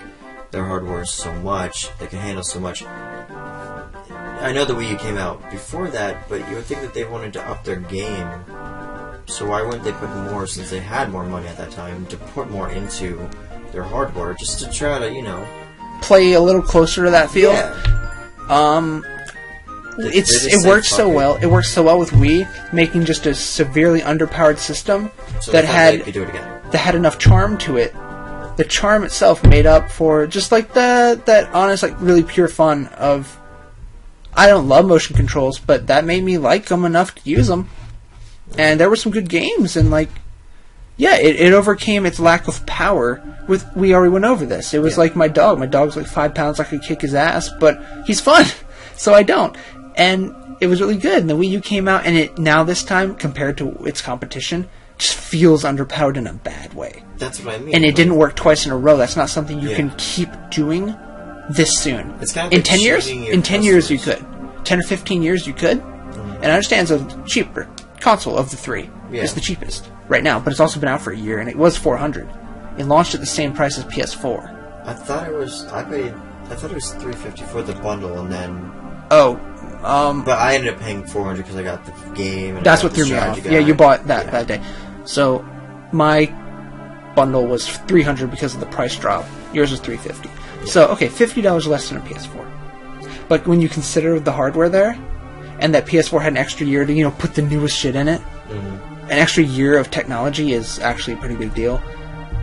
their hardware is so much, they can handle so much. I know the Wii U came out before that, but you would think that they wanted to up their game. So why wouldn't they put more, since they had more money at that time, to put more into their hardware, just to try to, play a little closer to that field? Yeah. It works so well. It works so well with Wii, making just a severely underpowered system that had enough charm to it. The charm itself made up for just like that honest, like really pure fun of. I don't love motion controls, but that made me like them enough to use them. And there were some good games, and it overcame its lack of power. We already went over this. It was like my dog. My dog's like 5 pounds. I could kick his ass, but he's fun, so I don't. And it was really good. And the Wii U came out, and now this time, compared to its competition, just feels underpowered in a bad way. That's what I mean. And it didn't work twice in a row. That's not something you can keep doing this soon. It's kind of in 10 years? In 10 years you could. 10 or 15 years you could. And I understand it's a cheaper console of the 3. Yeah. It's the cheapest right now, but it's also been out for a year, and it was $400. It launched at the same price as PS4. I thought it was $350 for the bundle, and then. But I ended up paying $400 because I got the game. And that's what threw me off. Yeah, you bought that day. So my bundle was $300 because of the price drop. Yours was $350. Yeah. So $50 less than a PS4. But when you consider the hardware there, and that PS4 had an extra year to put the newest shit in it, an extra year of technology is actually a pretty big deal.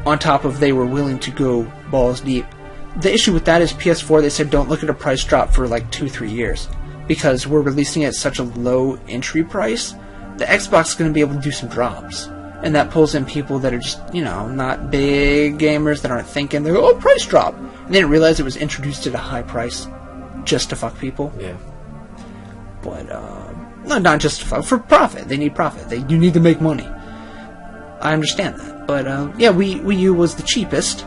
On top of they were willing to go balls deep. The issue with that is PS4, they said don't look at a price drop for like 2-3 years. Because we're releasing it at such a low entry price, the Xbox is going to be able to do some drops. And that pulls in people that are just, not big gamers, that aren't thinking, they go, price drop! And they didn't realize it was introduced at a high price just to fuck people. Yeah. But, no, not just to fuck, for profit. They need profit. You need to make money. I understand that. But, Wii U was the cheapest.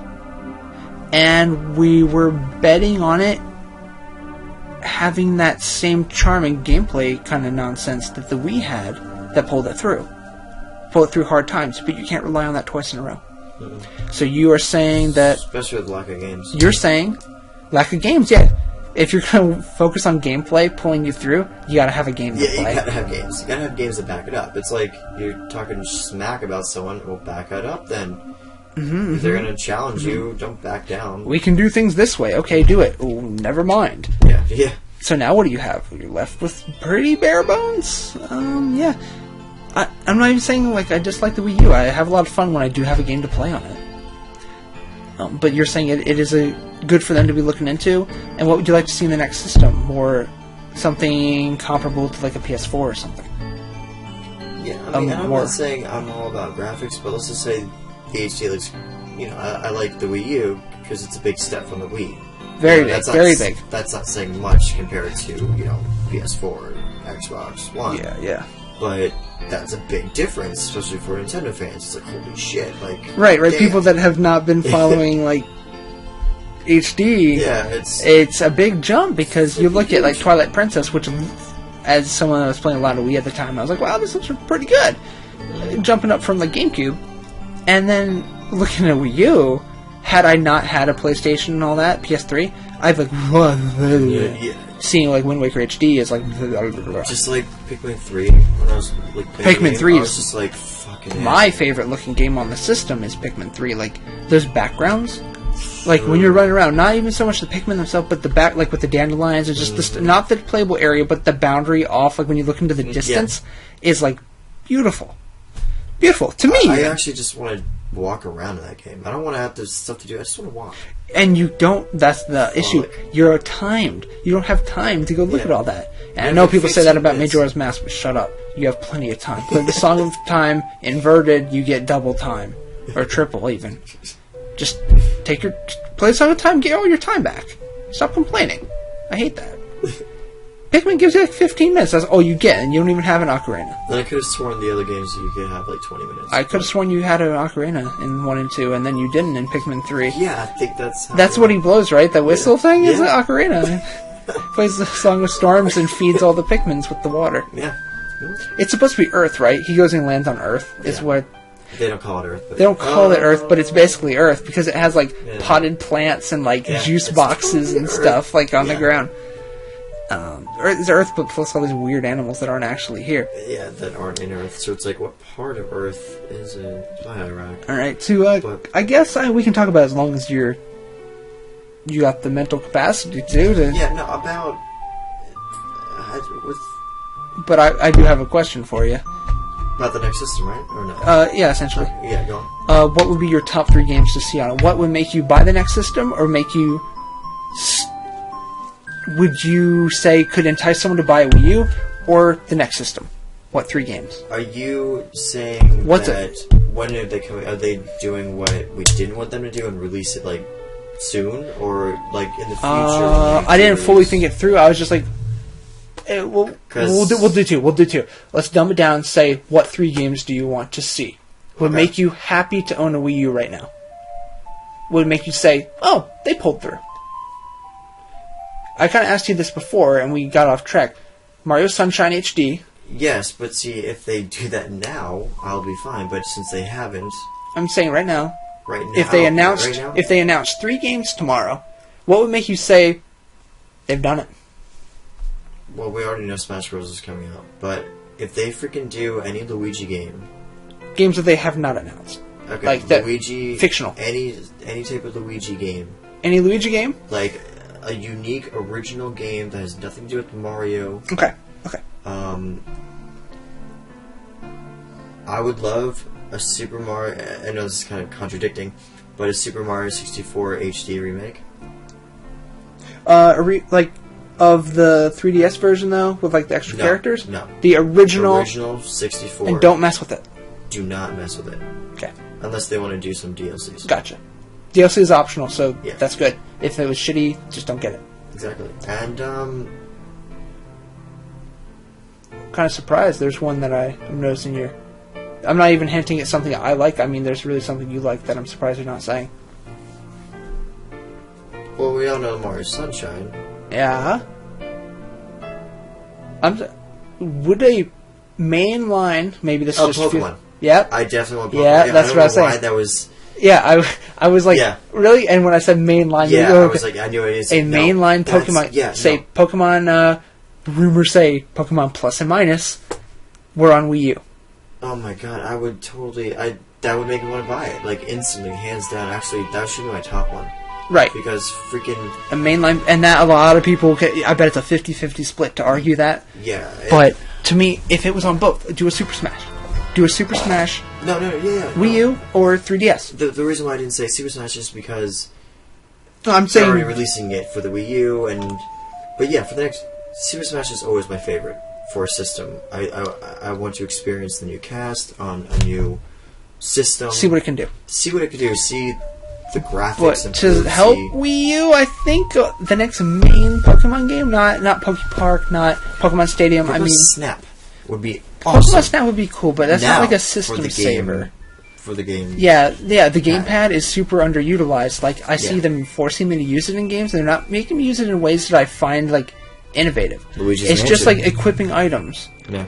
And we were betting on it having that same charming gameplay kind of nonsense that the Wii had that pulled it through. Pulled it through hard times, but you can't rely on that twice in a row. So you are saying that... Especially with lack of games. You're saying lack of games, yeah. If you're going to focus on gameplay pulling you through, you got to have a game to play. Yeah, you got to have games. You got to have games to back it up. It's like you're talking smack about someone, well, back it up then. If they're going to challenge you, don't back down. We can do things this way. Okay, do it. Ooh, never mind. Yeah. So now what do you have? You're left with pretty bare bones. Yeah. I'm not even saying I dislike the Wii U. I have a lot of fun when I do have a game to play on it. But you're saying it is good for them to be looking into. And what would you like to see in the next system? More something comparable to like a PS4 or something? Yeah, I mean, I'm not saying I'm all about graphics, but let's just say the HD looks, I like the Wii U because it's a big step from the Wii. Very big. That's not saying much compared to, PS4, Xbox One. Yeah. But that's a big difference, especially for Nintendo fans. It's like, holy shit, Right, damn. People that have not been following, HD, it's a big jump, because you look at, Twilight Princess, which, as someone that was playing a lot of Wii at the time, I was like, wow, this looks pretty good. Jumping up from the GameCube. And then looking at Wii U, had I not had a PlayStation and all that, PS3, I'd like seeing like Wind Waker HD is like just like Pikmin 3 when I was like Pikmin 3 I was just like fucking my favorite looking game on the system is Pikmin 3. Like those backgrounds, like when you're running around, not even so much the Pikmin themselves, but the back, like with the dandelions, and just not the playable area, but the boundary off. Like when you look into the distance, is like beautiful, beautiful to me. I actually just want to walk around in that game. I don't want to have stuff to do. I just want to walk. And you don't. That's the issue. You're timed. You don't have time to go look at all that. And I know people say that about Majora's Mask, but shut up. You have plenty of time. Play the Song of Time inverted, you get double time. Or triple, even. Just play the Song of Time, get all your time back. Stop complaining. I hate that. Pikmin gives you like 15 minutes. That's all you get, and you don't even have an ocarina. Then I could have sworn the other games you could have like 20 minutes. I could have sworn you had an ocarina in 1 and 2, and then you didn't in Pikmin 3. Yeah, I think that's how That's what he blows, right? That whistle thing is an ocarina. Plays the Song of Storms and feeds all the Pikmins with the water. Yeah. It's supposed to be Earth, right? He goes and lands on Earth. Is what they don't call it Earth. But they don't call it Earth, but it's basically Earth because it has like potted plants and like juice boxes and stuff like on the ground. It's Earth, but plus all these weird animals that aren't actually here. Yeah, that aren't in Earth. So it's like, what part of Earth is it? Iraq. All right, so I guess we can talk about it as long as you got the mental capacity to. Yeah, no, about. But I do have a question for you. About the next system, right? Or no? Yeah, essentially. Yeah, go on. What would be your top 3 games to see on it? What would make you buy the next system, or make you? Would you say could entice someone to buy a Wii U or the next system? What 3 games? Are you saying when are they coming? Are they doing what we didn't want them to do and release it like soon, or like in the future? I didn't fully think it through. I was just like, we'll do 2. We'll do 2. Let's dumb it down and say, what 3 games do you want to see? Would make you happy to own a Wii U right now? Would make you say, oh, they pulled through. I kind of asked you this before, and we got off track. Mario Sunshine HD. Yes, but see, if they do that now, I'll be fine. But since they haven't, I'm saying right now. Right now. If they announced 3 games tomorrow, what would make you say they've done it? Well, we already know Smash Bros. Is coming out, but if they freaking do any Luigi game, games that they have not announced, okay, like that Luigi, fictional, any type of Luigi game, any Luigi game, like a unique original game that has nothing to do with Mario. Okay. I would love a Super Mario. I know this is kind of contradicting, but a Super Mario 64 HD remake. Of the 3DS version though, with like the extra characters. No, the original 64. And don't mess with it. Do not mess with it. Okay. Unless they want to do some DLCs. Gotcha. DLC is optional, so that's good. If it was shitty, just don't get it. Exactly. And I'm kind of surprised. There's one that I'm noticing here. I'm not even hinting at something I like. I mean, there's really something you like that I'm surprised you're not saying. Well, we all know Mario Sunshine. Yeah. Would a mainline, maybe this is just Pokemon. Yep. I definitely want Pokemon. Yeah, that's what I was saying. Why that was. Yeah, I was like, really? And when I said mainline, I was like, I knew it is. A mainline Pokemon. Pokemon, rumors say Pokemon Plus and Minus were on Wii U. Oh my god, I would totally. That would make me want to buy it. Like, instantly, hands down. Actually, that should be my top one. Right. Because freaking. A mainline. And that a lot of people. I bet it's a 50-50 split to argue that. Yeah. But to me, if it was on both, do a Super Smash. Do a Super Smash. Wii U or 3DS. The reason why I didn't say Super Smash is because I'm saying they're already releasing it for the Wii U, but yeah, for the next Super Smash is always my favorite for a system. I want to experience the new cast on a new system. See what it can do. See the graphics. But to help Wii U, I think the next main Pokemon game, not Poke Park, not Pokemon Stadium. Pokemon Snap would be awesome. Pokemon Snap would be cool, but that's not like a system saver. For the game. Yeah, the gamepad is super underutilized. Like, I see them forcing me to use it in games, and they're not making me use it in ways that I find, like, innovative. Luigi's it's Mansion. Just like equipping items. Yeah.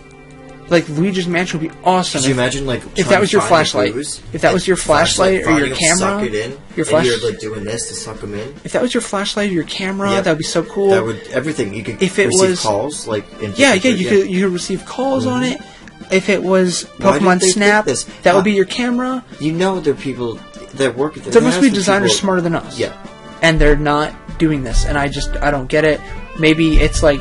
Like, Luigi's Mansion would be awesome. Could you imagine, like, if that was your flashlight, if that was your flashlight or your camera, suck it in, your and you're like doing this to suck them in. If that was your flashlight or your camera, that would be so cool. That would everything. You could if it receive was calls, like you could receive calls on it. If it was Pokemon Snap, that would be your camera. You know, there are people that work at this. There must be designers smarter than us. Yeah, and they're not doing this, and I don't get it. Maybe it's like.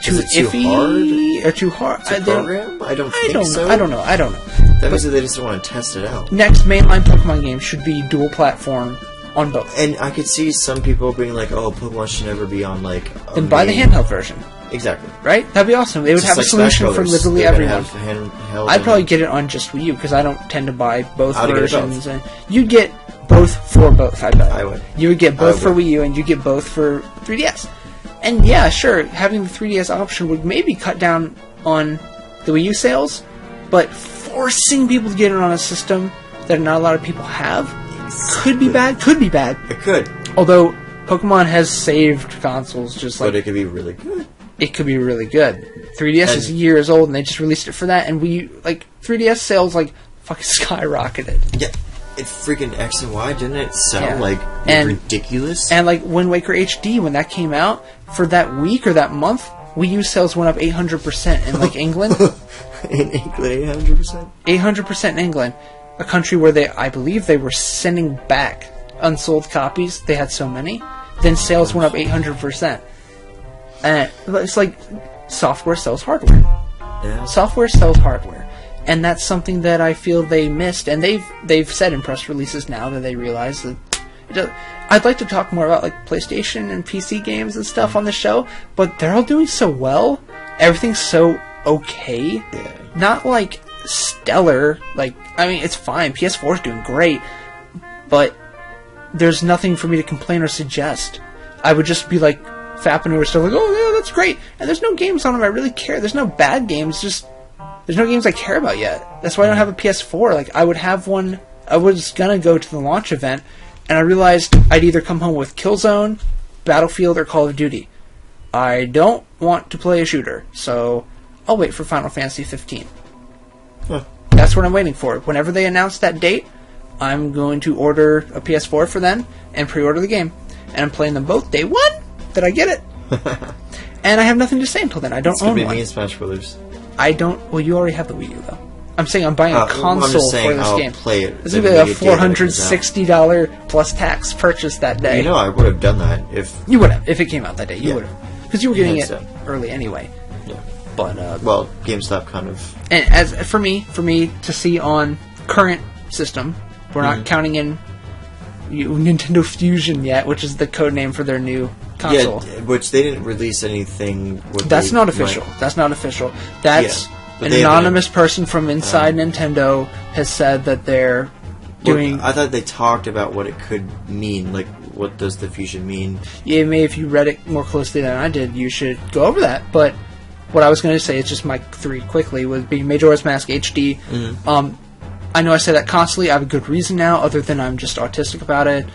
Too iffy hard? Or too hard to program? I don't think so. I don't know. That means that they just don't want to test it out. Next mainline Pokemon game should be dual platform on both. And I could see some people being like, "Oh, Pokemon should never be on like." Then buy the handheld version. Exactly. Right? That'd be awesome. They would have a solution for literally everyone. I'd probably get it on just Wii U because I don't tend to buy both versions. And you'd get both for both. I bet. I would. You would get both for Wii U and you get both for 3DS. And yeah, sure, having the 3DS option would maybe cut down on the Wii U sales, but forcing people to get it on a system that not a lot of people have could be bad. Could be bad. It could. Although Pokemon has saved consoles, just like. But it could be really good. It could be really good. 3DS is years old, and they just released it for that. And 3DS sales fucking skyrocketed. Yeah. It freaking X and Y, didn't it sell ridiculous? And Wind Waker HD, when that came out, for that week or that month, Wii U sales went up 800% in England. In England, 800%? 800% in England, a country where I believe they were sending back unsold copies. They had so many. Then sales went up 800%. And it's like software sells hardware. Yeah. Software sells hardware. And that's something that I feel they missed, and they've said in press releases now that they realize that. I'd like to talk more about PlayStation and PC games and stuff on the show, but they're all doing so well. Everything's so okay, not stellar. It's fine. PS4 is doing great, but there's nothing for me to complain or suggest. I would just be fapping over stuff oh yeah, that's great, and there's no games on them I really care. There's no bad games, just. There's no games I care about yet. That's why I don't have a PS4. I would have one. I was gonna go to the launch event, and I realized I'd either come home with Killzone, Battlefield, or Call of Duty. I don't want to play a shooter, so I'll wait for Final Fantasy 15. Huh. That's what I'm waiting for. Whenever they announce that date, I'm going to order a PS4 for then and pre-order the game. And I'm playing them both day one that I get it. And I have nothing to say until then. I don't own one. It's gonna be me and Smash Brothers. I don't. Well, you already have the Wii U, though. I'm saying I'm buying a console for this game. Play it. This is going to be a $460 plus tax purchase that day. You know, I would have done that if you would have if it came out that day. You would have, because you were getting it early anyway. Yeah. But GameStop kind of. And as for me to see on current system, we're not counting in Nintendo Fusion yet, which is the code name for their new console. Yeah, which they didn't release anything. That's not official. That's not official. That's an anonymous person from inside Nintendo has said that they're doing. I thought they talked about what it could mean. What does the Fusion mean? Yeah, maybe if you read it more closely than I did, you should go over that. But what I was going to say, it's just my three quickly, would be Majora's Mask HD. Mm-hmm. I know I say that constantly. I have a good reason now, other than I'm just autistic about it.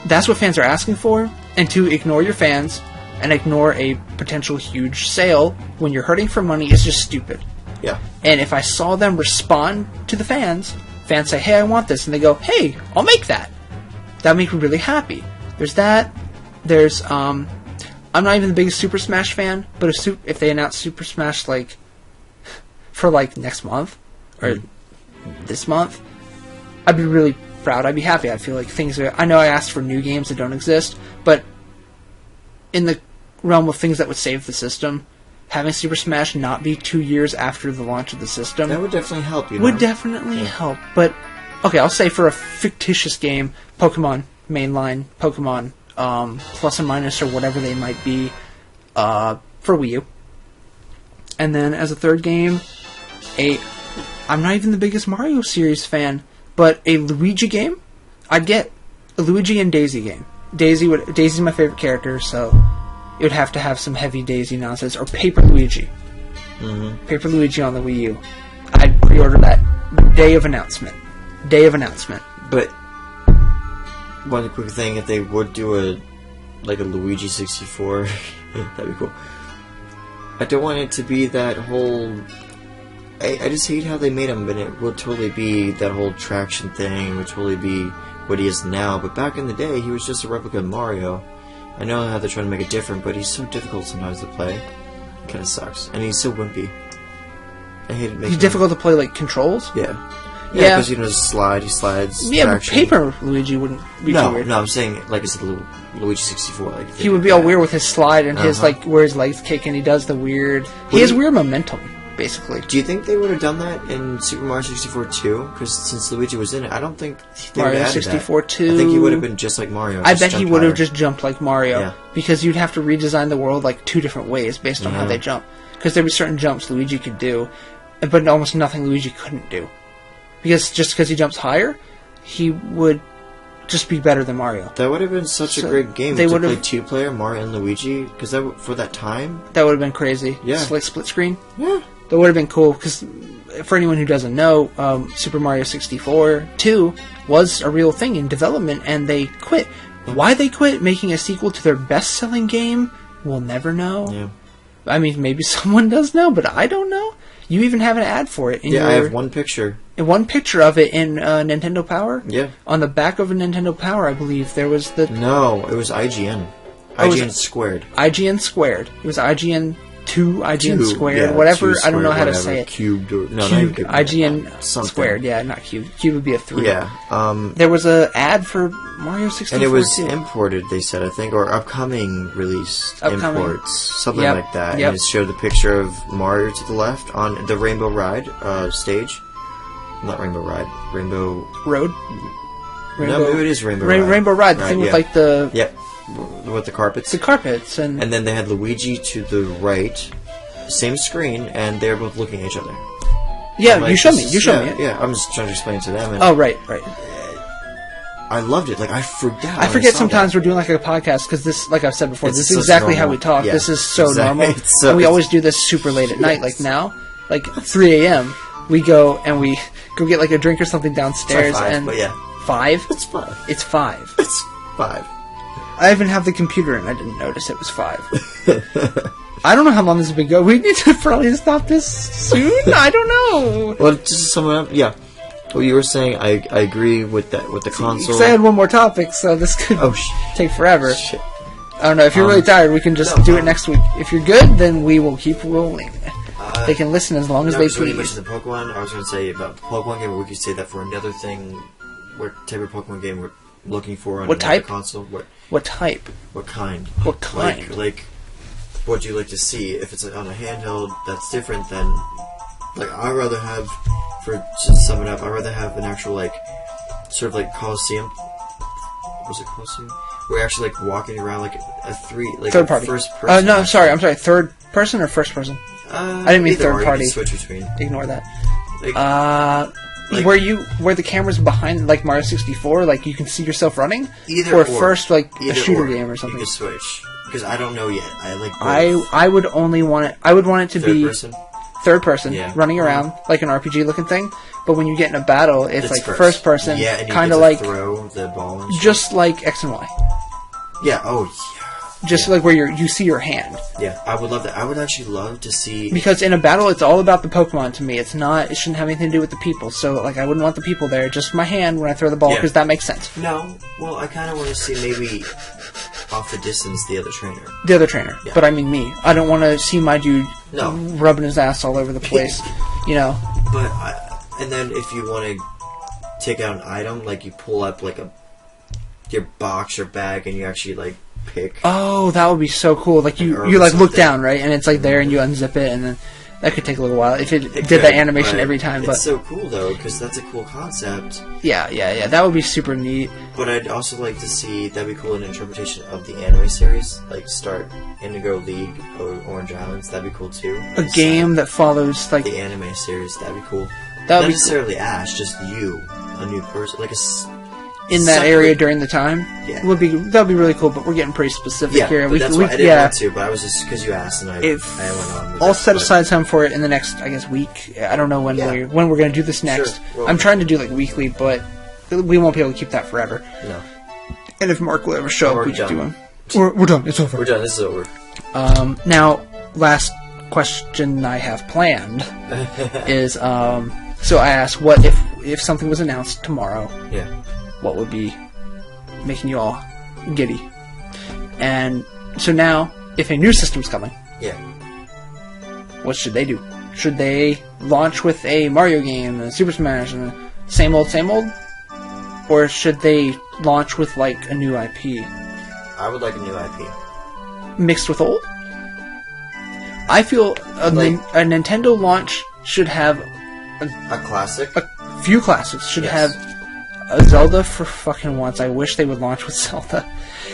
That's what fans are asking for, and to ignore your fans and ignore a potential huge sale when you're hurting for money is just stupid. Yeah. And if I saw them respond to the fans say, hey, I want this, and they go, hey, I'll make that. That would make me really happy. There's that. There's, I'm not even the biggest Super Smash fan, but if they announce Super Smash, for, next month, or this month, I'd be really proud. I'd be happy. I'd feel like I know I asked for new games that don't exist, but in the realm of things that would save the system, having Super Smash not be 2 years after the launch of the system... That would definitely help, Would definitely help. But, okay, I'll say for a fictitious game, Pokemon mainline, Pokemon Plus and Minus or whatever they might be, for Wii U. And then as a third game, I'm not even the biggest Mario series fan, but a Luigi game, I'd get a Luigi and Daisy game. Daisy's my favorite character, so it would have to have some heavy Daisy nonsense, or Paper Luigi. Mm-hmm. Paper Luigi on the Wii U. I'd pre-order that day of announcement. But one quick thing, if they would do a Luigi 64, that'd be cool. I don't want it to be that whole... I just hate how they made him, but it will totally be that whole traction thing, will totally be what he is now, but back in the day, he was just a replica of Mario. I know how they're trying to make it different, but he's so difficult sometimes to play. It kinda sucks. And he's so wimpy. I hate it. He's difficult to play, like, controls? Yeah. Yeah, because, he slides. Yeah, traction. but Paper Luigi wouldn't be too weird. No, I'm saying, like I said, Luigi 64. Like, he would be all weird with his slide and his, like, where his legs kick and he does the weird... He has weird momentum, basically. Do you think they would have done that in Super Mario 64 2? Because since Luigi was in it, I don't think they would have added 64 2... I think he would have been just like Mario. I bet he would have just jumped like Mario. Yeah. Because you'd have to redesign the world, like, 2 different ways based on how they jump. Because there were certain jumps Luigi could do, but almost nothing Luigi couldn't do. Because just because he jumps higher, he would just be better than Mario. That would have been such a great game to play 2-player Mario and Luigi. Because for that time, that would have been crazy. Yeah, like split screen. Yeah, that would have been cool. Because for anyone who doesn't know, Super Mario 64 2 was a real thing in development, and they quit. Why they quit making a sequel to their best-selling game, we'll never know. Yeah. I mean, maybe someone does know, but I don't know. You even have an ad for it. I have one picture. One picture of it in Nintendo Power? Yeah. On the back of a Nintendo Power, I believe, there was the... No, it was IGN. IGN squared. IGN squared. It was IGN 2, IGN squared, yeah, whatever. Squared, I don't know how to say it. Cubed or... No, cubed, not cubed. IGN something. squared, yeah, not cubed. Cubed would be a 3. Yeah. There was an ad for Mario 64 and it was too. imported, they said, I think, or upcoming release imports. Something like that. Yep. And it showed the picture of Mario to the left on the Rainbow Ride stage. Not Rainbow Ride. Rainbow... Road? No, maybe it is Rainbow Ride. Rainbow Ride, the thing with, like, the... Yep. With the carpets. The carpets, and then they had Luigi to the right, same screen, and they're both looking at each other. Yeah, like, you showed me it. Yeah, I'm just trying to explain it to them. And oh, right. I loved it. Like, I forgot. I forget sometimes we're doing, like, a podcast, because this, like I've said before, this is exactly how we talk. Yeah, this is so normal. And we always do this super late at night, like now. Like, 3 a.m., we go, and we go get, like, a drink or something downstairs, it's like 5, and... But yeah. 5? It's 5. It's 5. It's 5. I even have the computer, and I didn't notice it was 5. I don't know how long this has been going. We need to probably stop this soon? I don't know. Well, just to sum it up, yeah. What you were saying, I agree with that, with the console. Because I had one more topic, so this could take forever. Shit. I don't know. If you're really tired, we can just do it next week. If you're good, then we will keep rolling. They can listen as long as they please. When you mentioned the Pokemon, I was going to say about the Pokemon game, but we could say that for another thing. What type of Pokemon game we're looking for on another console? What type? What kind? What kind? Like what do you like to see? If it's on a handheld, that's different than... Like, I'd rather have, to sum it up, I'd rather have an actual, like, sort of like Coliseum. Was it Coliseum? We're actually, like, walking around like a third party. First person. No, I'm sorry. Third person or first person? I didn't mean third party. You can switch between. Ignore that. Where the camera's behind, like Mario 64, like you can see yourself running, or first like a shooter game or something. You can switch because I don't know yet. I like. Both. I would only want it. I would want it to be third person, running around like an RPG looking thing. But when you get in a battle, it's like first person, kind of like throw the ball and just like X and Y. Yeah. Oh. Yeah. Just like where you see your hand. Yeah, I would love that. I would actually love to see... Because in a battle, it's all about the Pokemon to me. It shouldn't have anything to do with the people. So, like, I wouldn't want the people there. Just my hand when I throw the ball, because that makes sense. No. Well, I kind of want to see maybe off the distance the other trainer. The other trainer. Yeah. But I mean me. I don't want to see my dude rubbing his ass all over the place. You know? But, and then if you want to take out an item, like you pull up like your box or bag and you actually, like, pick. Oh, that would be so cool. Like you like look down, right, and it's like there, and you unzip it, and then that could take a little while if it did that animation every time. But it's so cool though, because that's a cool concept. Yeah. That would be super neat. But I'd also like to see that'd be cool an interpretation of the anime series, like start Indigo League or Orange Islands. That'd be cool too. A game that follows like the anime series. That'd be cool. That would not be necessarily Ash, just you, a new person, like a. In that area during the time, that would be really cool. But we're getting pretty specific here. But that's why I didn't want to. But I was just because you asked, and I went on. With I'll set aside time for it in the next, I guess, week. I don't know when we're going to do this next. Sure. I'm trying to do like weekly, but we won't be able to keep that forever. No. And if Mark will ever show up, we can do him. We're done. It's over. We're done. This is over. Now, last question I have planned is, so I asked, what if something was announced tomorrow? Yeah. What would be making you all giddy? And so now, if a new system's coming, Yeah. what should they do? Should they launch with a Mario game, a Super Smash, and same old, or should they launch with like a new IP I would like a new IP. mixed with old? I feel a Nintendo launch should have A classic. a few classics. Should Yes. have a Zelda for fucking once. I wish they would launch with Zelda,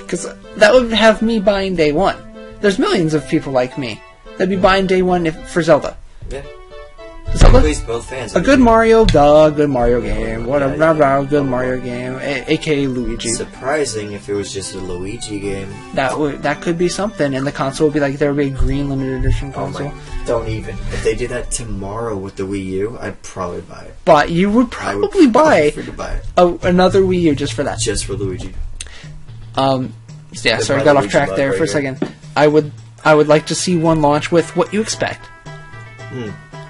because that would have me buying day one. There's millions of people like me that'd be buying day one for Zelda. Yeah. Zelda? Please, both fans. A good Mario, good Mario game. What a good Mario game, aka Luigi. Surprising if it was just a Luigi game. That could be something, and the console would be like there would be a green limited edition console. Don't even. If they did that tomorrow with the Wii U, I'd probably buy it. But you would probably buy another Wii U just for that. Just for Luigi. Yeah, sorry, I got off track there for a second. I would like to see one launch with what you expect.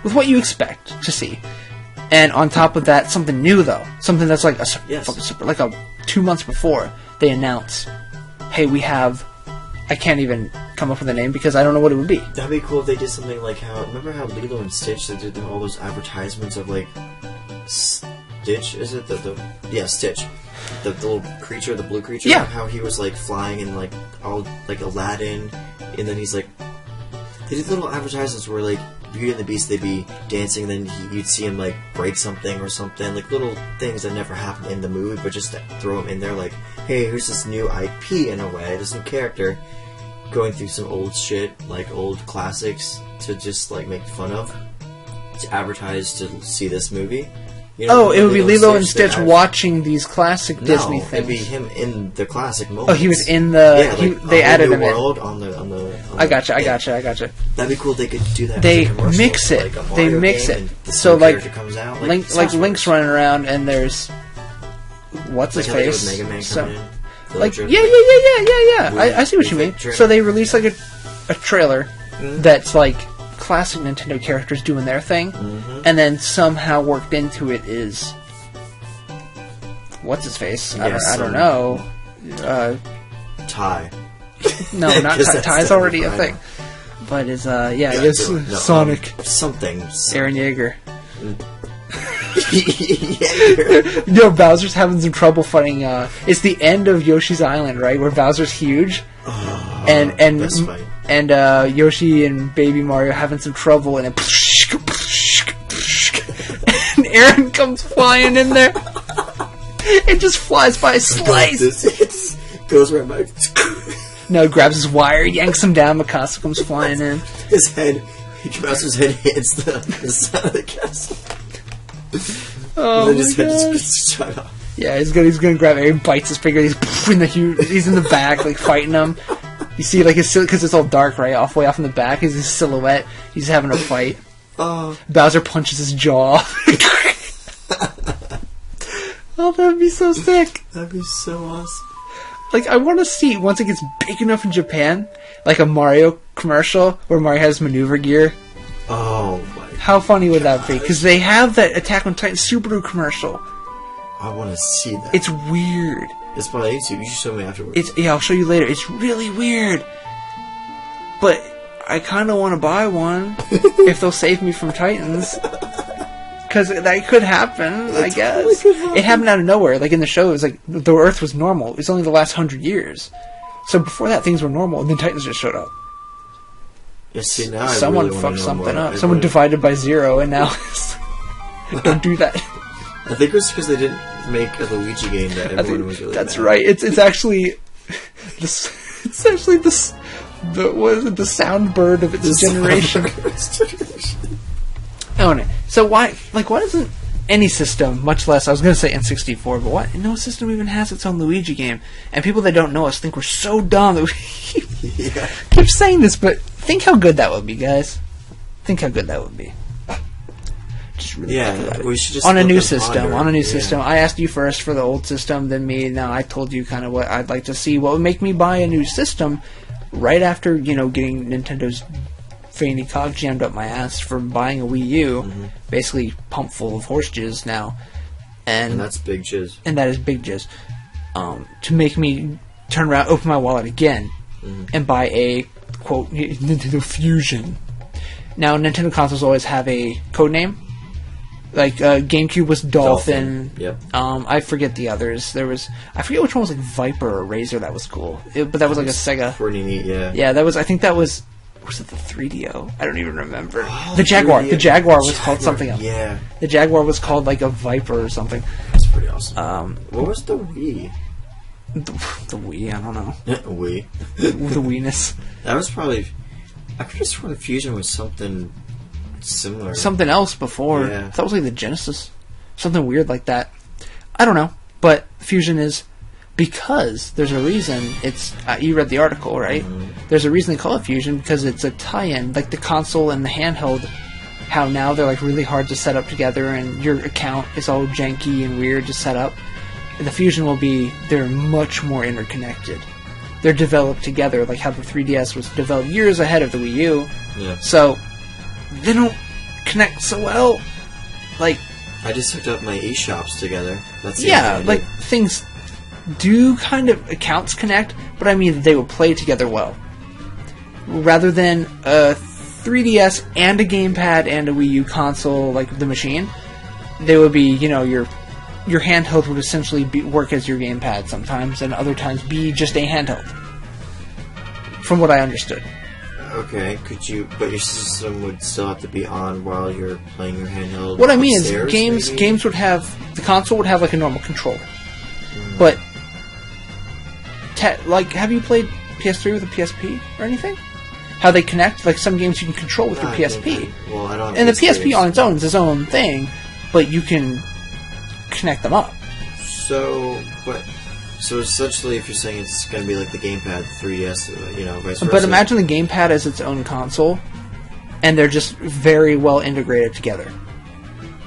With what you expect to see. And on top of that, something new though. Something that's like like a 2 months before they announce, hey, we have... I can't even come up with a name because I don't know what it would be. That'd be cool if they did something like remember how Lilo and Stitch, they did all those advertisements of like... Stitch, is it? Stitch. The little creature, the blue creature? Yeah. How he was like flying and like all like Aladdin, and then he's like... They did little advertisements where like Beauty and the Beast, they'd be dancing, and then you'd see him like break something or something, like little things that never happened in the movie, but just to throw him in there, like, hey, here's this new IP in a way, this new character, going through some old shit, like old classics, to just like make fun of, to advertise to see this movie. You know, it would be Lilo and Stitch watching these classic Disney things. It'd be him in the classic moments. Oh, he was in the... they added him world in. On the I gotcha. That'd be cool if they could do that. They mix it. They mix it. So like, comes out, Link's running around and there's... What's his face? Mega Man coming in. I see what you mean. So they release like a trailer that's like classic Nintendo characters doing their thing, and then somehow worked into it is what's his face? I don't know. Ty. No, not Ty. Ty's already a thing. But it's Sonic. Something. Aaron Yeager. Yeah. No, Bowser's having some trouble fighting. It's the end of Yoshi's Island, right, where Bowser's huge, and Yoshi and Baby Mario having some trouble, and and Aaron comes flying in there. It just flies by a slice. It goes right by. No, grabs his wire, yanks him down. Mikasa comes flying in. His head, Bowser's head hits the side of the castle. Oh and then his my head gosh. just shut off. Yeah, he's gonna grab it. He bites his finger. He's in the back, like fighting him. You see, like because it's all dark, right? Way off in the back is his silhouette. He's having a fight. Bowser punches his jaw. Oh, that'd be so sick. That'd be so awesome. Like, I want to see, once it gets big enough in Japan, like a Mario commercial where Mario has maneuver gear. Oh my! How funny would that be? Because they have that Attack on Titan Subaru commercial. I want to see that. It's weird. It's on YouTube. You should show me afterwards. I'll show you later. It's really weird. But I kind of want to buy one if they'll save me from Titans. Because that could happen, I guess. It happened out of nowhere. Like in the show, it was like the Earth was normal. It was only the last 100 years. So before that, things were normal, and then Titans just showed up. Yeah, see, now someone really fucked something up. Someone divided by 0, and now don't do that. I think it was because they didn't make a Luigi game that everyone was really. That's mad. right. It's actually this. It's actually this. What is it? The soundbird of its generation. Oh, so why doesn't any system, much less, I was going to say N64, but why no system even has its own Luigi game? And people that don't know us think we're so dumb that we keep saying this, but think how good that would be, guys. Think how good that would be. Just really we should just on a new system. On a new system. I asked you first for the old system, then me. Now I told you kind of what I'd like to see. What would make me buy a new system right after getting Nintendo's veiny cock jammed up my ass for buying a Wii U, basically pumped full of horse jizz now, and that's big jizz. And that is big jizz. To make me turn around, open my wallet again, and buy a quote Nintendo Fusion. Now, Nintendo consoles always have a code name. Like GameCube was Dolphin. Yep. I forget the others. I forget which one was like Viper or Razor. That was cool, but that was like a Sega. Pretty neat, yeah. Yeah, that was. I think that was. Was it the 3DO? I don't even remember. Oh, the Jaguar. 3DO. The Jaguar was called something else. Yeah. The Jaguar was called like a Viper or something. That's pretty awesome. What was the Wii? The Wii. I don't know. Wii. The Wii-ness. That was probably. I could have sworn Fusion was something similar. Something else before. Yeah. That was like the Genesis. Something weird like that. I don't know. But Fusion is because there's a reason it's... you read the article, right? There's a reason they call it Fusion because it's a tie-in. Like the console and the handheld, how now they're like really hard to set up together and your account is all janky and weird to set up. And the Fusion will be... They're much more interconnected. They're developed together, like how the 3DS was developed years ahead of the Wii U. Yeah. So, they don't connect so well. Like... I just hooked up my eShops together. That's the yeah, like, things do kind of... Accounts connect, but I mean they will play together well. Rather than a 3DS and a gamepad and a Wii U console, like the machine, they would be, you know, your handheld would essentially work as your gamepad sometimes, and other times be just a handheld. From what I understood. Okay, but your system would still have to be on while you're playing your handheld. What I mean is, upstairs, games would have, the console would have like a normal controller. But, like, have you played PS3 with a PSP or anything? How they connect? Like, some games you can control with your PSP. I don't. And the PSP on its own is its own thing, but you can connect them up. So essentially, if you're saying it's going to be like the gamepad, 3DS, you know, vice versa. But imagine the gamepad as its own console, and they're just very well integrated together.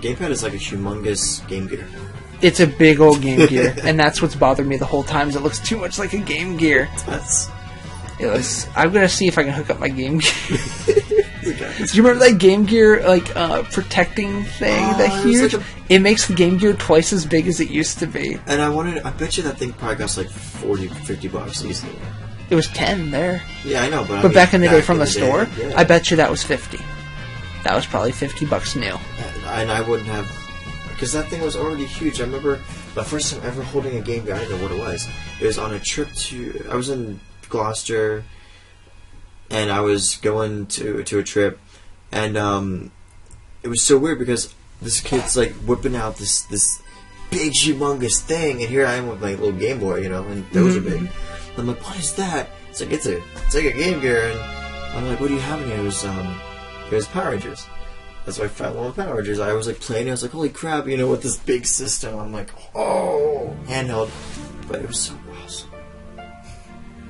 Gamepad is like a humongous Game Gear. It's a big old Game Gear, and that's what's bothered me the whole time. Is it looks too much like a Game Gear. I'm gonna see if I can hook up my Game Gear. Do you remember that Game Gear protecting thing? That huge. It makes the Game Gear twice as big as it used to be. And I bet you that thing probably costs like $40-$50 easily. It was 10 there. Yeah, I know, but I mean, back in the day from in the store, yeah. I bet you that was 50. That was probably $50 new. And I wouldn't have, because that thing was already huge. I remember the first time ever holding a Game Gear. I didn't know what it was. It was on a trip I was in Gloucester, and I was going to a trip, and it was so weird because this kid's like whipping out this big humongous thing, and here I am with my little Game Boy, you know, and those are big. I'm like, what is that? It's like it's like a Game Gear, and I'm like, what do you have in here? It was Power Rangers. That's why I found one with Power Rangers. I was like playing. I was like, holy crap, you know, with this big system. I'm like, oh, handheld, but it was so awesome.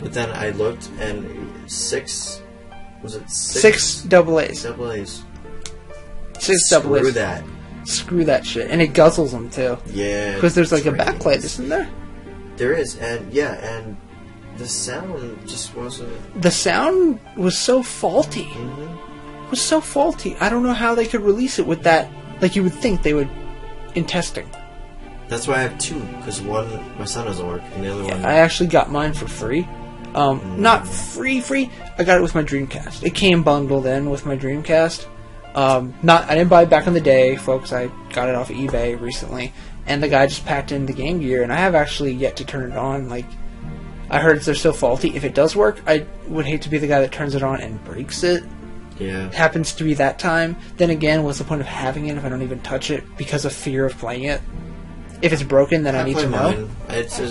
But then I looked, and six double A's. Double A's. Screw that shit. And it guzzles them, too. Yeah. Because there's like a backlight, isn't there? There is, and the sound just wasn't... The sound was so faulty. It was so faulty. I don't know how they could release it with that. Like, you would think they would in testing. That's why I have two, because one, my son doesn't work, and the other one... I actually got mine for free. Not free. I got it with my Dreamcast. It came bundled in with my Dreamcast. I didn't buy it back in the day, folks. I got it off of eBay recently, and the guy just packed in the Game Gear, and I have actually yet to turn it on. Like, I heard they're so faulty. If it does work, I would hate to be the guy that turns it on and breaks it. Yeah. It happens to be that time. Then again, what's the point of having it if I don't even touch it because of fear of playing it? If it's broken, then I need to know.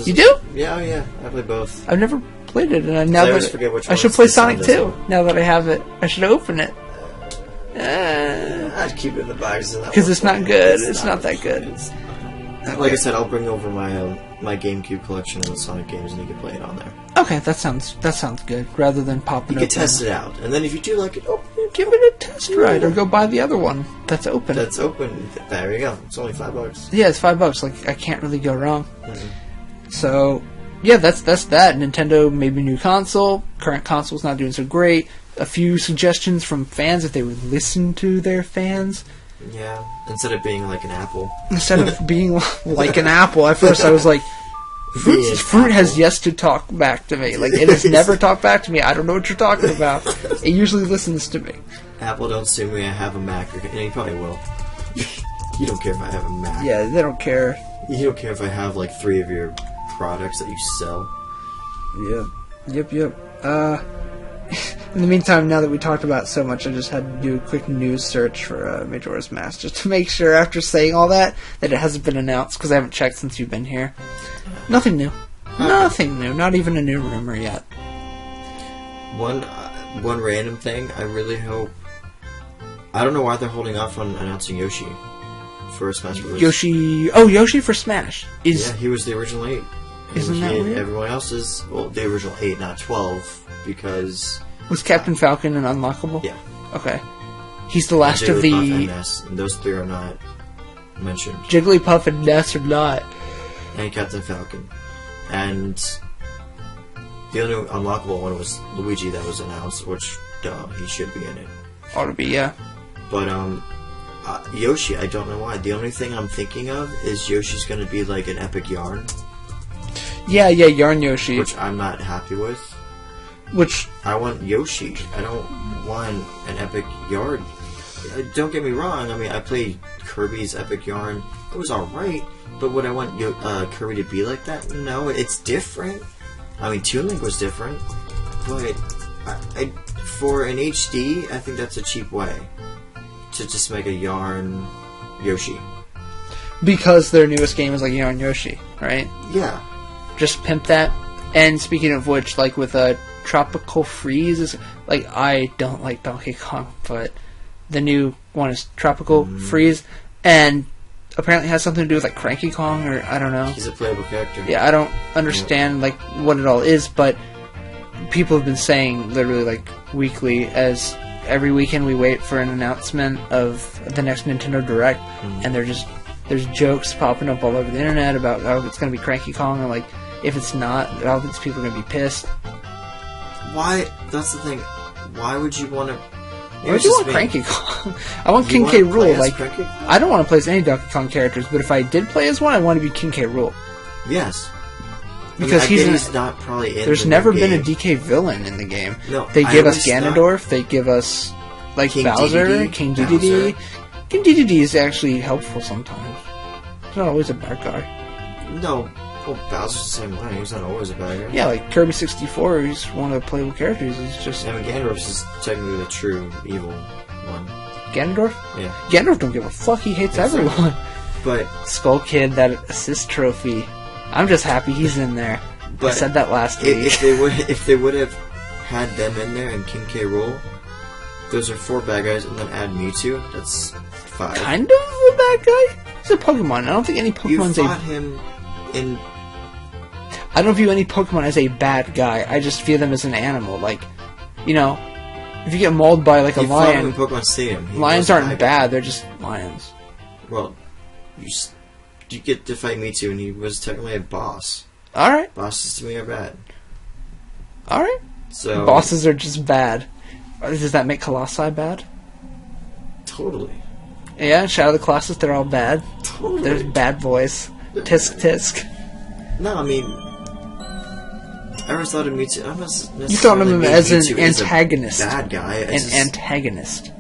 You do? Yeah. I play both. I've never played it, and I always forget which one. I should play Sonic 2 now that I have it. I should open it. I'd keep it in the box because it's not good. It's not that good. Like I said, I'll bring over my GameCube collection of the Sonic games, and you can play it on there. Okay, that sounds good. Rather than popping it. You can test it out, and then if you do like it, give it a test ride, or go buy the other one that's open. That's open. There you go. It's only $5. Yeah, it's $5. Like, I can't really go wrong. So, yeah, that's that. Nintendo, maybe new console. Current console's not doing so great. a few suggestions from fans if they would listen to their fans. Yeah, instead of being like an apple. Instead of being like an apple. At first I was like, fruit has yet to talk back to me. Like, it has never talked back to me. I don't know what you're talking about. It usually listens to me. Apple, don't sue me. I have a Mac. And you probably will. You don't care if I have a Mac. Yeah, they don't care. You don't care if I have like 3 of your products that you sell. Yep. In the meantime, now that we talked about it so much, I just had to do a quick news search for Majora's Mask, just to make sure, after saying all that it hasn't been announced, because I haven't checked since you've been here. Nothing new. Nothing new. Not even a new rumor yet. One random thing, I really hope... I don't know why they're holding off on announcing Yoshi for Smash Bros. Yoshi for Smash. Yeah, he was the original 8. Isn't that weird? Everyone else is... Well, the original 8, not 12, because... Was Captain Falcon an unlockable? Yeah. Okay. He's the last of the... and Ness, and those 3 are not mentioned. Jigglypuff and Ness are not. And Captain Falcon. And the only unlockable one was Luigi that was announced, which, duh, he should be in it. Ought to be, yeah. But, Yoshi, I don't know why. The only thing I'm thinking of is Yoshi's gonna be like an epic yarn. Yeah, Yarn Yoshi. Which I'm not happy with. Which... I want Yoshi. I don't want an epic yarn. Don't get me wrong, I mean, I played Kirby's epic yarn. It was alright, but would I want Kirby to be like that? No, it's different. I mean, Toon Link was different, but for an HD, I think that's a cheap way to just make a yarn Yoshi. Because their newest game is like Yarn Yoshi, right? Yeah. Just pimp that. And speaking of which, like with Tropical Freeze, like, I don't like Donkey Kong, but the new one is Tropical Freeze, and apparently has something to do with like Cranky Kong, or I don't know. He's a playable character. Yeah, I don't understand like what it all is, but people have been saying literally like weekly, as every weekend we wait for an announcement of the next Nintendo Direct, and there's jokes popping up all over the internet about how it's going to be Cranky Kong, and like if it's not, all these people are going to be pissed. Why? That's the thing. Why would you want to? Why do you want Cranky Kong? I want King K. Rool. Like, I don't want to play as any Donkey Kong characters, but if I did play as one, I want to be King K. Rool. Yes. Because he's not probably in there's the never game. been a DK villain in the game. No, they give us Ganondorf, they give us like King Bowser, DDD, King DDD. King DDD is actually helpful sometimes. He's not always a bad guy. No. Well, Bowser's the same way. He's not always a bad guy. Yeah, like Kirby 64, he's one of the playable characters. He's just... I mean, Ganondorf is technically the true evil one. Ganondorf? Yeah. Ganondorf don't give a fuck. He hates everyone. But... Skull Kid, that assist trophy. I'm just happy he's in there. I said that last week. If they would have had them in there and King K. Rool, those are 4 bad guys, and then add Mewtwo, that's 5. Kind of a bad guy? He's a Pokemon. I don't think any Pokemon's you fought him in... I don't view any Pokemon as a bad guy. I just view them as an animal. Like, you know, if you get mauled by like a lion, in Pokemon Stadium. Lions aren't bad. They're just lions. Well, you get to fight Mewtwo, and he was technically a boss. All right. Bosses to me are bad. All right. So bosses are just bad. Does that make Colossi bad? Totally. Yeah, Shadow of the Colossus, they're all bad. Totally. There's bad boys. Tisk tisk. No, I mean, I always thought of Mewtwo. I must you thought of him as an antagonist. Bad guy. An antagonist.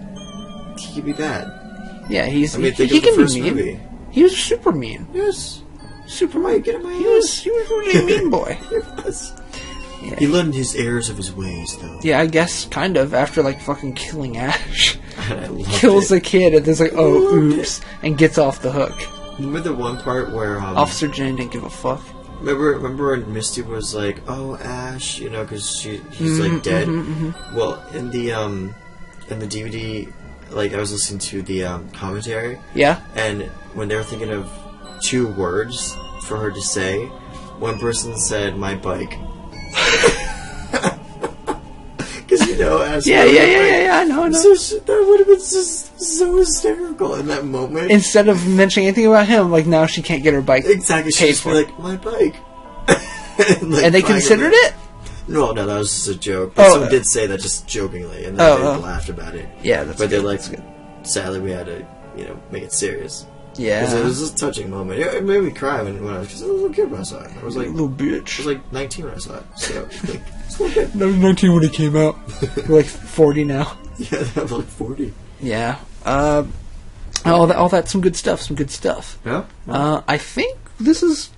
He could be bad. Yeah, he's. I mean, he can be mean. Movie. He was super mean. Yes. Super mean. Get he was really a mean boy. He was. Yeah. He learned his errors of his ways, though. Yeah, I guess kind of after like fucking killing Ash. Kills the kid and there's like, oh, oops, and gets off the hook. Remember the one part where Officer Jen didn't give a fuck. Remember when Misty was like, "Oh, Ash," you know, because he's like dead. Well, in the DVD, like I was listening to the commentary. Yeah. And when they were thinking of 2 words for her to say, one person said, "My bike." Because you know, Ash. Yeah, I know. So that would have been just so hysterical in that moment. Instead of mentioning anything about him, like now she can't get her bike. Exactly, she just be like, "My bike." and they considered it. No, that was just a joke. But someone did say that just jokingly, and then they laughed about it. Yeah, that's but good. they're like, sadly, we had to, make it serious. Yeah. Because it was just a touching moment. It made me cry when I was just a little kid when I saw it. I was like, little bitch. I was like 19 when I saw it. So, I was 19 when it came out. You're like 40 now. Yeah, I'm like 40. Yeah. All that, some good stuff. Yeah. I think this has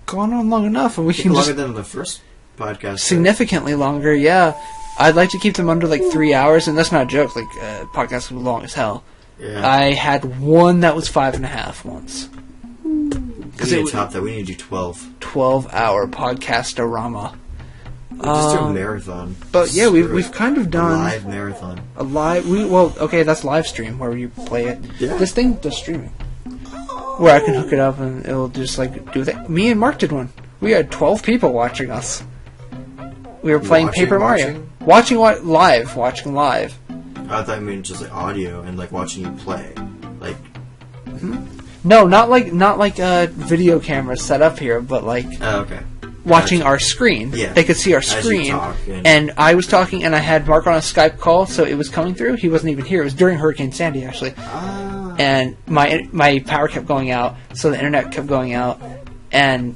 gone on long enough, and we can longer than the first podcast. Significantly longer. Yeah. I'd like to keep them under like 3 hours, and that's not a joke. Like podcasts can be long as hell. Yeah. I had one that was 5.5 once. Because we need to top that. We need to do 12. 12-hour podcast-orama. Just do a marathon. But yeah, we've kind of done a live marathon. That's live stream where you play it. Yeah. This thing does streaming, where I can hook it up and it'll just like do that. Me and Mark did one. We had 12 people watching us. We were playing Paper Mario, watching live. I thought you meant just like audio and like watching you play, like. No, not like a video camera set up here, but like. Oh, okay. Watching our screen. Yeah. They could see our screen. And I was talking, and I had Mark on a Skype call, so it was coming through. He wasn't even here. It was during Hurricane Sandy, actually. Ah. And my power kept going out, so the internet kept going out, and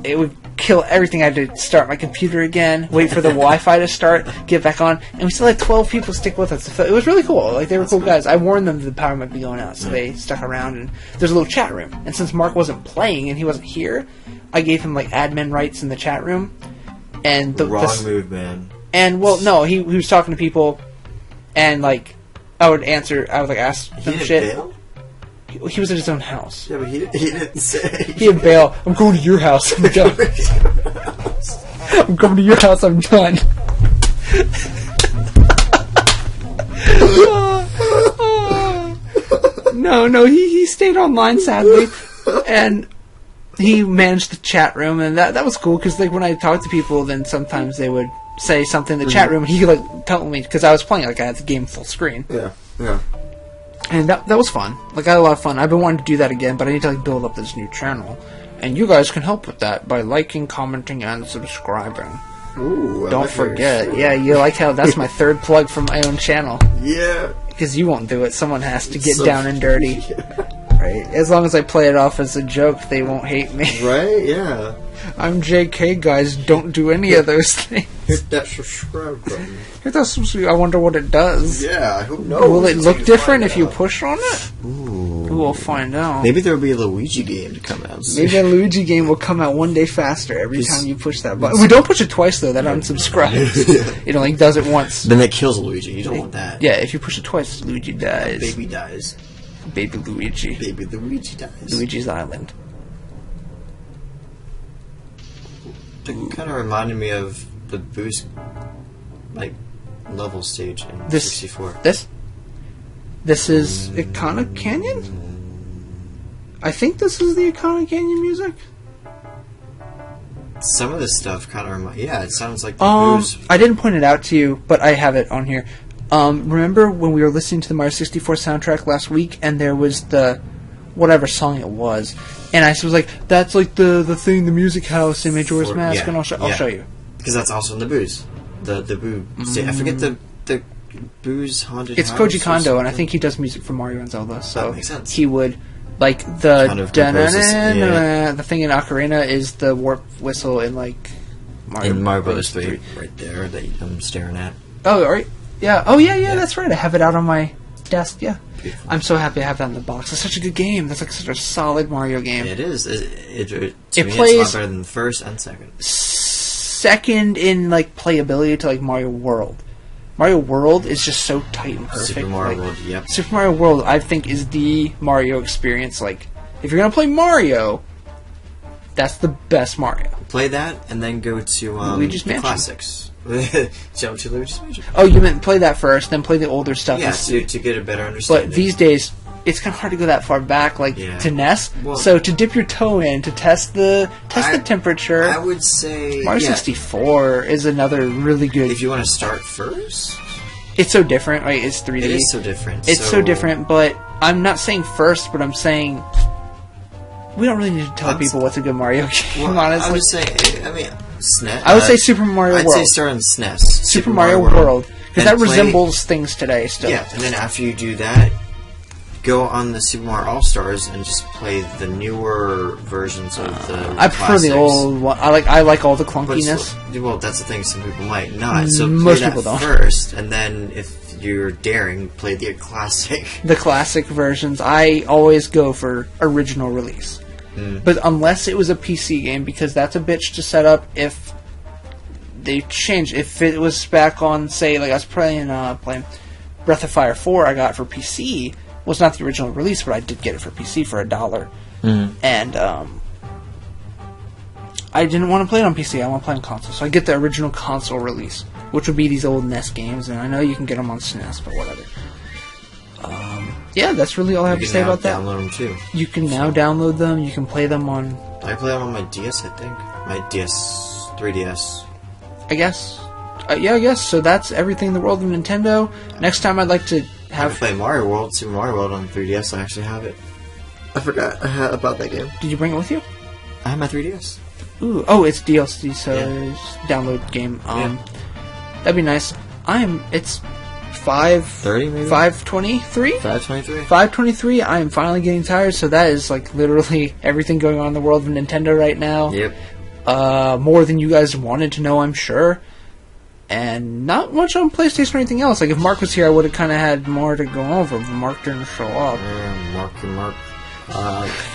it would kill everything. I had to start my computer again, wait for the Wi-Fi to start, get back on, and we still had 12 people stick with us. It was really cool. Like, they were cool guys. I warned them the power might be going out, so they stuck around, and there's a little chat room. And since Mark wasn't playing and he wasn't here, I gave him like admin rights in the chat room, and wrong move, man. And no, he was talking to people, and like I would ask them shit. Bail? He was at his own house. Yeah, but he didn't say. He had bail. I'm going to your house. I'm done. I'm coming to your house. I'm done. No, he stayed online sadly, and. He managed the chat room, and that was cool, because like, when I talked to people, then sometimes they would say something in the chat room, and he could like tell me, because I was playing, like I had the game full screen. Yeah. And that was fun. Like, I had a lot of fun. I've been wanting to do that again, but I need to like build up this new channel. And you guys can help with that by liking, commenting, and subscribing. Ooh, don't forget. Yeah, you like how that's my third plug for my own channel. Yeah. Because you won't do it. Someone has to get down and dirty. Yeah. Right? As long as I play it off as a joke, they won't hate me. Right? Yeah. I'm JK, guys. Don't do any of those things. Hit that subscribe button. Hit that subscribe. I wonder what it does. Yeah, who knows? Will it look different if you push on it? Ooh. We'll find out. Maybe there will be a Luigi game to come out soon. Maybe a Luigi game will come out one day faster every time you push that button. We don't push it twice, though. That unsubscribes. Yeah. It only does it once. Then that kills Luigi. You don't want that. Yeah, if you push it twice, Luigi dies. Baby dies. Baby Luigi. Baby Luigi dies. Luigi's Island. It kind of reminded me of the boost, like, level stage in 64. This is Iconic Canyon? I think this is the Iconic Canyon music. Some of this stuff kind of it sounds like the boost. I didn't point it out to you, but I have it on here. Remember when we were listening to the Mario 64 soundtrack last week, and there was the whatever song it was, and I was like, "That's like the thing, the music house in Majora's Mask," and I'll show you. Because that's also in the Boo's. The Boo. I forget the Boo's haunted. It's house Koji Kondo, and I think he does music for Mario and Zelda. So that makes sense. He would like the kind of the thing in Ocarina is the warp whistle in like Mario Bros. 3 right there that I'm staring at. Oh, right. Yeah. Oh, yeah. That's right. I have it out on my desk. Yeah. Beautiful. I'm so happy I have that in the box. It's such a good game. That's like such a solid Mario game. It is. It plays it's a lot better than the first and second. Second in like playability to like Mario World. Mario World is just so tight and perfect. Super Mario World. Yep. Super Mario World, I think, is the Mario experience. Like, if you're gonna play Mario, that's the best Mario. Play that and then go to Luigi's Mansion. Classics. Jump to Luigi's Mansion. Oh, you meant play that first, then play the older stuff. Yeah, to get a better understanding. But these days, it's kind of hard to go that far back, like to NES. Well, so to dip your toe in to test the temperature, I would say Mario 64 is another really good. If you want to start first, it's so different, right? It's 3D. It is so different. It's so different, but I'm not saying first, but I'm saying we don't really need to tell people what's a good Mario game. Well, honestly, I would say, SNES. I would say Super Mario World. I'd say start on SNES. Super Mario World. Because that resembles things today still. Yeah, and then after you do that, go on the Super Mario All-Stars and just play the newer versions of the I prefer the old one. I like all the clunkiness. Well, that's the thing. Some people might not. So most play people that don't. first, and then if you're daring, play the classic. The classic versions. I always go for original release. But unless it was a PC game, because that's a bitch to set up if they change. If it was back on, say, like I was playing Breath of Fire 4 I got for PC. Was not the original release, but I did get it for PC for $1. And I didn't want to play it on PC. I want to play on console. So I get the original console release, which would be these old NES games. And I know you can get them on SNES, but whatever. Yeah, that's really all I have to say about that. You can now download them too. You can now download them. You can play them on... I play them on my DS, I think. My DS, 3DS. I guess. Yeah, I guess. So that's everything in the world of Nintendo. Next time I'd like to have... I play Mario World, Super Mario World on 3DS. I actually have it. I forgot about that game. Did you bring it with you? I have my 3DS. Ooh, oh, it's DLC, so it's download game. That'd be nice. It's 5:30 maybe? 5:23? 5:23. 5:23. I am finally getting tired, so that is like literally everything going on in the world of Nintendo right now. Yep. More than you guys wanted to know, I'm sure. And not much on PlayStation or anything else. Like, if Mark was here, I would have kind of had more to go over, but Mark didn't show up. Mark.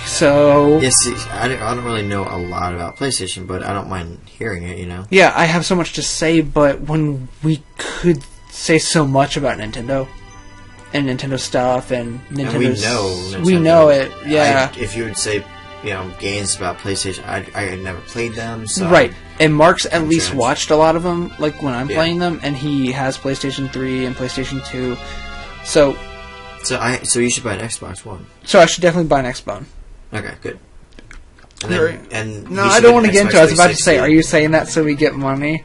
So... Yeah, see, I don't really know a lot about PlayStation, but I don't mind hearing it, you know? Yeah, I have so much to say, but when we could say so much about Nintendo and Nintendo stuff and Nintendo... And we know Nintendo. We know it, yeah. If you would say... games about PlayStation. I had never played them, so... Right, and Mark's at least watched a lot of them, like when I'm playing them, and he has PlayStation 3 and PlayStation 2, so... So you should buy an Xbox One. So I should definitely buy an Xbox. Okay, good. No, I don't want to get into it. I was about to say, are you saying that so we get money?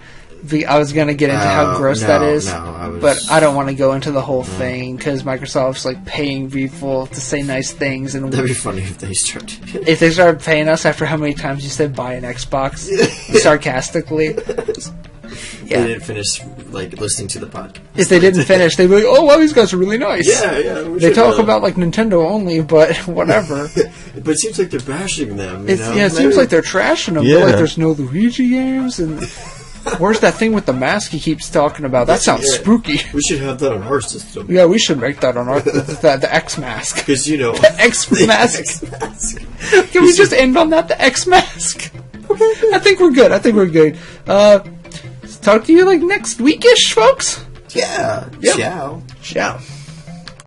I was going to get into how gross that is, but I don't want to go into the whole thing because Microsoft's like paying people to say nice things, and that'd be funny if they started. If they started paying us after how many times you said buy an Xbox sarcastically. Yeah. They didn't finish listening to the podcast. If they didn't finish, they'd be like, "Oh, wow, these guys are really nice." Yeah. They talk about Nintendo only, but whatever. But it seems like they're bashing them. It seems like they're trashing them. Yeah. Like there's no Luigi games and. Where's that thing with the mask he keeps talking about? That sounds spooky. We should have that on our system. Yeah, we should make that on our... the X mask. Because, The X mask. Can we just end on that? The X mask. I think we're good. Talk to you next weekish, folks. Yeah. Yep. Ciao. Ciao.